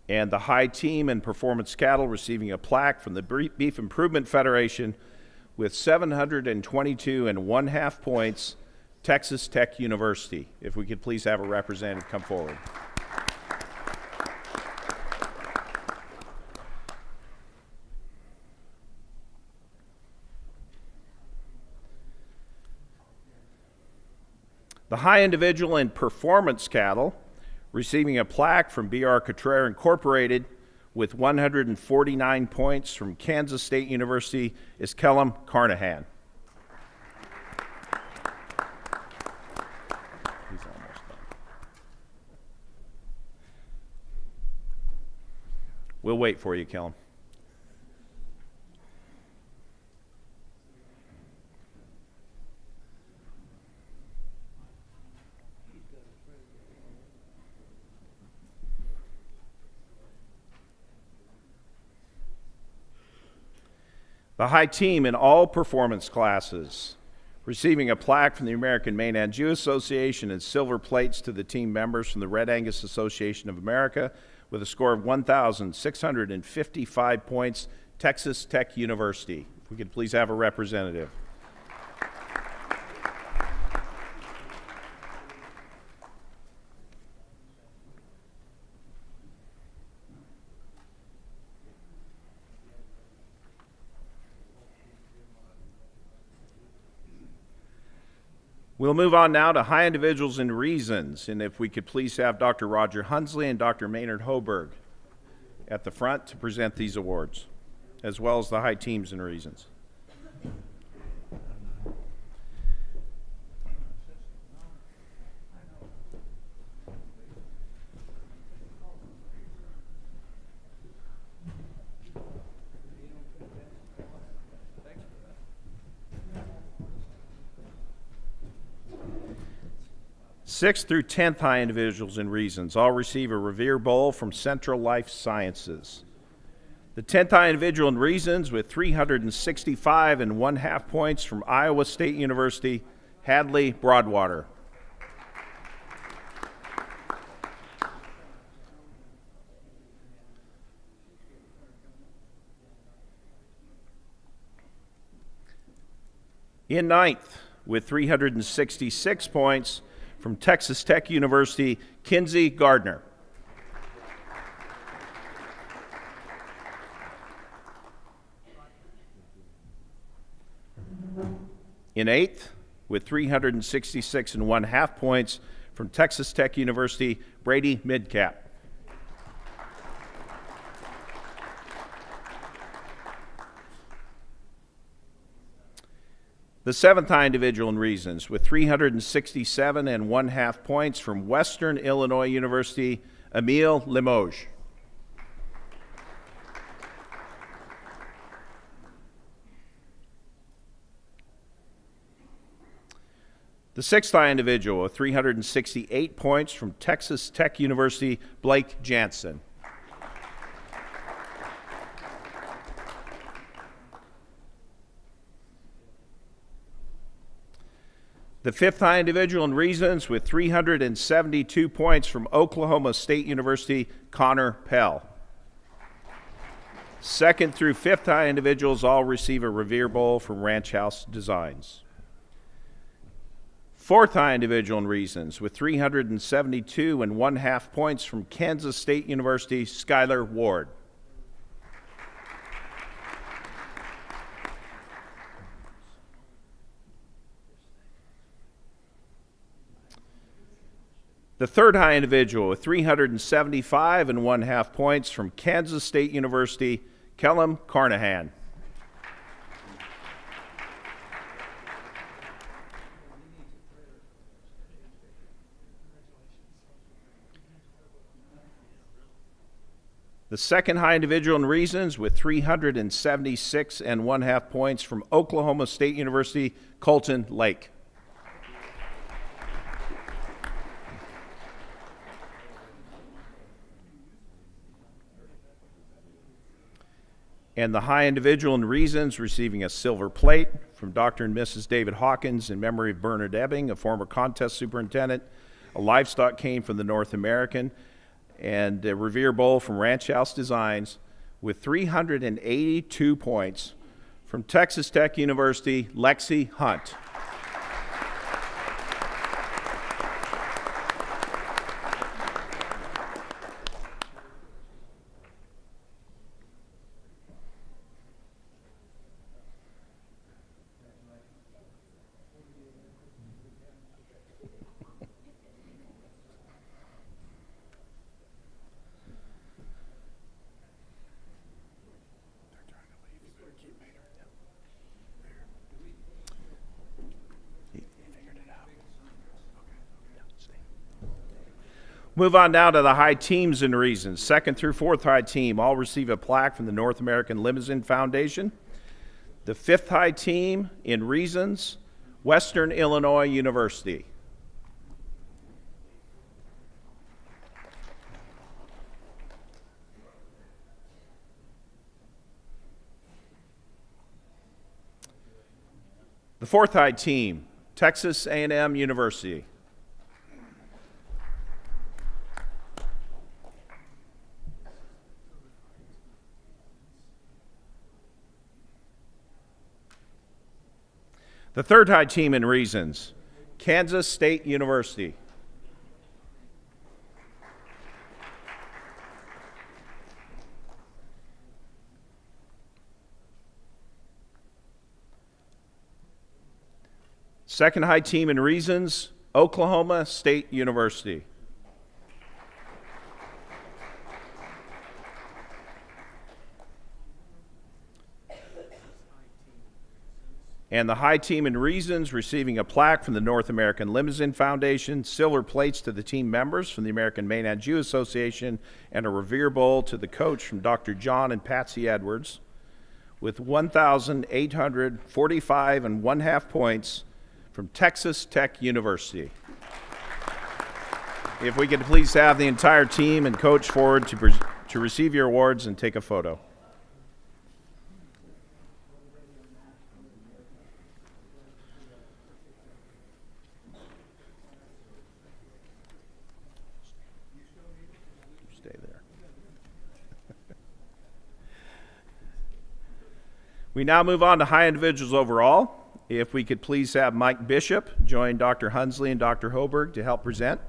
And the high team in performance cattle receiving a plaque from the Beef Improvement Federation with 722 and 1/2 points, Texas Tech University. If we could please have a representative come forward. The high individual in performance cattle receiving a plaque from B.R. Cottrell Incorporated with 149 points from Kansas State University is Kellum Carnahan. He's almost done. We'll wait for you, Kellum. The high team in all performance classes, receiving a plaque from the American Maine Jew Association and silver plates to the team members from the Red Angus Association of America with a score of 1,655 points, Texas Tech University. If we could please have a representative. We'll move on now to high individuals and reasons, and if we could please have Dr. Roger Hunsley and Dr. Maynard Hoberg at the front to present these awards, as well as the high teams and reasons. Sixth through 10th high individuals and reasons all receive a Revere Bowl from Central Life Sciences. The 10th high individual in reasons with 365 and 1/2 points from Iowa State University, Hadley Broadwater. In 9th, with 366 points from Texas Tech University, Kinsey Gardner. In 8th, with 366 and 1/2 points from Texas Tech University, Brady Midcap. The 7th high individual in reasons with 367 and 1/2 points from Western Illinois University, Emile Limoges. The 6th high individual with 368 points from Texas Tech University, Blake Jansen. The 5th high individual in reasons with 372 points from Oklahoma State University, Connor Pell. 2nd through 5th high individuals all receive a Revere Bowl from Ranch House Designs. 4th high individual in reasons with 372 and 1/2 points from Kansas State University, Skylar Ward. The 3rd high individual with 375 and 1/2 points from Kansas State University, Kellum Carnahan. The 2nd high individual in reasons with 376 and 1/2 points from Oklahoma State University, Colton Lake. And the high individual in reasons receiving a silver plate from Dr. and Mrs. David Hawkins in memory of Bernard Ebbing, a former contest superintendent, a livestock cane from the North American, and a Revere Bowl from Ranch House Designs with 382 points from Texas Tech University, Lexi Hunt. Move on now to the high teams and reasons. 2nd through 4th high team all receive a plaque from the North American Limousine Foundation. The 5th high team in reasons, Western Illinois University. The 4th high team, Texas A&M University. The 3rd high team in reasons, Kansas State University. Second high team in reasons, Oklahoma State University. And the high team in reasons receiving a plaque from the North American Limousine Foundation, silver plates to the team members from the American Maynard Jew Association, and a Revere Bowl to the coach from Dr. John and Patsy Edwards, with 1,845 and 1/2 points from Texas Tech University. If we could please have the entire team and coach forward to receive your awards and take a photo. We now move on to high individuals overall. If we could please have Mike Bishop join Dr. Hunsley and Dr. Hoberg to help present.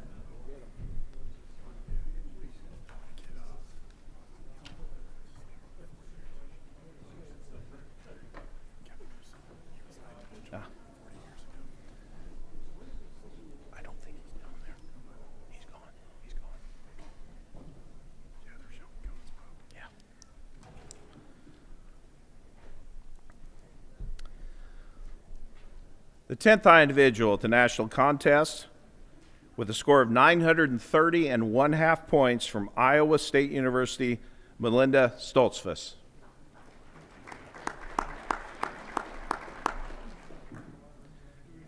The 10th high individual at the national contest with a score of 930 and 1/2 points from Iowa State University, Melinda Stoltzfus.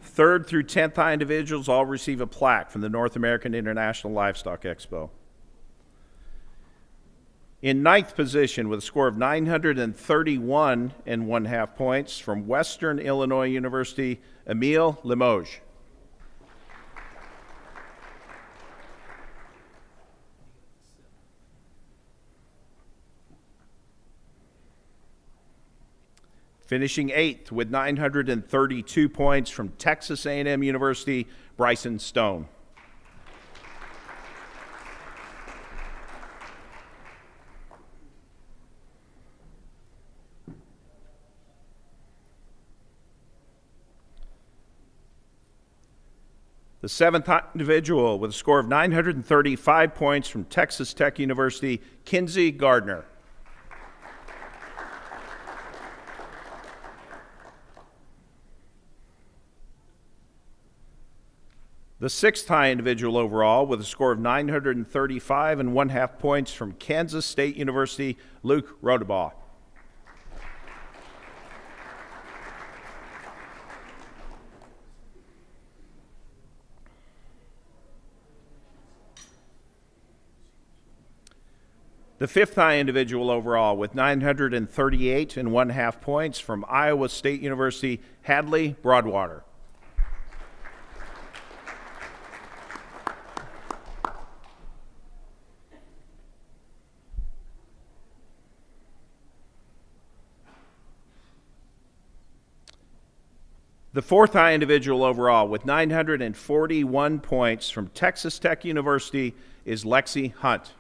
Third through 10th high individuals all receive a plaque from the North American International Livestock Expo. In 9th position with a score of 931 and 1/2 points from Western Illinois University, Emile Limoges. Finishing 8th with 932 points from Texas A&M University, Bryson Stone. The 7th individual with a score of 935 points from Texas Tech University, Kinsey Gardner. The 6th high individual overall with a score of 935 and 1/2 points from Kansas State University, Luke Rodebaugh. The 5th high individual overall with 938 and 1/2 points from Iowa State University, Hadley Broadwater. The 4th high individual overall with 941 points from Texas Tech University is Lexi Hunt.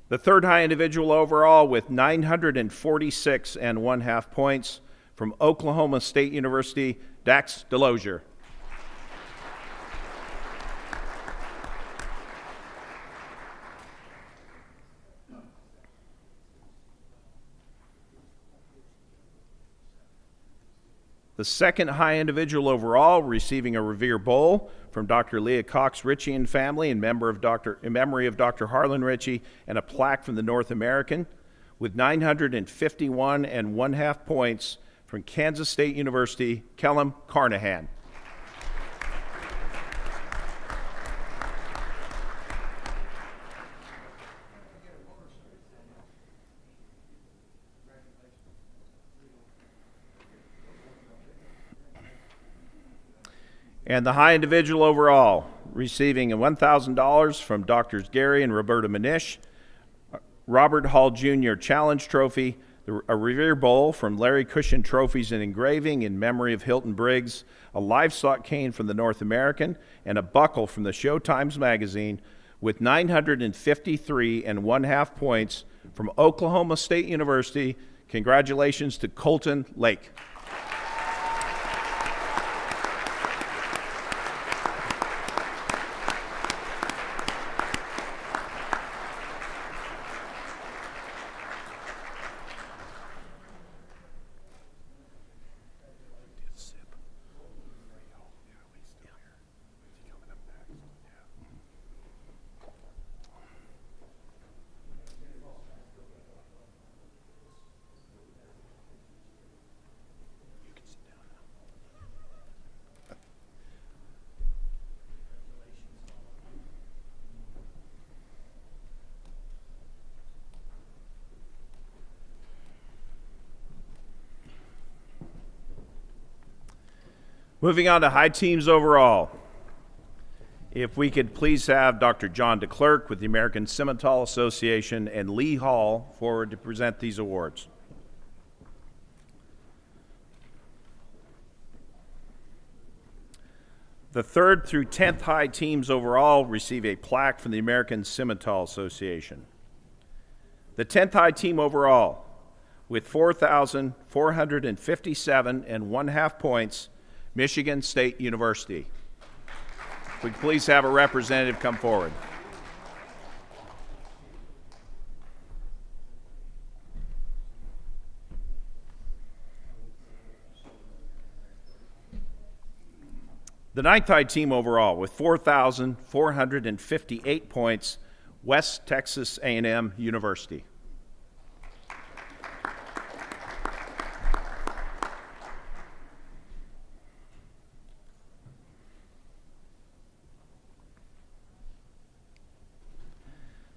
The 3rd high individual overall with 946 and 1/2 points from Oklahoma State University, Dax Delosier. The 2nd high individual overall receiving a Revere Bowl from Dr. Leah Cox Ritchie and family in memory of Dr. Harlan Ritchie, and a plaque from the North American with 951 and 1/2 points from Kansas State University, Kellum Carnahan. And the high individual overall, receiving a $1,000 from Drs. Gary and Roberta Manish, Robert Hall Jr. Challenge Trophy, a Revere Bowl from Larry Cushion Trophies and Engraving in memory of Hilton Briggs, a livestock cane from the North American, and a buckle from the Showtimes magazine with 953 and 1/2 points from Oklahoma State University. Congratulations to Colton Lake. Moving on to high teams overall. If we could please have Dr. John DeClercq with the American Simmental Association and Lee Hall forward to present these awards. The 3rd through 10th high teams overall receive a plaque from the American Simmental Association. The 10th high team overall, with 4,457 and 1/2 points, Michigan State University. If we could please have a representative come forward. The 9th high team overall, with 4,458 points, West Texas A&M University.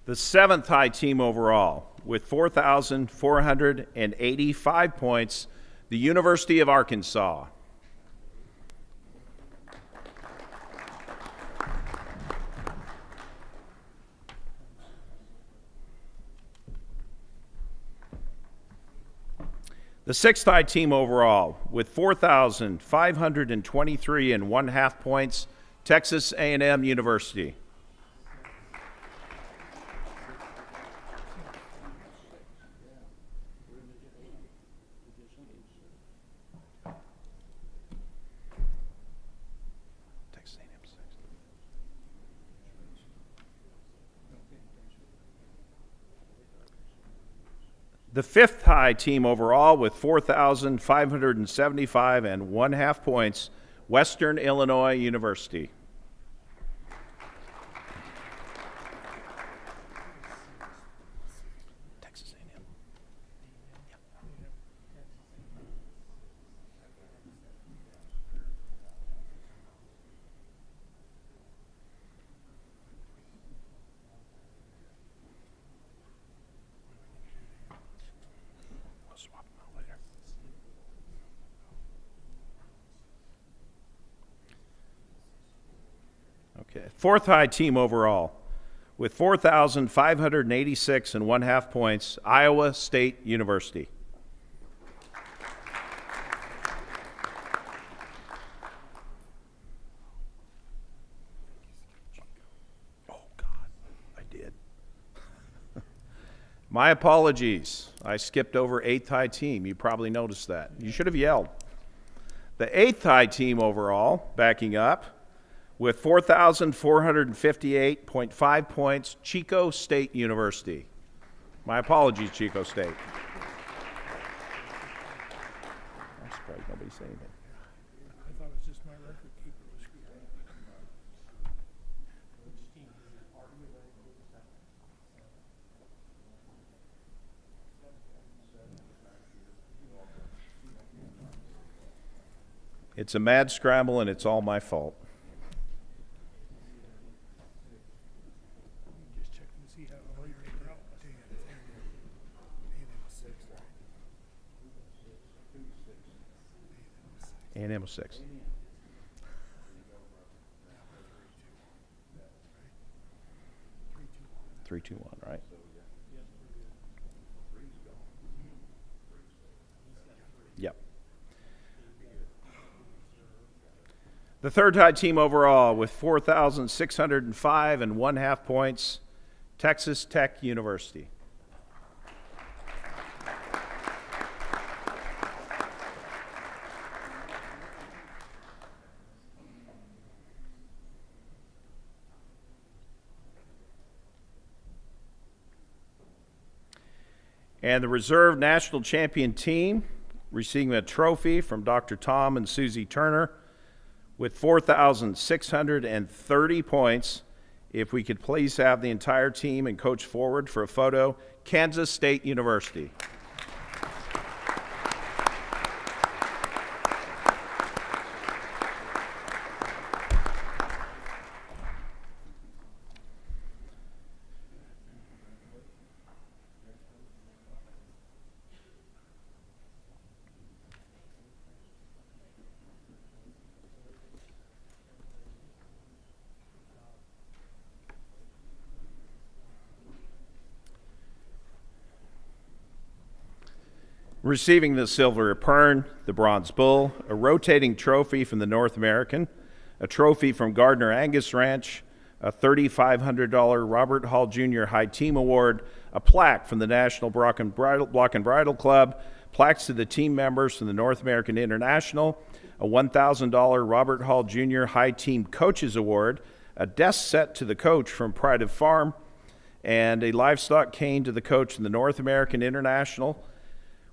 The 7th high team overall, with 4,485 points, the University of Arkansas. The 6th high team overall, with 4,523 and 1/2 points, Texas A&M University. The 5th high team overall, with 4,575 and 1/2 points, Western Illinois University. Texas A&M. We'll swap them out later. Okay, 4th high team overall, with 4,586 and 1/2 points, Iowa State University. Oh God, I did. My apologies. I skipped over 8th high team. You probably noticed that. You should have yelled. The 8th high team overall, backing up, with 4,458.5 points, Chico State University. My apologies, Chico State. I'm surprised nobody said anything. I thought it was just my record keeper was screwed up. It's a mad scramble, and it's all my fault. Just checking to see how all your out. A&M was 6. Three, two, one, right? Yep. The 3rd high team overall, with 4,605 and 1/2 points, Texas Tech University. And the reserve national champion team receiving a trophy from Dr. Tom and Susie Turner with 4,630 points. If we could please have the entire team and coach forward for a photo, Kansas State University. Receiving the silver Epern, the bronze bull, a rotating trophy from the North American, a trophy from Gardner Angus Ranch, a $3,500 Robert Hall Jr. High Team Award, a plaque from the National Block and Bridle Club, plaques to the team members from the North American International, a $1,000 Robert Hall Jr. High Team Coaches Award, a desk set to the coach from Pride of Farm, and a livestock cane to the coach from the North American International,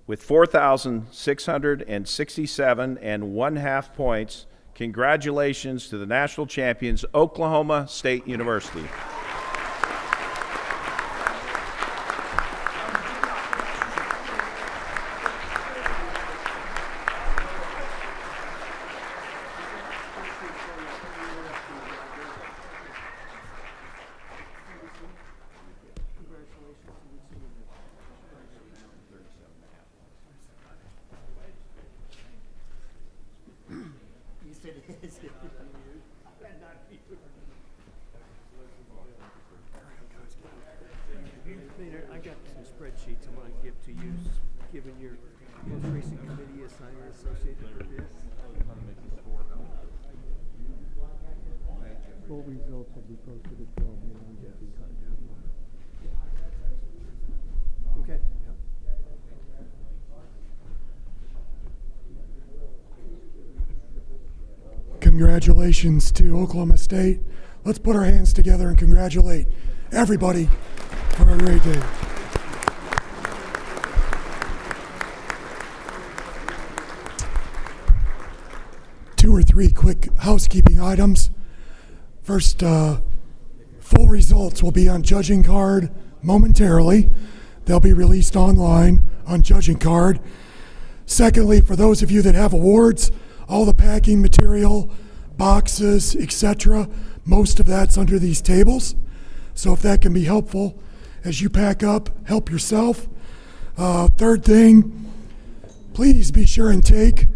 with 4,667 and 1/2 points. Congratulations to the national champions, Oklahoma State University. I got some spreadsheets I want to give to you, given your most recent committee assignment associated with this. Full results will be posted at 12 noon on Jeffrey Cottage. Okay. Congratulations to Oklahoma State. Let's put our hands together and congratulate everybody for a great day. Two or three quick housekeeping items. First, full results will be on judging card momentarily. They'll be released online on judging card. Secondly, for those of you that have awards, all the packing material, boxes, etc., most of that's under these tables. So if that can be helpful as you pack up, help yourself. Third thing, please be sure and take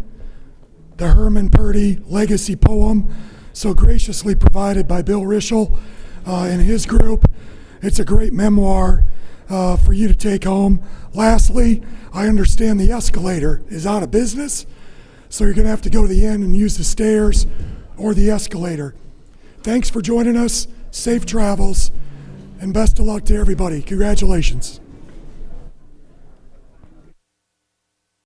the Herman Purdy legacy poem, so graciously provided by Bill Rischel and his group. It's a great memoir for you to take home. Lastly, I understand the escalator is out of business, so you're going to have to go to the end and use the stairs or the escalator. Thanks for joining us. Safe travels, and best of luck to everybody. Congratulations.